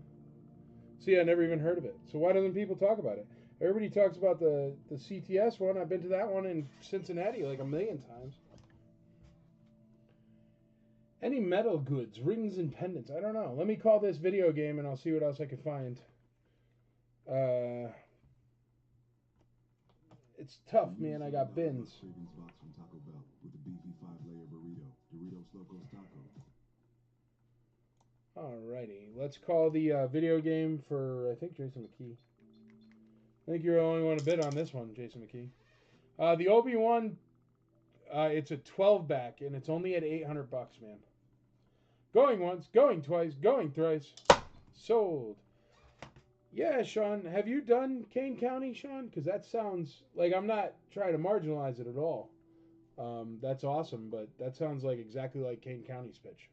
A: See, I never even heard of it. So why doesn't people talk about it? Everybody talks about the CTS one. I've been to that one in Cincinnati like 1,000,000 times. Any metal goods, rings and pendants? I don't know. Let me call this video game and I'll see what else I can find. It's tough, man. I got bins.
D: Cravings box from Taco Bell with the beefy 5-layer burrito, Doritos Locos Taco.
A: Alrighty, let's call the video game for, I think, Jason McKee. I think you're the only one to bid on this one, Jason McKee. The Obi-Wan, it's a 12 back, and it's only at $800, man. Going once, going twice, going thrice. Sold. Yeah, Sean, have you done Kane County, Sean? Because that sounds like, I'm not trying to marginalize it at all. That's awesome, but that sounds like exactly like Kane County's pitch.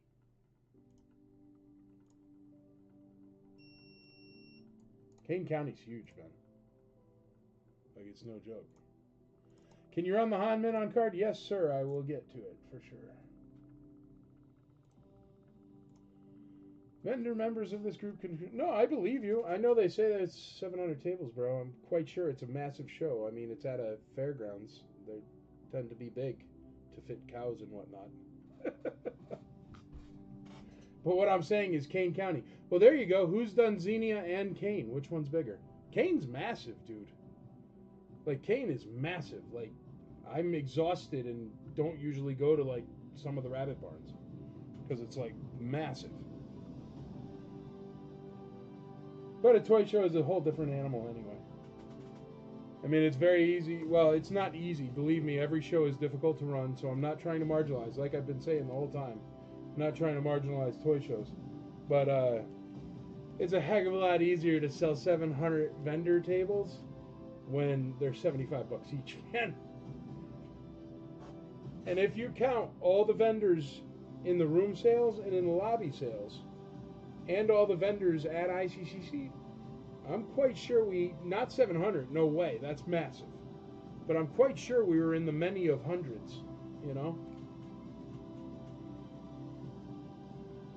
A: Kane County's huge, man. Like, it's no joke. Can you run the Hanman on card? Yes, sir. I will get to it for sure. Vendor members of this group can... No, I believe you. I know they say that it's 700 tables, bro. I'm quite sure it's a massive show. I mean, it's at a fairgrounds. They tend to be big to fit cows and whatnot. But what I'm saying is Kane County. Well, there you go. Who's done Xenia and Kane? Which one's bigger? Kane's massive, dude. Like, Kane is massive. Like, I'm exhausted and don't usually go to, like, some of the rabbit barns. Because it's, like, massive. But a toy show is a whole different animal anyway. I mean, it's very easy. Well, it's not easy. Believe me, every show is difficult to run, so I'm not trying to marginalize. Like I've been saying the whole time. I'm not trying to marginalize toy shows. But it's a heck of a lot easier to sell 700 vendor tables when they're $75 each, man. And if you count all the vendors in the room sales and in the lobby sales, and all the vendors at ICCC, I'm quite sure not 700, no way, that's massive. But I'm quite sure we were in the many of hundreds, you know?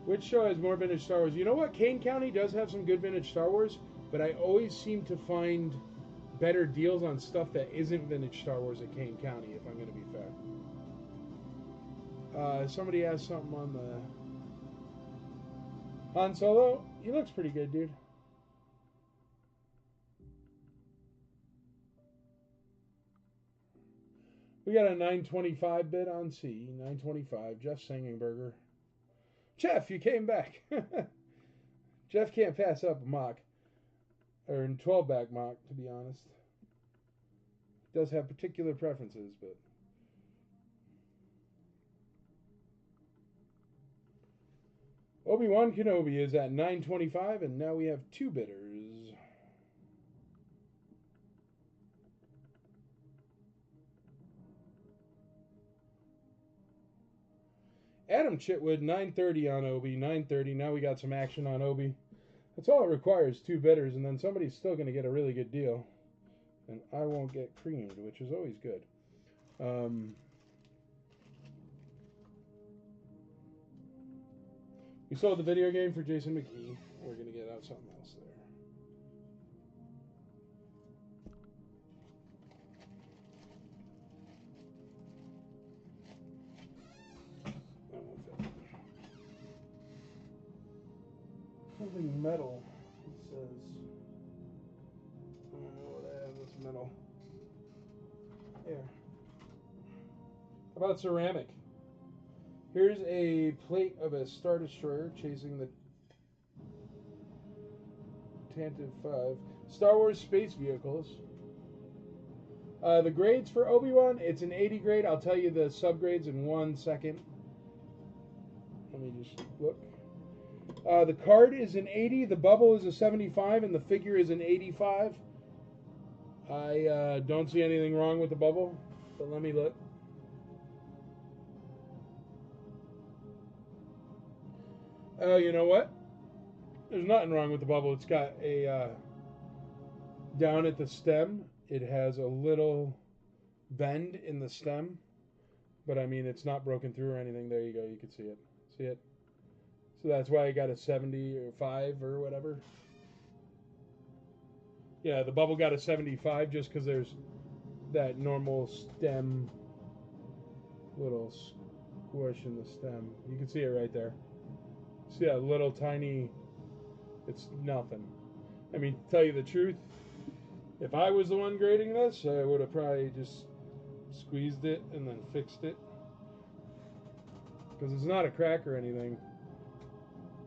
A: Which show has more vintage Star Wars? You know what? Kane County does have some good vintage Star Wars, but I always seem to find better deals on stuff that isn't vintage Star Wars at Kane County, if I'm going to be fair. Somebody asked something on the Han Solo. He looks pretty good, dude. We got a 925 bid on C. 925. Jeff Sangenberger. Jeff, you came back. Jeff can't pass up a mock. Or a 12-back mock, to be honest. Does have particular preferences, but... Obi-Wan Kenobi is at 925, and now we have two bidders. Adam Chitwood, 930 on Obi, 930. Now we got some action on Obi. That's all it requires, two bidders, and then somebody's still going to get a really good deal. And I won't get creamed, which is always good. We sold the video game for Jason McKee. We're going to get out something else there. Something metal, it says. I don't know what I have this metal. Here. How about ceramic? Here's a plate of a Star Destroyer chasing the Tantive 5. Star Wars space vehicles. The grades for Obi-Wan, it's an 80 grade. I'll tell you the subgrades in 1 second. Let me just look. The card is an 80, the bubble is a 75, and the figure is an 85. I don't see anything wrong with the bubble, but let me look. Oh, you know what? There's nothing wrong with the bubble. It's got a, down at the stem, it has a little bend in the stem. But, I mean, it's not broken through or anything. There you go. You can see it. See it? So that's why I got a 75 or whatever. Yeah, the bubble got a 75 just because there's that normal stem, little squish in the stem. You can see it right there. See that little tiny, it's nothing. I mean, to tell you the truth, if I was the one grading this, I would have probably just squeezed it and then fixed it. Because it's not a crack or anything.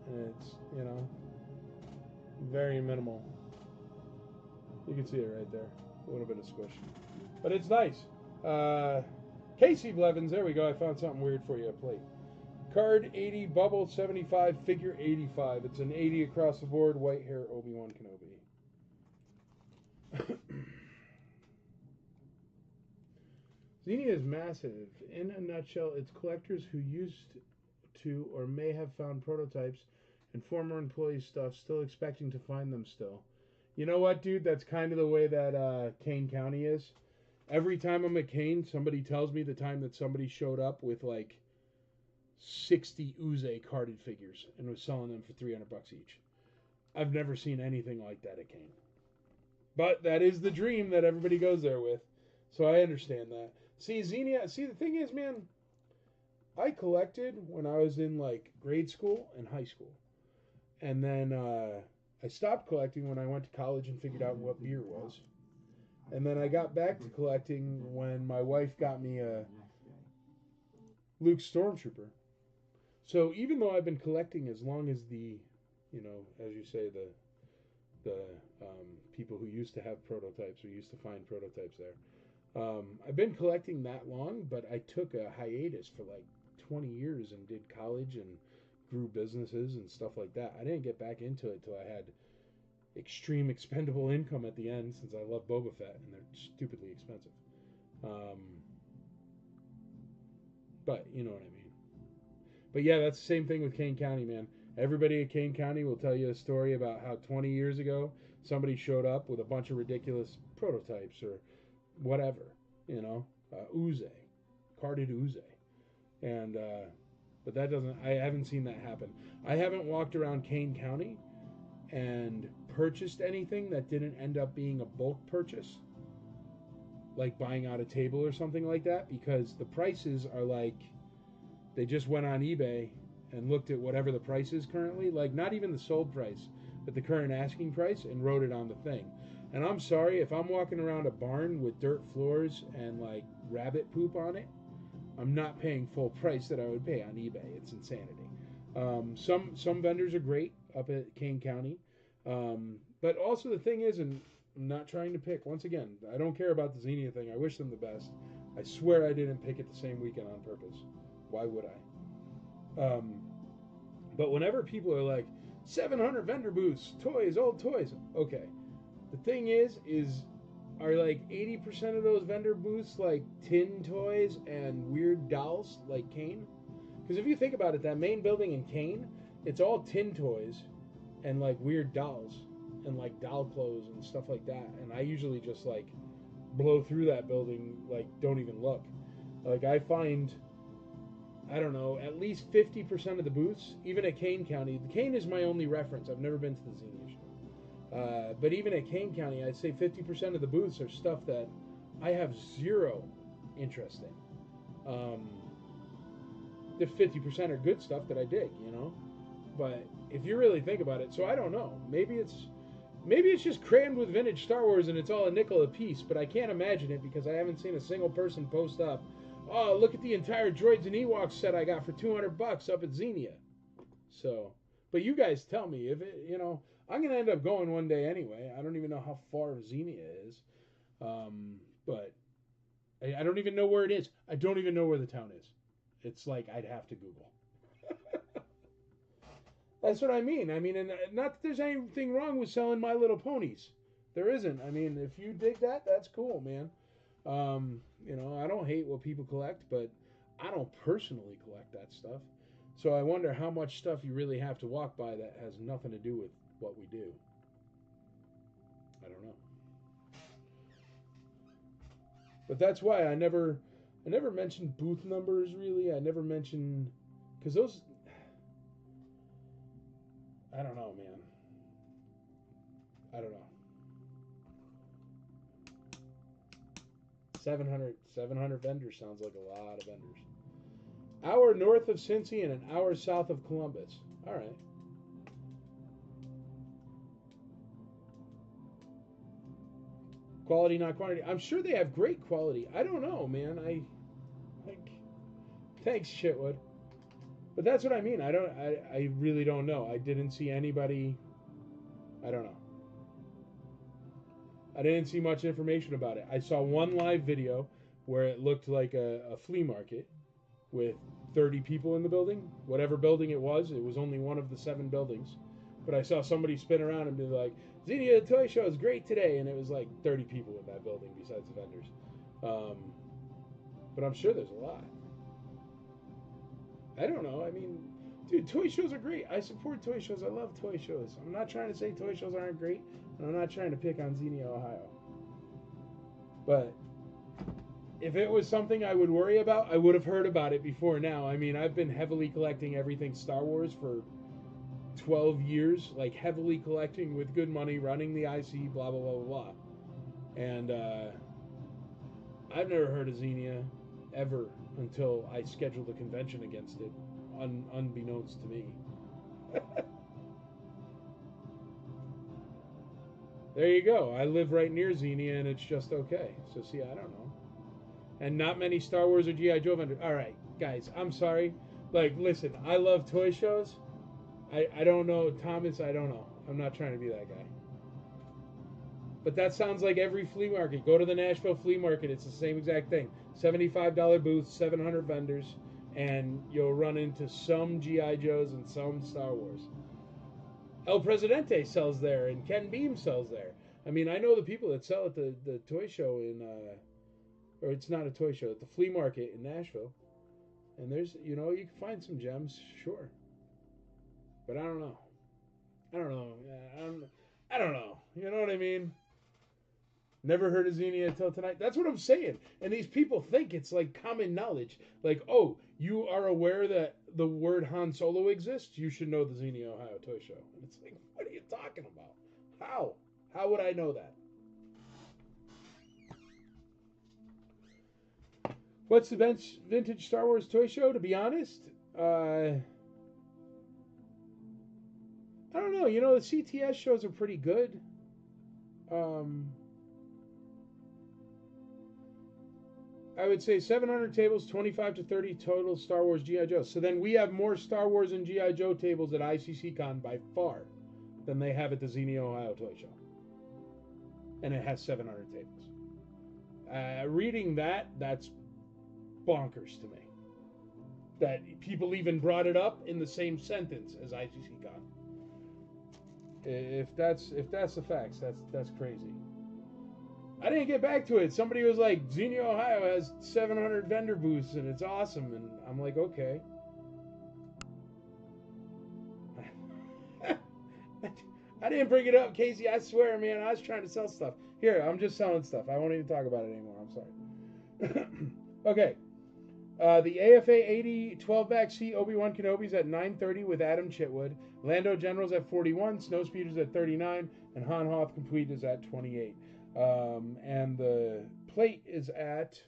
A: And it's, you know, very minimal. You can see it right there. A little bit of squish. But it's nice. Casey Blevins, there we go. I found something weird for you, a plate. Card 80, bubble 75, figure 85. It's an 80 across the board, white hair Obi-Wan Kenobi. Xenia is massive. In a nutshell, it's collectors who used to or may have found prototypes and former employees' stuff, still expecting to find them still. You know what, dude? That's kind of the way that Kane County is. Every time I'm at Kane, somebody tells me the time that somebody showed up with like 60 Uze carded figures and was selling them for $300 each. I've never seen anything like that at Kane. But that is the dream that everybody goes there with. So I understand that. See, Xenia, the thing is, man, I collected when I was in like grade school and high school. And then I stopped collecting when I went to college and figured out what beer was. And then I got back to collecting when my wife got me a Luke Stormtrooper. So even though I've been collecting as long as the, you know, as you say, the people who used to have prototypes or used to find prototypes there, I've been collecting that long, but I took a hiatus for like 20 years and did college and grew businesses and stuff like that. I didn't get back into it till I had extreme expendable income at the end, since I love Boba Fett and they're stupidly expensive. But you know what I mean. But yeah, that's the same thing with Kane County, man. Everybody at Kane County will tell you a story about how 20 years ago somebody showed up with a bunch of ridiculous prototypes or whatever, you know, Uze, carded Uze. And but that doesn't, I haven't seen that happen. I haven't walked around Kane County and purchased anything that didn't end up being a bulk purchase, like buying out a table or something like that, because the prices are like, they just went on eBay and looked at whatever the price is currently, like not even the sold price, but the current asking price, and wrote it on the thing. And I'm sorry, if I'm walking around a barn with dirt floors and like rabbit poop on it, I'm not paying full price that I would pay on eBay. It's insanity. Some vendors are great up at Kane County, but also the thing is, and I'm not trying to pick, once again, I don't care about the Xenia thing. I wish them the best. I swear I didn't pick it the same weekend on purpose. Why would I? But whenever people are like, 700 vendor booths, toys, old toys. Okay. The thing is are like 80% of those vendor booths like tin toys and weird dolls like Kane? Because if you think about it, that main building in Kane, it's all tin toys and like weird dolls and like doll clothes and stuff like that. And I usually just like blow through that building, like don't even look. Like I find, I don't know, at least 50% of the booths, even at Kane County. The Kane is my only reference. I've never been to the Xenia show. But even at Kane County, I'd say 50% of the booths are stuff that I have zero interest in. The 50% are good stuff that I dig, you know. But if you really think about it, so I don't know. Maybe it's just crammed with vintage Star Wars and it's all a nickel a piece. But I can't imagine it because I haven't seen a single person post up, oh, look at the entire Droids and Ewoks set I got for $200 up at Xenia. So, but you guys tell me if it, you know. I'm going to end up going one day anyway. I don't even know how far Xenia is. But I don't even know where it is. I don't even know where the town is. It's like I'd have to Google. That's what I mean. I mean, and not that there's anything wrong with selling My Little Ponies. There isn't. I mean, if you dig that, that's cool, man. You know, I don't hate what people collect, but I don't personally collect that stuff. So I wonder how much stuff you really have to walk by that has nothing to do with what we do. I don't know. But that's why I never mentioned booth numbers really. I never mentioned, because those, I don't know, man. I don't know. 700 vendors sounds like a lot of vendors. Hour north of Cincy and an hour south of Columbus. All right. Quality, not quantity. I'm sure they have great quality. I don't know, man. Thanks, Shitwood. But that's what I mean. I really don't know. I didn't see anybody. I don't know. I didn't see much information about it. I saw one live video where it looked like a flea market with 30 people in the building. Whatever building it was only one of the 7 buildings. But I saw somebody spin around and be like, Xenia Toy Show is great today. And it was like 30 people in that building besides the vendors. But I'm sure there's a lot. I don't know. I mean, dude, toy shows are great. I support toy shows. I love toy shows. I'm not trying to say toy shows aren't great. And I'm not trying to pick on Xenia, Ohio. But if it was something I would worry about, I would have heard about it before now. I mean, I've been heavily collecting everything Star Wars for 12 years. Like, heavily collecting with good money, running the IC, blah, blah, blah, blah, blah. And I've never heard of Xenia ever until I scheduled a convention against it, unbeknownst to me. There you go. I live right near Xenia, and it's just okay. So, see, I don't know. And not many Star Wars or G.I. Joe vendors. All right, guys, I'm sorry. Like, listen, I love toy shows. I don't know. Thomas, I don't know. I'm not trying to be that guy. But that sounds like every flea market. Go to the Nashville Flea Market. It's the same exact thing. $75 booth, 700 vendors, and you'll run into some G.I. Joes and some Star Wars. El Presidente sells there, and Ken Beam sells there. I mean, I know the people that sell at the toy show in, or it's not a toy show, at the flea market in Nashville. And there's, you know, you can find some gems, sure. But I don't know. I don't know. I don't know. You know what I mean? Never heard of Xenia until tonight. That's what I'm saying. And these people think it's like common knowledge. Like, oh, you are aware that the word Han Solo exists? You should know the Xenia, Ohio Toy Show. And it's like, what are you talking about? How? How would I know that? What's the vintage Star Wars toy show? To be honest, I don't know. You know, the CTS shows are pretty good. I would say 700 tables, 25 to 30 total Star Wars G.I. Joes. So then we have more Star Wars and G.I. Joe tables at ICCCon by far than they have at the Xenia, Ohio Toy Show. And it has 700 tables. Reading that, that's bonkers to me. That people even brought it up in the same sentence as ICCCon. If that's the facts, that's crazy. I didn't get back to it. Somebody was like, Xenia, Ohio has 700 vendor booths and it's awesome. And I'm like, okay. I didn't bring it up, Casey. I swear, man. I was trying to sell stuff. Here, I'm just selling stuff. I won't even talk about it anymore. I'm sorry. Okay. The AFA 80 12-back C Obi-Wan Kenobi's at 9:30 with Adam Chitwood. Lando General's at 41. Snowspeeder's at 39. And Han Hoth Complete is at 28. And the plate is at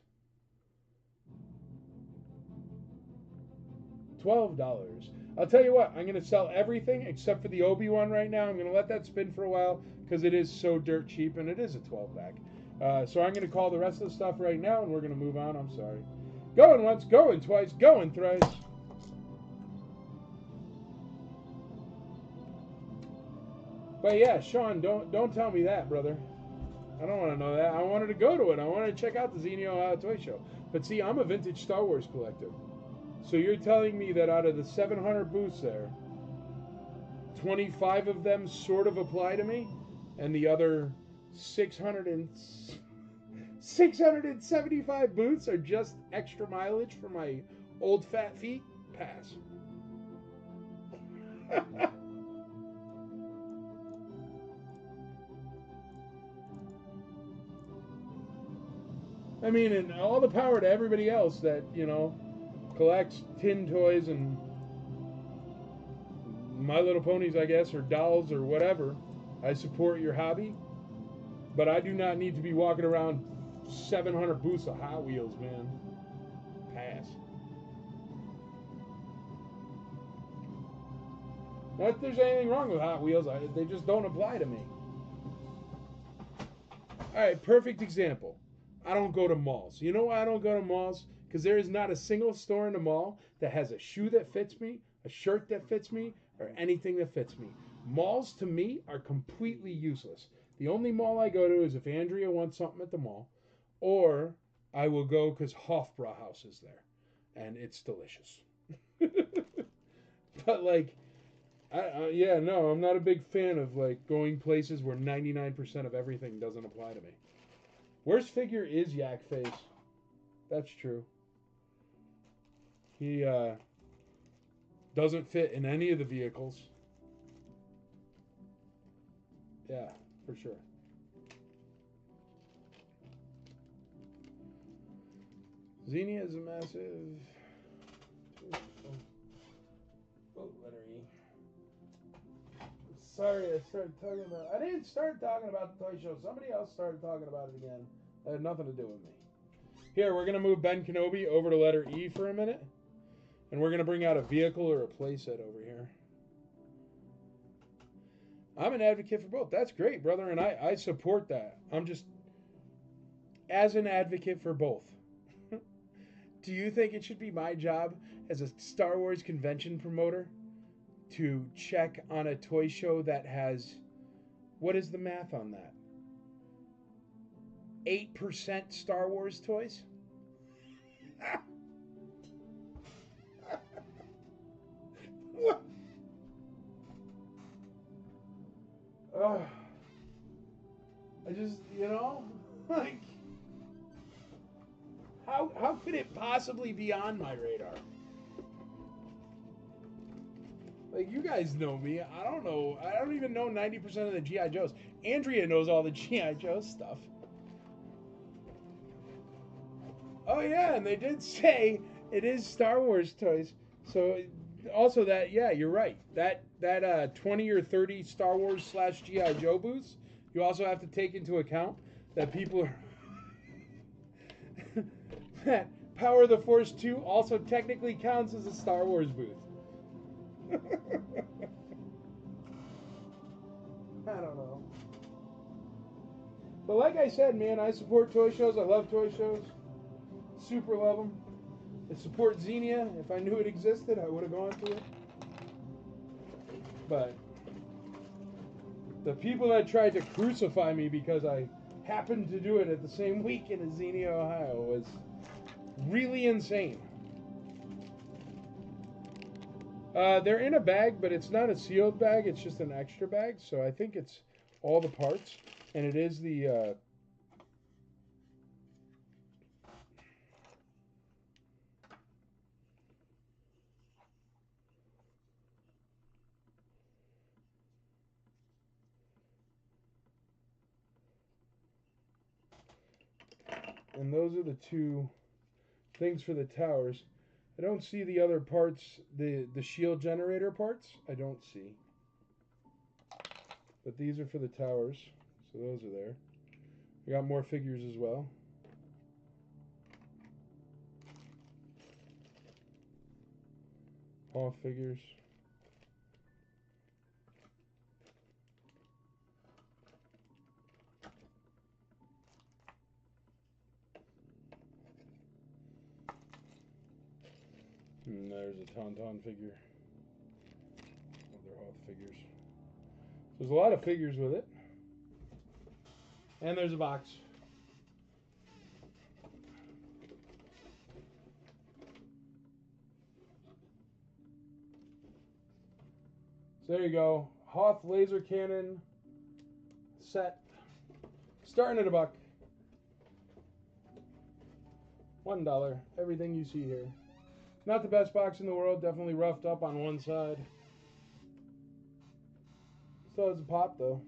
A: $12. I'll tell you what, I'm going to sell everything except for the Obi-Wan right now. I'm going to let that spin for a while because it is so dirt cheap and it is a 12-back. So I'm going to call the rest of the stuff right now and we're going to move on. I'm sorry. Going once, going twice, going thrice. But yeah, Sean, don't tell me that, brother. I don't want to know that. I wanted to go to it. I wanted to check out the Xenia Ohio Toy Show. But see, I'm a vintage Star Wars collector. So you're telling me that out of the 700 booths there, 25 of them sort of apply to me, and the other 675 booths are just extra mileage for my old fat feet? Pass. I mean, and all the power to everybody else that, you know, collects tin toys and My Little Ponies, I guess, or dolls or whatever. I support your hobby, but I do not need to be walking around 700 booths of Hot Wheels, man. Pass. Not that there's anything wrong with Hot Wheels, they just don't apply to me. Alright, perfect example. I don't go to malls. You know why I don't go to malls? Because there is not a single store in the mall that has a shoe that fits me, a shirt that fits me, or anything that fits me. Malls, to me, are completely useless. The only mall I go to is if Andrea wants something at the mall, or I will go because Hofbrauhaus is there, and it's delicious. But like, yeah, no, I'm not a big fan of like going places where 99% of everything doesn't apply to me. Worst figure is Yak Face. That's true. He doesn't fit in any of the vehicles. Yeah, for sure. Xenia is a massive. Oh, letter E. Sorry, I started talking about. I didn't start talking about the toy show. Somebody else started talking about it again. That had nothing to do with me. Here, we're gonna move Ben Kenobi over to letter E for a minute, and we're gonna bring out a vehicle or a playset over here. I'm an advocate for both. That's great, brother, and I support that. I'm just as an advocate for both. Do you think it should be my job as a Star Wars convention promoter to check on a toy show that has, what is the math on that? 8% Star Wars toys? What? I just, like, how could it possibly be on my radar? Like, you guys know me. I don't know. I don't even know 90% of the G.I. Joes. Andrea knows all the G.I. Joe stuff. Oh, yeah, and they did say it is Star Wars toys. So, also that, yeah, you're right. That 20 or 30 Star Wars / G.I. Joe booths, you also have to take into account that people are... that Power of the Force 2 also technically counts as a Star Wars booth. I don't know. But like I said, man, I support toy shows. I love toy shows. Super love them. I support Xenia. If I knew it existed, I would have gone to it. But the people that tried to crucify me because I happened to do it at the same weekend as Xenia, Ohio, was really insane. They're in a bag, but it's not a sealed bag. It's just an extra bag. So I think it's all the parts. And it is the... and those are the two things for the towers. I don't see the other parts, the shield generator parts. I don't see. But these are for the towers. So those are there. We got more figures as well. All figures. And there's a Tauntaun figure. They're all figures. So there's a lot of figures with it. And there's a box. So there you go. Hoth laser cannon set. Starting at $1. $1. Everything you see here. Not the best box in the world. Definitely roughed up on one side. Still has a pop though.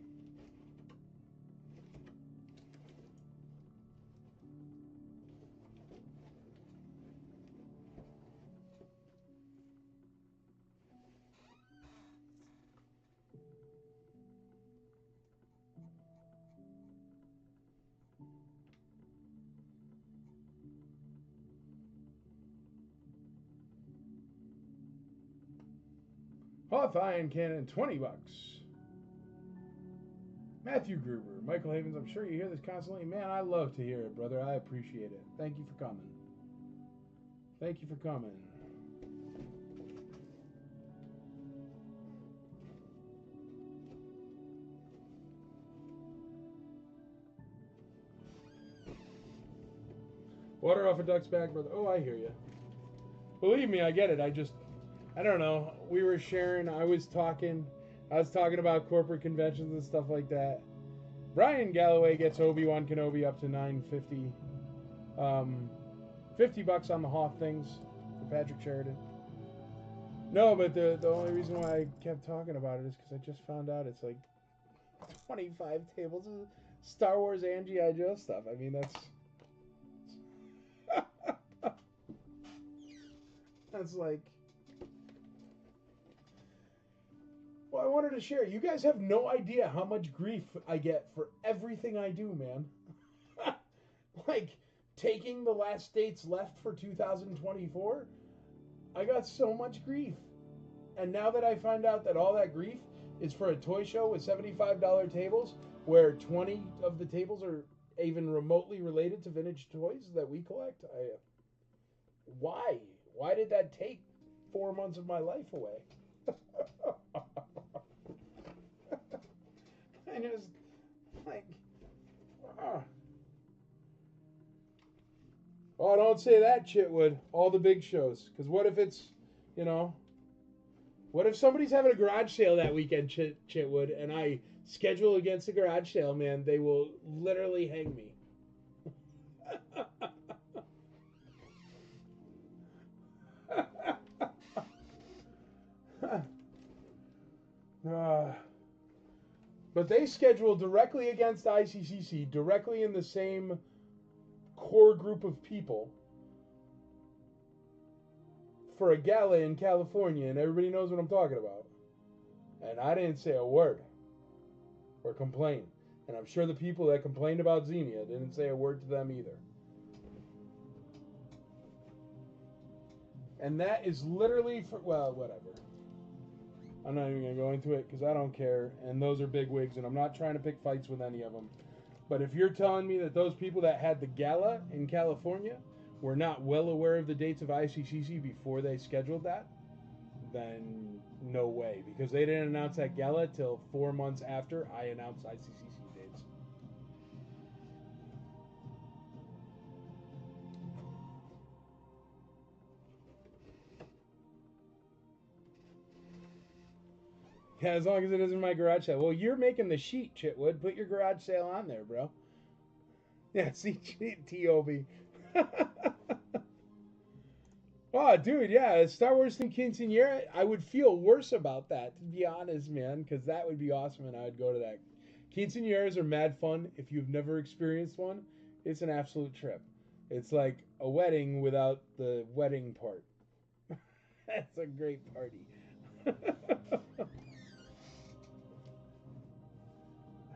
A: Hoth Iron Cannon, $20. Matthew Gruber, Michael Havens, I'm sure you hear this constantly. Man, I love to hear it, brother. I appreciate it. Thank you for coming. Thank you for coming. Water off a duck's back, brother. Oh, I hear you. Believe me, I get it. I don't know. We were sharing. I was talking about corporate conventions and stuff like that. Brian Galloway gets Obi-Wan Kenobi up to $9.50. $50 on the Hoth things for Patrick Sheridan. No, but the only reason why I kept talking about it is because I just found out it's like 25 tables of Star Wars and G.I. Joe stuff. I mean, that's that's like. Well, I wanted to share. You guys have no idea how much grief I get for everything I do, man. Like, taking the last dates left for 2024, I got so much grief. And now that I find out that all that grief is for a toy show with $75 tables, where 20 of the tables are even remotely related to vintage toys that we collect, why? Why did that take 4 months of my life away? I just, like, Oh, don't say that, Chitwood. All the big shows. Because what if it's, what if somebody's having a garage sale that weekend, Chitwood, and I schedule against the garage sale, man? They will literally hang me. But they schedule directly against ICCC, directly in the same core group of people for a gala in California, and everybody knows what I'm talking about. And I didn't say a word or complain. And I'm sure the people that complained about Xenia didn't say a word to them either. And that is literally for, well, whatever. I'm not even going to go into it because I don't care. And those are big wigs, and I'm not trying to pick fights with any of them. But if you're telling me that those people that had the gala in California were not well aware of the dates of ICCC before they scheduled that, then no way. Because they didn't announce that gala till 4 months after I announced ICCC dates. Yeah, as long as it isn't my garage sale. Well, you're making the sheet, Chitwood. Put your garage sale on there, bro. Yeah, see, T.O.B. Oh, dude, yeah, Star Wars theme quinceañera, I would feel worse about that, to be honest, man, because that would be awesome, and I would go to that. Quinceañeras are mad fun. If you've never experienced one, it's an absolute trip. It's like a wedding without the wedding part. That's a great party.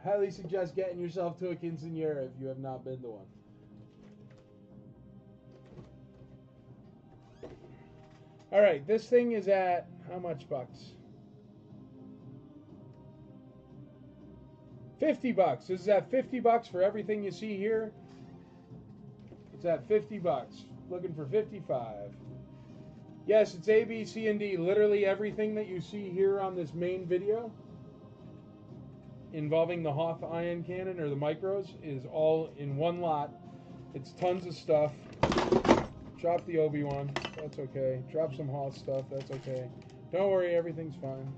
A: Highly suggest getting yourself to a quinceañera if you have not been to one. All right, this thing is at how much bucks? $50. This is at $50 for everything you see here. It's at $50. Looking for 55. Yes, it's A, B, C, and D. Literally everything that you see here on this main video involving the Hoth ion cannon or the micros is all in one lot. It's tons of stuff. Drop the Obi-Wan. That's okay. Drop some Hoth stuff. That's okay. Don't worry, everything's fine.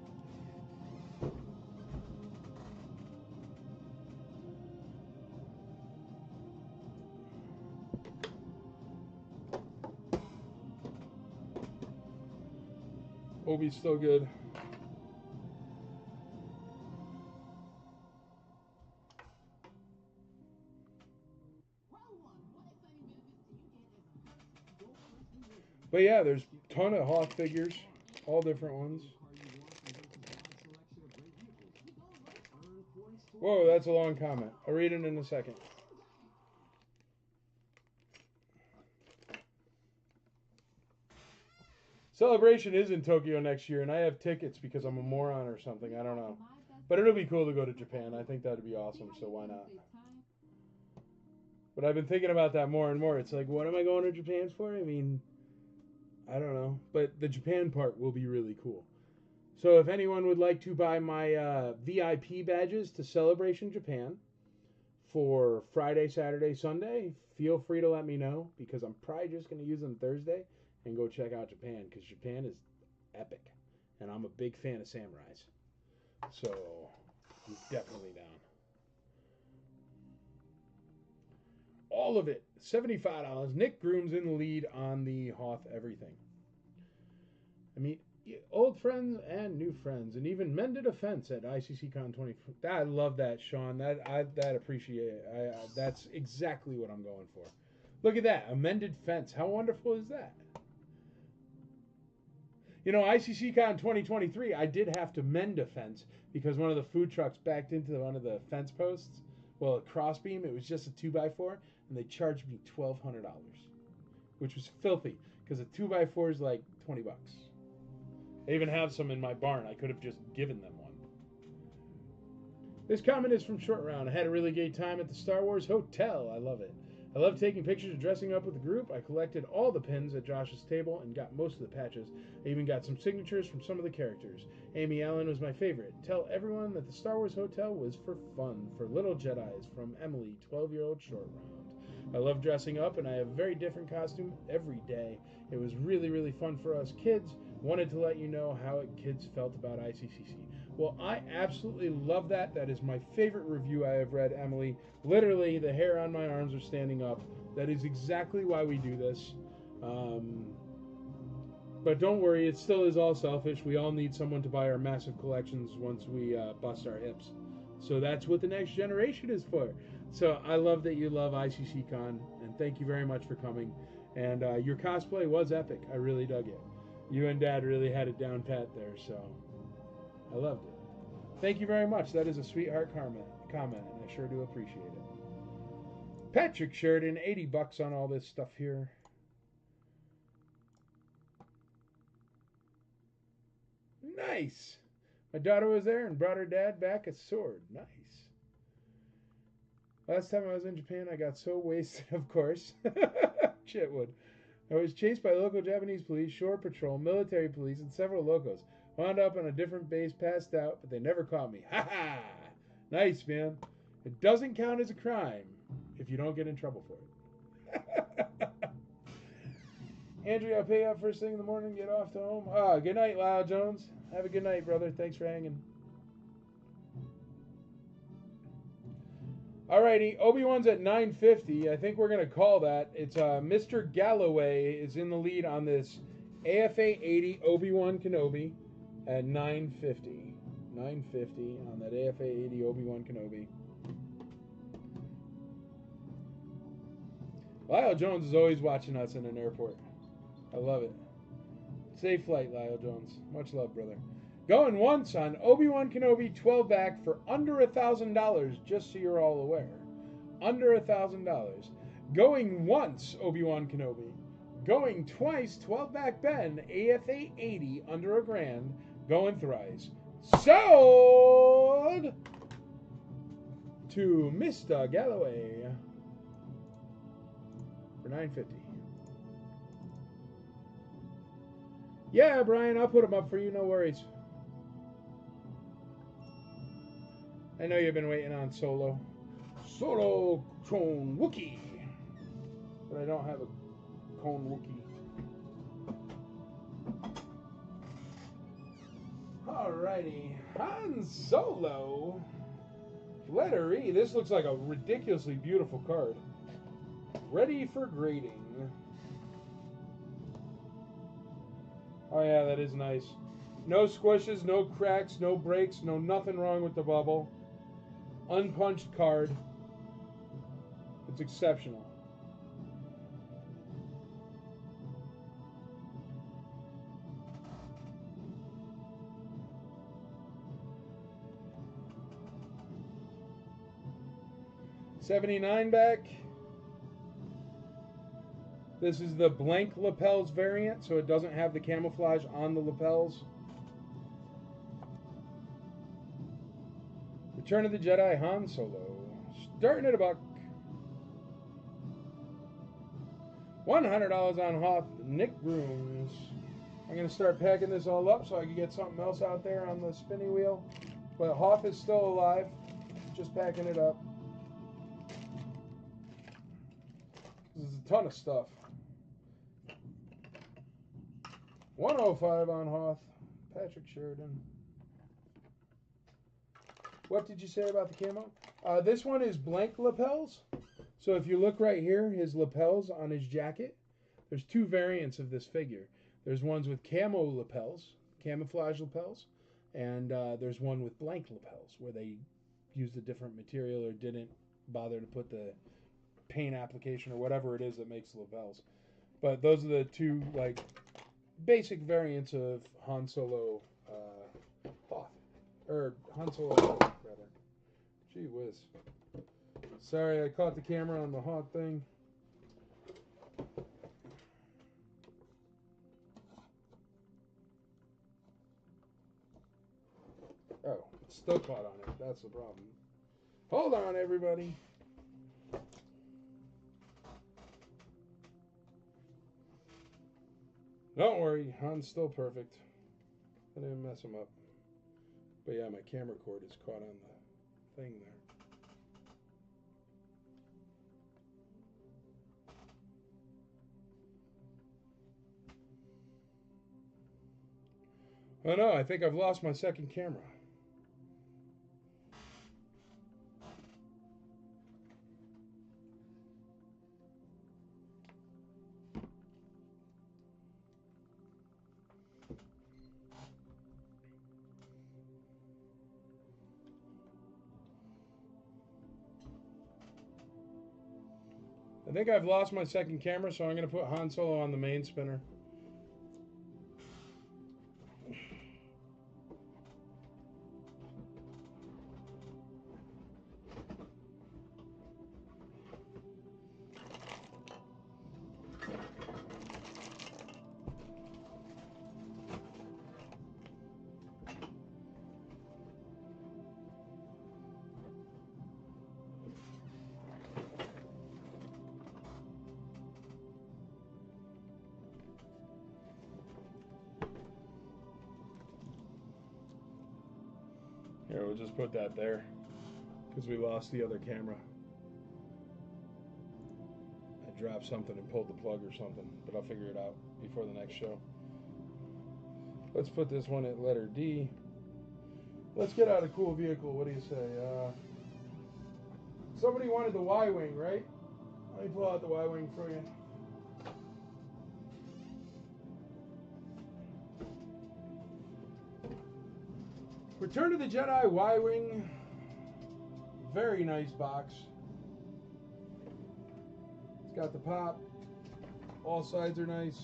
A: Obi's still good. But yeah, there's a ton of Hoth figures, all different ones. Whoa, that's a long comment. I'll read it in a second. Celebration is in Tokyo next year, and I have tickets because I'm a moron or something. I don't know. But it'll be cool to go to Japan. I think that'd be awesome, so why not? But I've been thinking about that more and more. It's like, what am I going to Japan for? I mean, I don't know. But the Japan part will be really cool. So if anyone would like to buy my VIP badges to Celebration Japan for Friday, Saturday, Sunday, feel free to let me know, because I'm probably just going to use them Thursday and go check out Japan, because Japan is epic. And I'm a big fan of samurais. So, I'm definitely down. All of it, $75. Nick Groom's in the lead on the Hoth everything. I mean, old friends and new friends, and even mended a fence at ICCCon 20. I love that, Sean. That appreciate it. That's exactly what I'm going for. Look at that, a mended fence. How wonderful is that? You know, ICCCon 2023, I did have to mend a fence because one of the food trucks backed into one of the fence posts. Well, a crossbeam. It was just a 2x4, and they charged me $1,200, which was filthy because a 2x4 is like $20. I even have some in my barn. I could have just given them one. This comment is from Short Round. I had a really great time at the Star Wars Hotel. I love it. I love taking pictures and dressing up with the group. I collected all the pins at Josh's table and got most of the patches. I even got some signatures from some of the characters. Amy Allen was my favorite. Tell everyone that the Star Wars Hotel was for fun, for little Jedis, from Emily, 12-year-old Short Round. I love dressing up, and I have a very different costume every day. It was really, really fun for us kids. Wanted to let you know how kids felt about ICCC. Well, I absolutely love that. That is my favorite review I have read, Emily. Literally, the hair on my arms are standing up. That is exactly why we do this. But don't worry, it still is all selfish. We all need someone to buy our massive collections once we bust our hips. So that's what the next generation is for. So I love that you love ICCCon, and thank you very much for coming. And your cosplay was epic. I really dug it. You and Dad really had it down pat there, so I loved it. Thank you very much. That is a sweetheart comment, and I sure do appreciate it. Patrick Sheridan, $80 on all this stuff here. Nice. My daughter was there and brought her dad back a sword. Nice. Last time I was in Japan, I got so wasted, of course. Chitwood. I was chased by local Japanese police, shore patrol, military police, and several locals. Wound up on a different base, passed out, but they never caught me. Ha ha! Nice, man. It doesn't count as a crime if you don't get in trouble for it. Andrew, I'll pay up first thing in the morning, get off to home. Good night, Lyle Jones. Have a good night, brother. Thanks for hanging. Alrighty, Obi-Wan's at 950. I think we're going to call that. It's Mr. Galloway is in the lead on this AFA 80 Obi-Wan Kenobi at 950. 950 on that AFA 80 Obi-Wan Kenobi. Lyle Jones is always watching us in an airport. I love it. Safe flight, Lyle Jones. Much love, brother. Going once on Obi-Wan Kenobi 12 back for under $1,000, just so you're all aware. Under $1,000. Going once, Obi-Wan Kenobi. Going twice, 12 back Ben, AFA 80, under $1,000. Going thrice. Sold to Mr. Galloway for $950. Yeah, Brian, I'll put them up for you, no worries. I know you've been waiting on Solo. Solo Clone Wookiee. But I don't have a Clone Wookiee. Alrighty. Han Solo. Letter E. This looks like a ridiculously beautiful card. Ready for grading. Oh yeah, that is nice. No squishes, no cracks, no breaks, no nothing wrong with the bubble. Unpunched card. It's exceptional. $79 back. This is the blank lapels variant, so it doesn't have the camouflage on the lapels. Return of the Jedi Han Solo. Starting at $1. $100 on Hoth, Nick Grooms. I'm going to start packing this all up so I can get something else out there on the spinny wheel. But Hoth is still alive. Just packing it up. ton of stuff. 105 on Hoth. Patrick Sheridan. What did you say about the camo? This one is blank lapels. So if you look right here, his lapels on his jacket, there's two variants of this figure. There's ones with camo lapels, camouflage lapels, and there's one with blank lapels where they used a different material or didn't bother to put the paint application or whatever it is that makes lapels. But those are the two like basic variants of Han Solo Hoth. Or Han Solo Hoth, rather. Gee whiz. Sorry, I caught the camera on the Hoth thing. Oh, it's still caught on it. That's the problem. Hold on, everybody. Don't worry, Han's still perfect. I didn't mess him up. But yeah, my camera cord is caught on the thing there. Oh no, I think I've lost my second camera. I think I've lost my second camera, so I'm going to put Han Solo on the main spinner. Here, we'll just put that there because we lost the other camera. I dropped something and pulled the plug or something, but I'll figure it out before the next show. Let's put this one at letter D. Let's get out a cool vehicle. What do you say? Somebody wanted the Y-Wing, right? Let me pull out the Y-Wing for you. Return of the Jedi Y-Wing. Very nice box. It's got the pop. All sides are nice.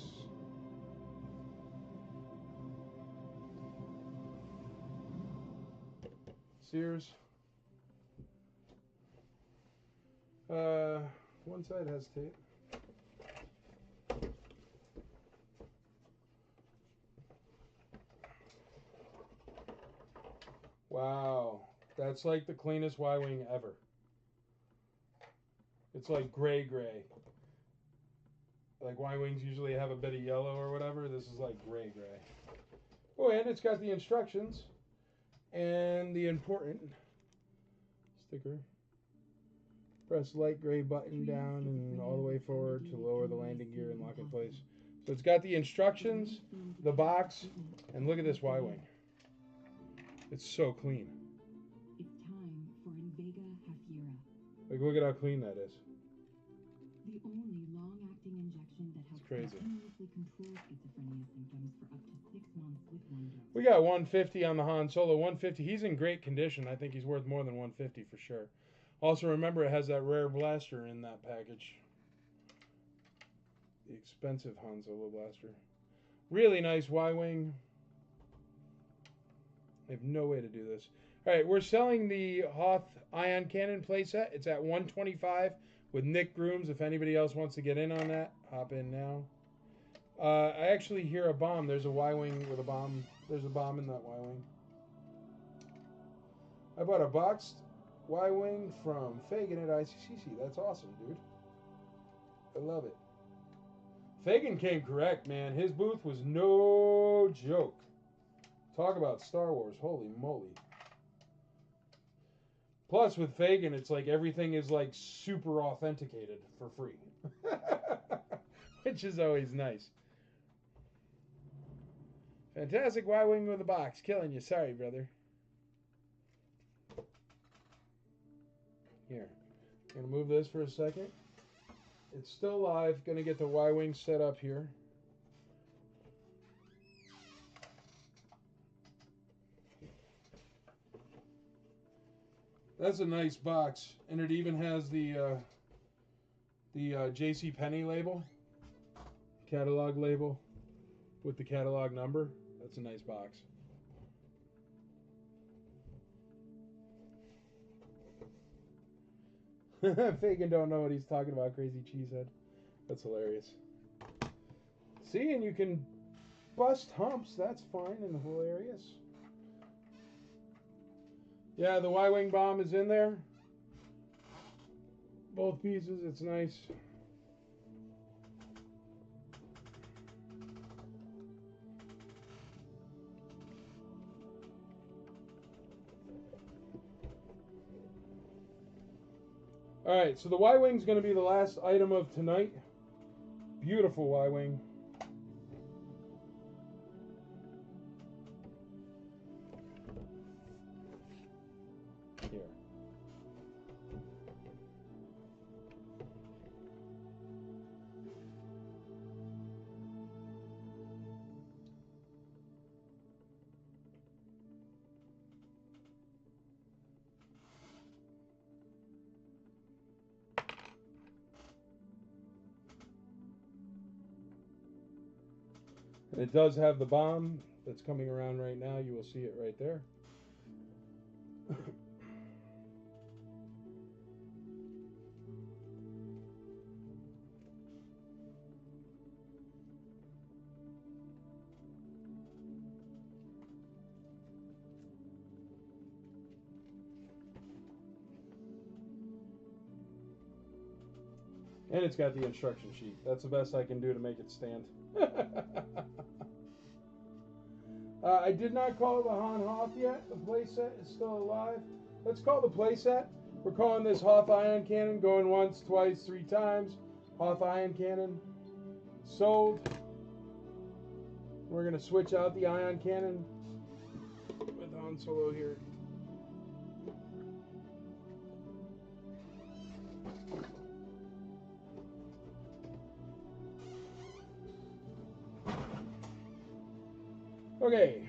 A: Sears. One side has tape. Wow, that's like the cleanest Y-Wing ever. It's like gray. Like Y-Wings usually have a bit of yellow or whatever. This is like gray. Oh, and it's got the instructions and the important sticker. Press light gray button down and all the way forward to lower the landing gear and lock in place. So it's got the instructions, the box, and look at this Y-Wing. It's so clean.
E: It's time for Invega Hafira.
A: Like, look at how clean that is.
E: The only long-acting injection that helps
A: crazy.
E: continuously control schizophrenia symptoms for up to 6 months with one dose.
A: We got 150 on the Han Solo. 150. He's in great condition. I think he's worth more than 150 for sure. Also, remember it has that rare blaster in that package. The expensive Han Solo blaster. Really nice Y-Wing. I have no way to do this. All right, we're selling the Hoth Ion Cannon playset. It's at $125 with Nick Grooms. If anybody else wants to get in on that, hop in now. I actually hear a bomb. There's a Y-Wing with a bomb. There's a bomb in that Y-Wing. I bought a boxed Y-Wing from Fagan at ICCC. That's awesome, dude. I love it. Fagan came correct, man. His booth was no joke. Talk about Star Wars. Holy moly. Plus, with Fagan, it's like everything is like super authenticated for free, which is always nice. Fantastic Y-Wing with a box. Killing you. Sorry, brother. Here. I'm going to move this for a second. It's still live. Going to get the Y-Wing set up here. That's a nice box. And it even has the J.C. Penney label. Catalog label with the catalog number. That's a nice box. Fagan don't know what he's talking about, crazy cheesehead. That's hilarious. See, and you can bust humps. That's fine and hilarious. Yeah, the Y-Wing bomb is in there. Both pieces, it's nice. Alright, so the Y-Wing's going to be the last item of tonight. Beautiful Y-Wing. Here. And it does have the bomb that's coming around right now. You will see it right there. And it's got the instruction sheet. That's the best I can do to make it stand. I did not call the Han Hoth yet. The playset is still alive. Let's call the playset. We're calling this Hoth Ion Cannon. Going once, twice, 3 times. Hoth Ion Cannon. Sold. We're going to switch out the Ion Cannon with Han Solo here. Okay,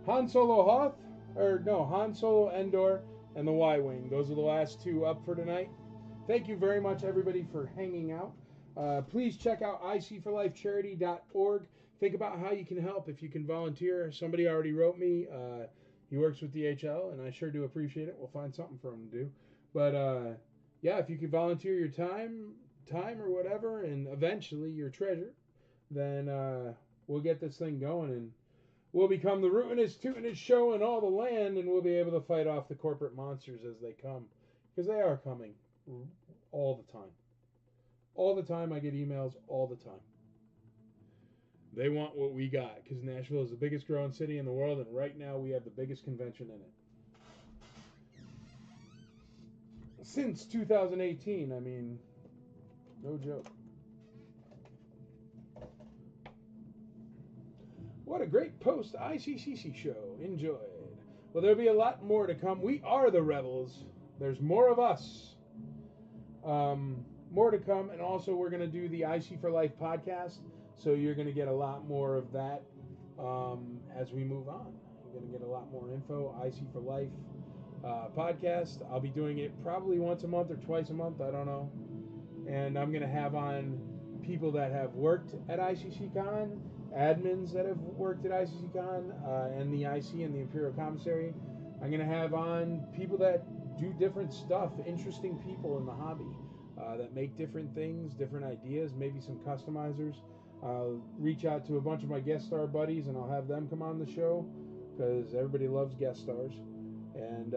A: Han Solo Hoth, Han Solo Endor and the Y-Wing. Those are the last 2 up for tonight. Thank you very much, everybody, for hanging out. Please check out icforlifecharity.org. Think about how you can help if you can volunteer. Somebody already wrote me. He works with DHL, and I sure do appreciate it. We'll find something for him to do. But, yeah, if you could volunteer your time or whatever, and eventually your treasure, then we'll get this thing going, and we'll become the rootinest, tootinest show in all the land, and we'll be able to fight off the corporate monsters as they come. Because they are coming all the time. All the time. I get emails all the time. They want what we got, because Nashville is the biggest growing city in the world, and right now we have the biggest convention in it. Since 2018, I mean, no joke. What a great post-ICCC show. Enjoyed. Well, there'll be a lot more to come. We are the Rebels. There's more of us. More to come. And also, we're going to do the IC for Life podcast. So you're going to get a lot more of that as we move on. You're going to get a lot more info. IC for Life podcast. I'll be doing it probably once a month or twice a month. I don't know. And I'm going to have on people that have worked at ICCCon, admins that have worked at ICCCon, and the IC and the Imperial Commissary. I'm going to have on people that do different stuff, interesting people in the hobby that make different things, different ideas, maybe some customizers. I'll reach out to a bunch of my guest star buddies, and I'll have them come on the show because everybody loves guest stars, and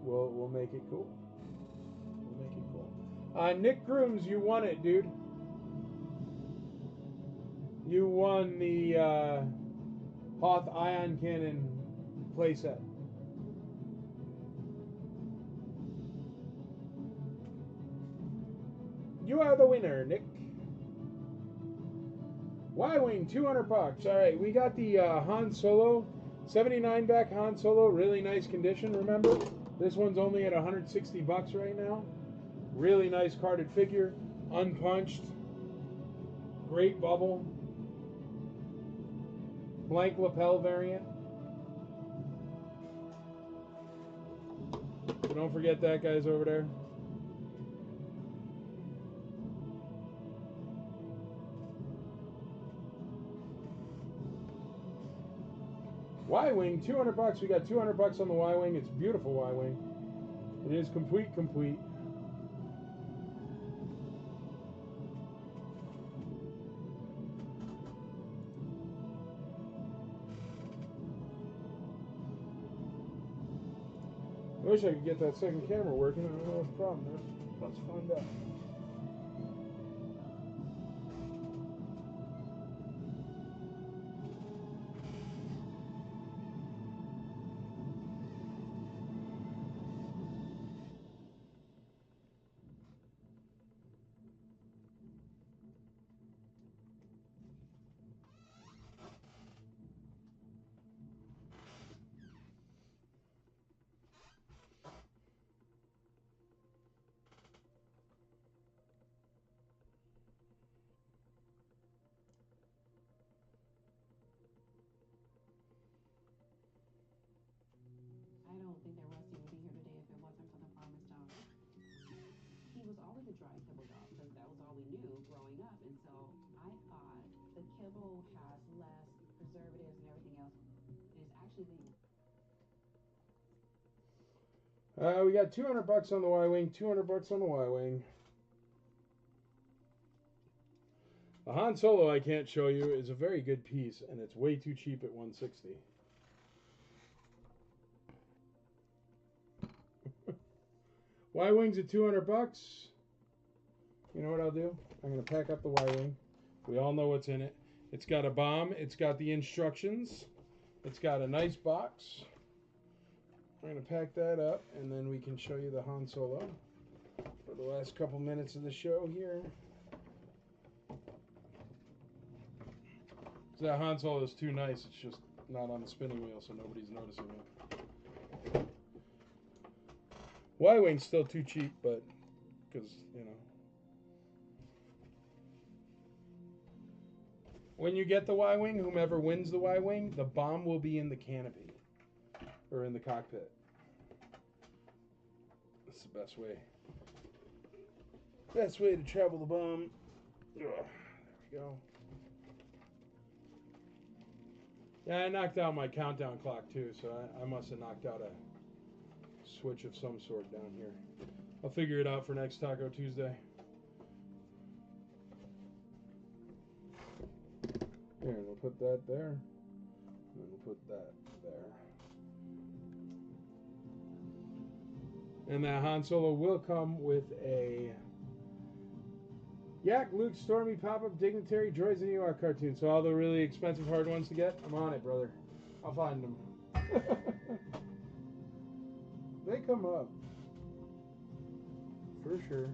A: we'll make it cool. We'll make it cool. Nick Grooms, you won it, dude. You won the Hoth Ion Cannon playset. You are the winner, Nick. Y-Wing, 200 bucks. All right, we got the Han Solo, 79 back Han Solo, really nice condition, remember? This one's only at 160 bucks right now. Really nice carded figure, unpunched, great bubble, blank lapel variant. So don't forget that, guys, over there. Y-Wing, 200 bucks. We got 200 bucks on the Y-Wing. It's beautiful Y-Wing. It is complete. I wish I could get that second camera working. I don't know what the problem is. Let's find out.
E: I don't think that Rusty would be here today if it wasn't for the farmer's daughter. He was always a dry kibble dog because that was all we knew growing up. And so I thought the kibble has less preservatives and everything else. And it's actually the
A: We got 200 bucks on the Y-Wing, 200 bucks on the Y-Wing. The Han Solo I can't show you is a very good piece, and it's way too cheap at 160. Y-Wing's at 200 bucks. You know what I'll do? I'm going to pack up the Y-Wing. We all know what's in it. It's got a bomb. It's got the instructions. It's got a nice box. I'm going to pack that up, and then we can show you the Han Solo for the last couple minutes of the show here. That Han Solo is too nice. It's just not on the spinning wheel, so nobody's noticing it. Y-Wing's still too cheap, but because, you know. When you get the Y-Wing, whomever wins the Y-Wing, the bomb will be in the canopy or in the cockpit. That's the best way. Best way to travel the bomb. Ugh, there we go. Yeah, I knocked out my countdown clock too, so I must have knocked out a switch of some sort down here. I'll figure it out for next Taco Tuesday. Here, we'll put that there. And then we'll put that there. And that Han Solo will come with a Yak, Luke, Stormy, Pop-Up, Dignitary, Droids, and Ewok cartoon. So all the really expensive hard ones to get, I'm on it, brother. I'll find them. They come up. For sure.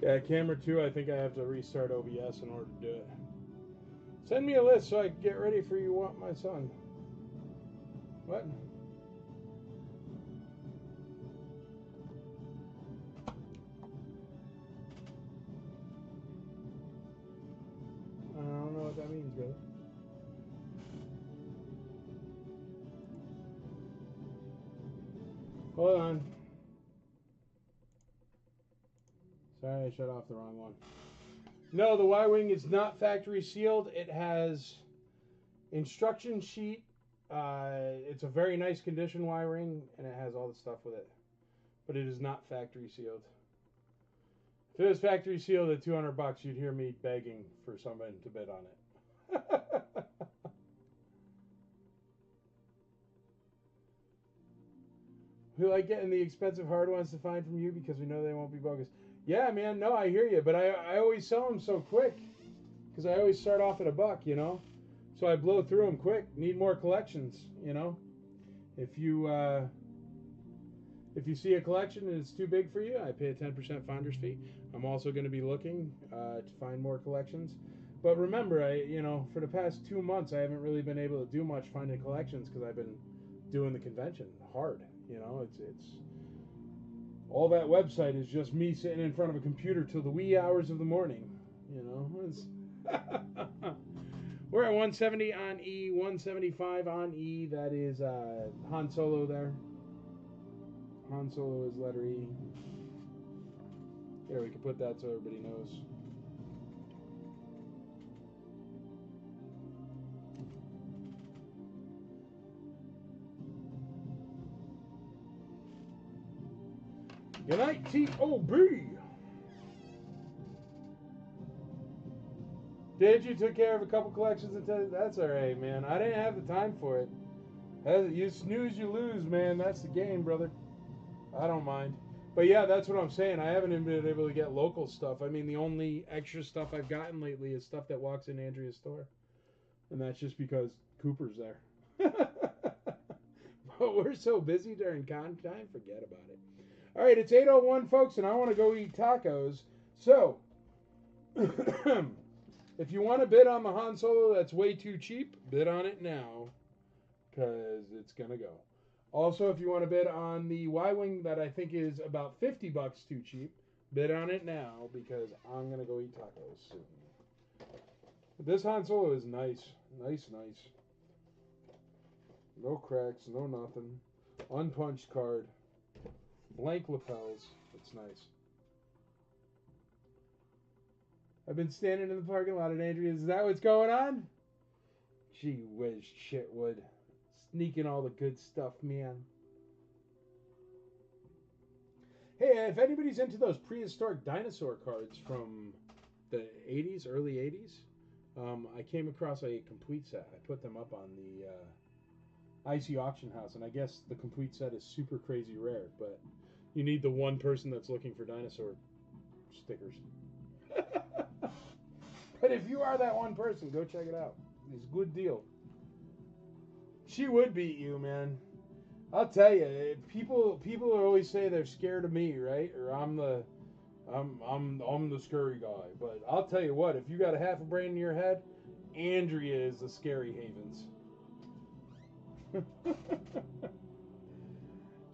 A: Yeah, camera 2, I think I have to restart OBS in order to do it. Send me a list so I can get ready for You Want My Son. What? I don't know what that means, brother. Hold on. Sorry, I shut off the wrong one. No, the Y-Wing is not factory sealed. It has instruction sheet. It's a very nice condition Y-Wing, and it has all the stuff with it. But it is not factory sealed. If it was factory sealed at $200, you'd hear me begging for someone to bid on it. We like getting the expensive hard ones to find from you because we know they won't be bogus. Yeah, man, no, I hear you, but I always sell them so quick because I always start off at $1, you know? So I blow through them quick. Need more collections, you know? If you see a collection and it's too big for you, I pay a 10% finder's fee. I'm also going to be looking to find more collections. But remember, for the past 2 months, I haven't really been able to do much finding collections because I've been doing the convention hard. You know, it's all that website is just me sitting in front of a computer till the wee hours of the morning. You know, we're at 170 on E, 175 on E. That is Han Solo there. Han Solo is letter E. Here, we can put that so everybody knows. Good night, T.O.B. Did you took care of a couple collections? That's all right, man. I didn't have the time for it. You snooze, you lose, man. That's the game, brother. I don't mind. But yeah, that's what I'm saying. I haven't even been able to get local stuff. I mean, the only extra stuff I've gotten lately is stuff that walks in Andrea's store. And that's just because Cooper's there. But we're so busy during con time, forget about it. All right, it's 8:01, folks, and I want to go eat tacos. So, if you want to bid on the Han Solo that's way too cheap, bid on it now, because it's going to go. Also, if you want to bid on the Y-Wing that I think is about $50 too cheap, bid on it now, because I'm going to go eat tacos soon. But this Han Solo is nice. Nice. No cracks, no nothing. Unpunched card. Blank lapels. It's nice. I've been standing in the parking lot at Andrea's. Is that what's going on? Gee whiz, shitwood. Sneaking all the good stuff, man. Hey, if anybody's into those prehistoric dinosaur cards from the 80s, early 80s, I came across a complete set. I put them up on the Icy Auction House, and I guess the complete set is super crazy rare, but you need the one person that's looking for dinosaur stickers. But if you are that one person, go check it out. It's a good deal. She would beat you, man. I'll tell you, people always say they're scared of me, right? Or I'm the scary guy. But I'll tell you what, if you got a half a brain in your head, Andrea is the scary havens.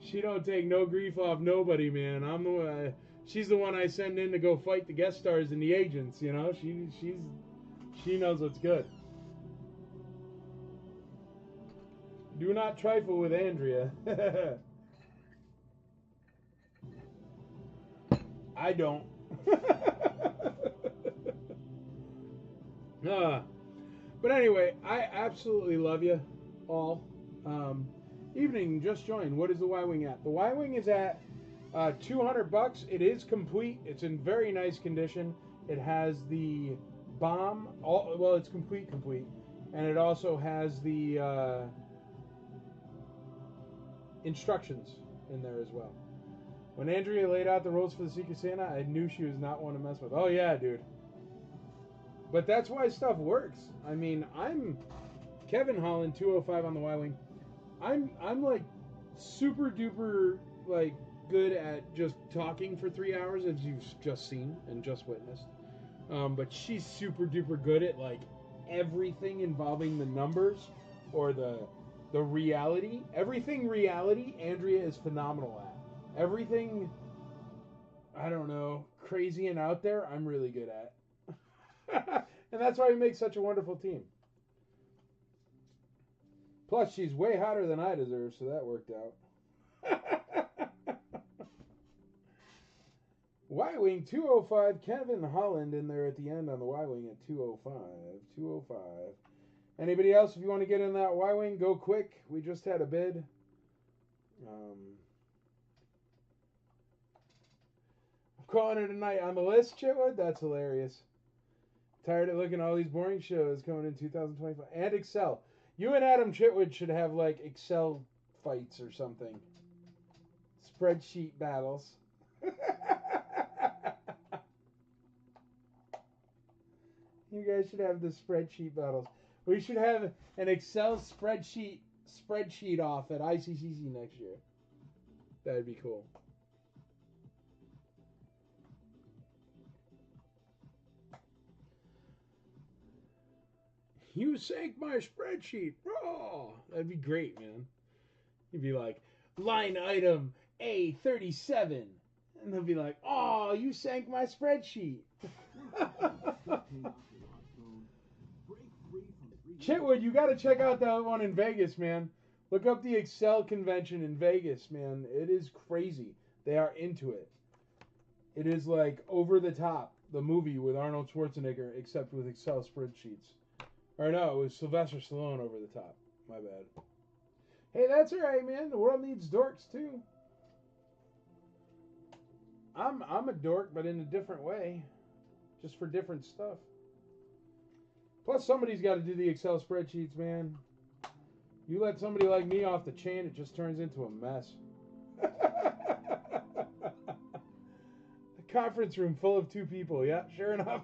A: She don't take no grief off nobody, man. I'm the one. She's the one I send in to go fight the guest stars and the agents. You know, she knows what's good. Do not trifle with Andrea. I don't. But anyway, I absolutely love you all. Evening, just joined. What is the Y-Wing at? The Y-Wing is at $200. It is complete. It's in very nice condition. It has the bomb. Well, it's complete. And it also has the instructions in there as well. When Andrea laid out the rules for the Secret Santa, I knew she was not one to mess with. Oh yeah, dude. But that's why stuff works. I mean, I'm Kevin Holland, 205 on the Y-Wing. I'm like super duper like good at just talking for 3 hours, as you've just seen and just witnessed. But she's super duper good at like everything involving the numbers or the reality. Everything reality, Andrea is phenomenal at. Everything, I don't know, crazy and out there, I'm really good at. And that's why we make such a wonderful team. Plus, she's way hotter than I deserve, so that worked out. Y-Wing 205, Kevin Holland in there at the end on the Y-Wing at 205. 205. Anybody else, if you want to get in that Y-Wing, go quick. We just had a bid. I'm calling it a night on the list, Chitwood. That's hilarious. Tired of looking at all these boring shows coming in 2025. And Excel. You and Adam Chitwood should have like Excel fights or something. Spreadsheet battles. You guys should have the spreadsheet battles. We should have an Excel spreadsheet off at ICCC next year. That'd be cool. You sank my spreadsheet. Oh, that'd be great, man. You'd be like, line item A37. And they'll be like, oh, you sank my spreadsheet. Chitwood, you got to check out that one in Vegas, man. Look up the Excel convention in Vegas, man. It is crazy. They are into it. It is like Over the Top, the movie with Arnold Schwarzenegger, except with Excel spreadsheets. Or no, it was Sylvester Stallone Over the Top. My bad. Hey, that's all right, man. The world needs dorks too. I'm a dork, but in a different way, just for different stuff. Plus, somebody's got to do the Excel spreadsheets, man. You let somebody like me off the chain, it just turns into a mess. A conference room full of 2 people. Yeah, sure enough.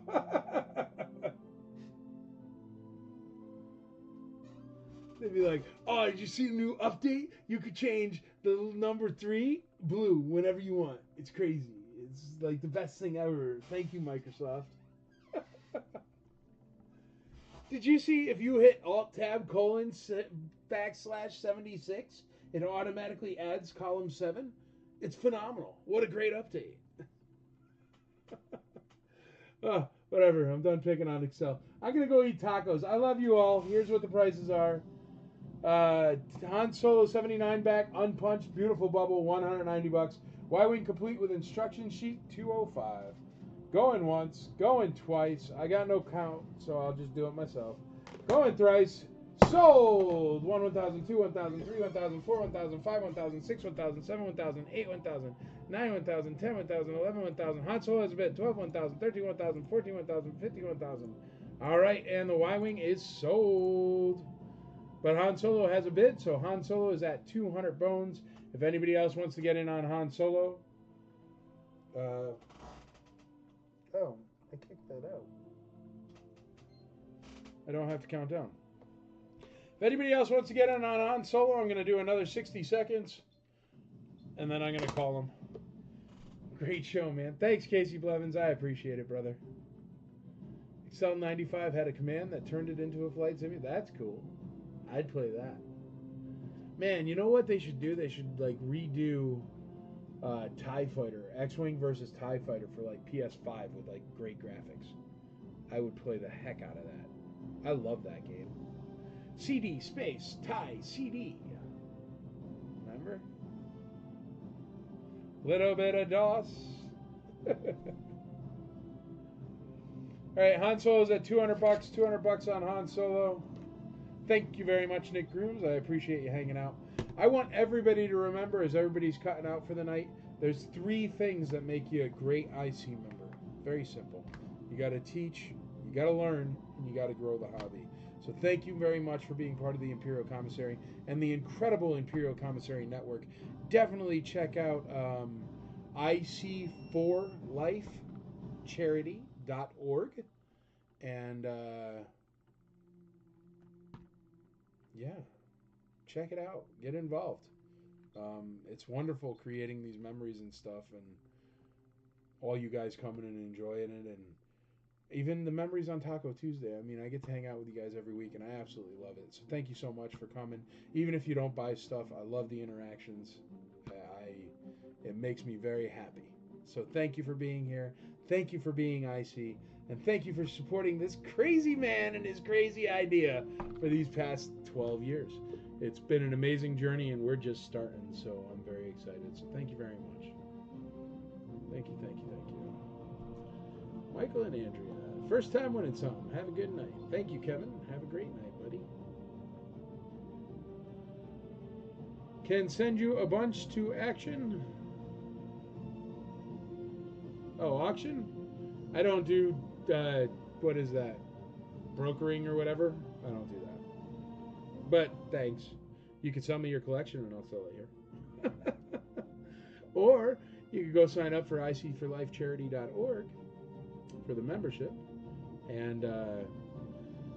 A: They'd be like, oh, did you see the new update? You could change the number 3 blue whenever you want. It's crazy. It's like the best thing ever. Thank you, Microsoft. Did you see if you hit Alt-Tab:/76, it automatically adds column 7? It's phenomenal. What a great update. Oh, whatever. I'm done picking on Excel. I'm going to go eat tacos. I love you all. Here's what the prices are. Han Solo 79 back, unpunched, beautiful bubble, $190. Y-Wing complete with instruction sheet, $205. Going once, going twice. I got no count, so I'll just do it myself. Going thrice. Sold! 1, 1,000, 2, 1,000, 3, 1,000, 4, 1,000, 5, 1,000, 6, 1,000, 7, 1,000, 8, 1,000, 9, 1,000, 10, 1,000, 11, 1,000. Han Solo has a bid. 12, 1,000, 13, 1,000, 14, 1,000, 15, 1,000. All right, and the Y-Wing is sold. But Han Solo has a bid, so Han Solo is at 200 bones. If anybody else wants to get in on Han Solo, oh, I kicked that out. I don't have to count down. If anybody else wants to get in on Han Solo, I'm going to do another 60 seconds, and then I'm going to call him. Great show, man. Thanks, Casey Blevins. I appreciate it, brother. Excel 95 had a command that turned it into a flight simulator. That's cool. I'd play that. Man, you know what they should do? They should like redo TIE Fighter, X-Wing versus TIE Fighter for like PS5 with like great graphics. I would play the heck out of that. I love that game. CD space TIE CD. Remember? Little bit of DOS. All right, Han Solo's at $200. $200 on Han Solo. Thank you very much, Nick Grooms. I appreciate you hanging out. I want everybody to remember, as everybody's cutting out for the night, there's 3 things that make you a great IC member. Very simple. You got to teach, you got to learn, and you got to grow the hobby. So thank you very much for being part of the Imperial Commissary and the incredible Imperial Commissary Network. Definitely check out IC4LifeCharity.org. And yeah, check it out. Get involved. It's wonderful creating these memories and stuff, and all you guys coming and enjoying it, and even the memories on Taco Tuesday. I mean, I get to hang out with you guys every week, and I absolutely love it. So thank you so much for coming. Even if you don't buy stuff, I love the interactions. It makes me very happy. So thank you for being here. Thank you for being IC. And thank you for supporting this crazy man and his crazy idea for these past 12 years. It's been an amazing journey, and we're just starting, so I'm very excited. So thank you very much. Thank you, thank you, thank you. Michael and Andrea. First time winning something. Have a good night. Thank you, Kevin. Have a great night, buddy. Can send you a bunch to action. Oh, auction? I don't do, what is that? Brokering or whatever? I don't do that. But thanks. You can sell me your collection and I'll sell it here. Or you can go sign up for icforlifecharity.org for the membership. And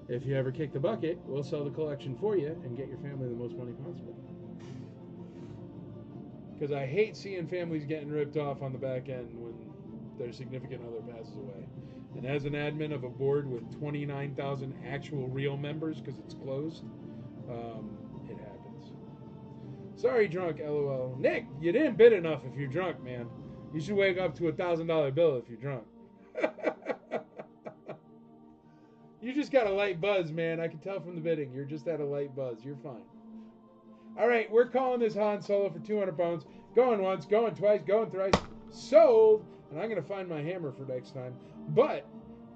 A: if you ever kick the bucket, we'll sell the collection for you and get your family the most money possible. Because I hate seeing families getting ripped off on the back end when their significant other passes away. And as an admin of a board with 29,000 actual real members, because it's closed, it happens. Sorry, drunk, LOL. Nick, you didn't bid enough if you're drunk, man. You should wake up to a $1,000 bill if you're drunk. You just got a light buzz, man. I can tell from the bidding. You're just at a light buzz. You're fine. All right, we're calling this Han Solo for 200 pounds. Going once, going twice, going thrice. Sold. And I'm going to find my hammer for next time. But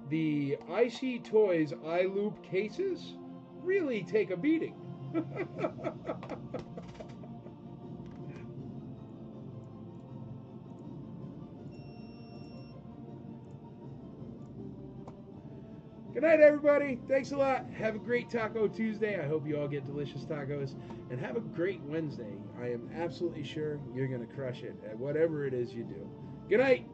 A: the IC Toys iLoop cases really take a beating. Good night, everybody. Thanks a lot. Have a great Taco Tuesday. I hope you all get delicious tacos. And have a great Wednesday. I am absolutely sure you're going to crush it at whatever it is you do. Good night.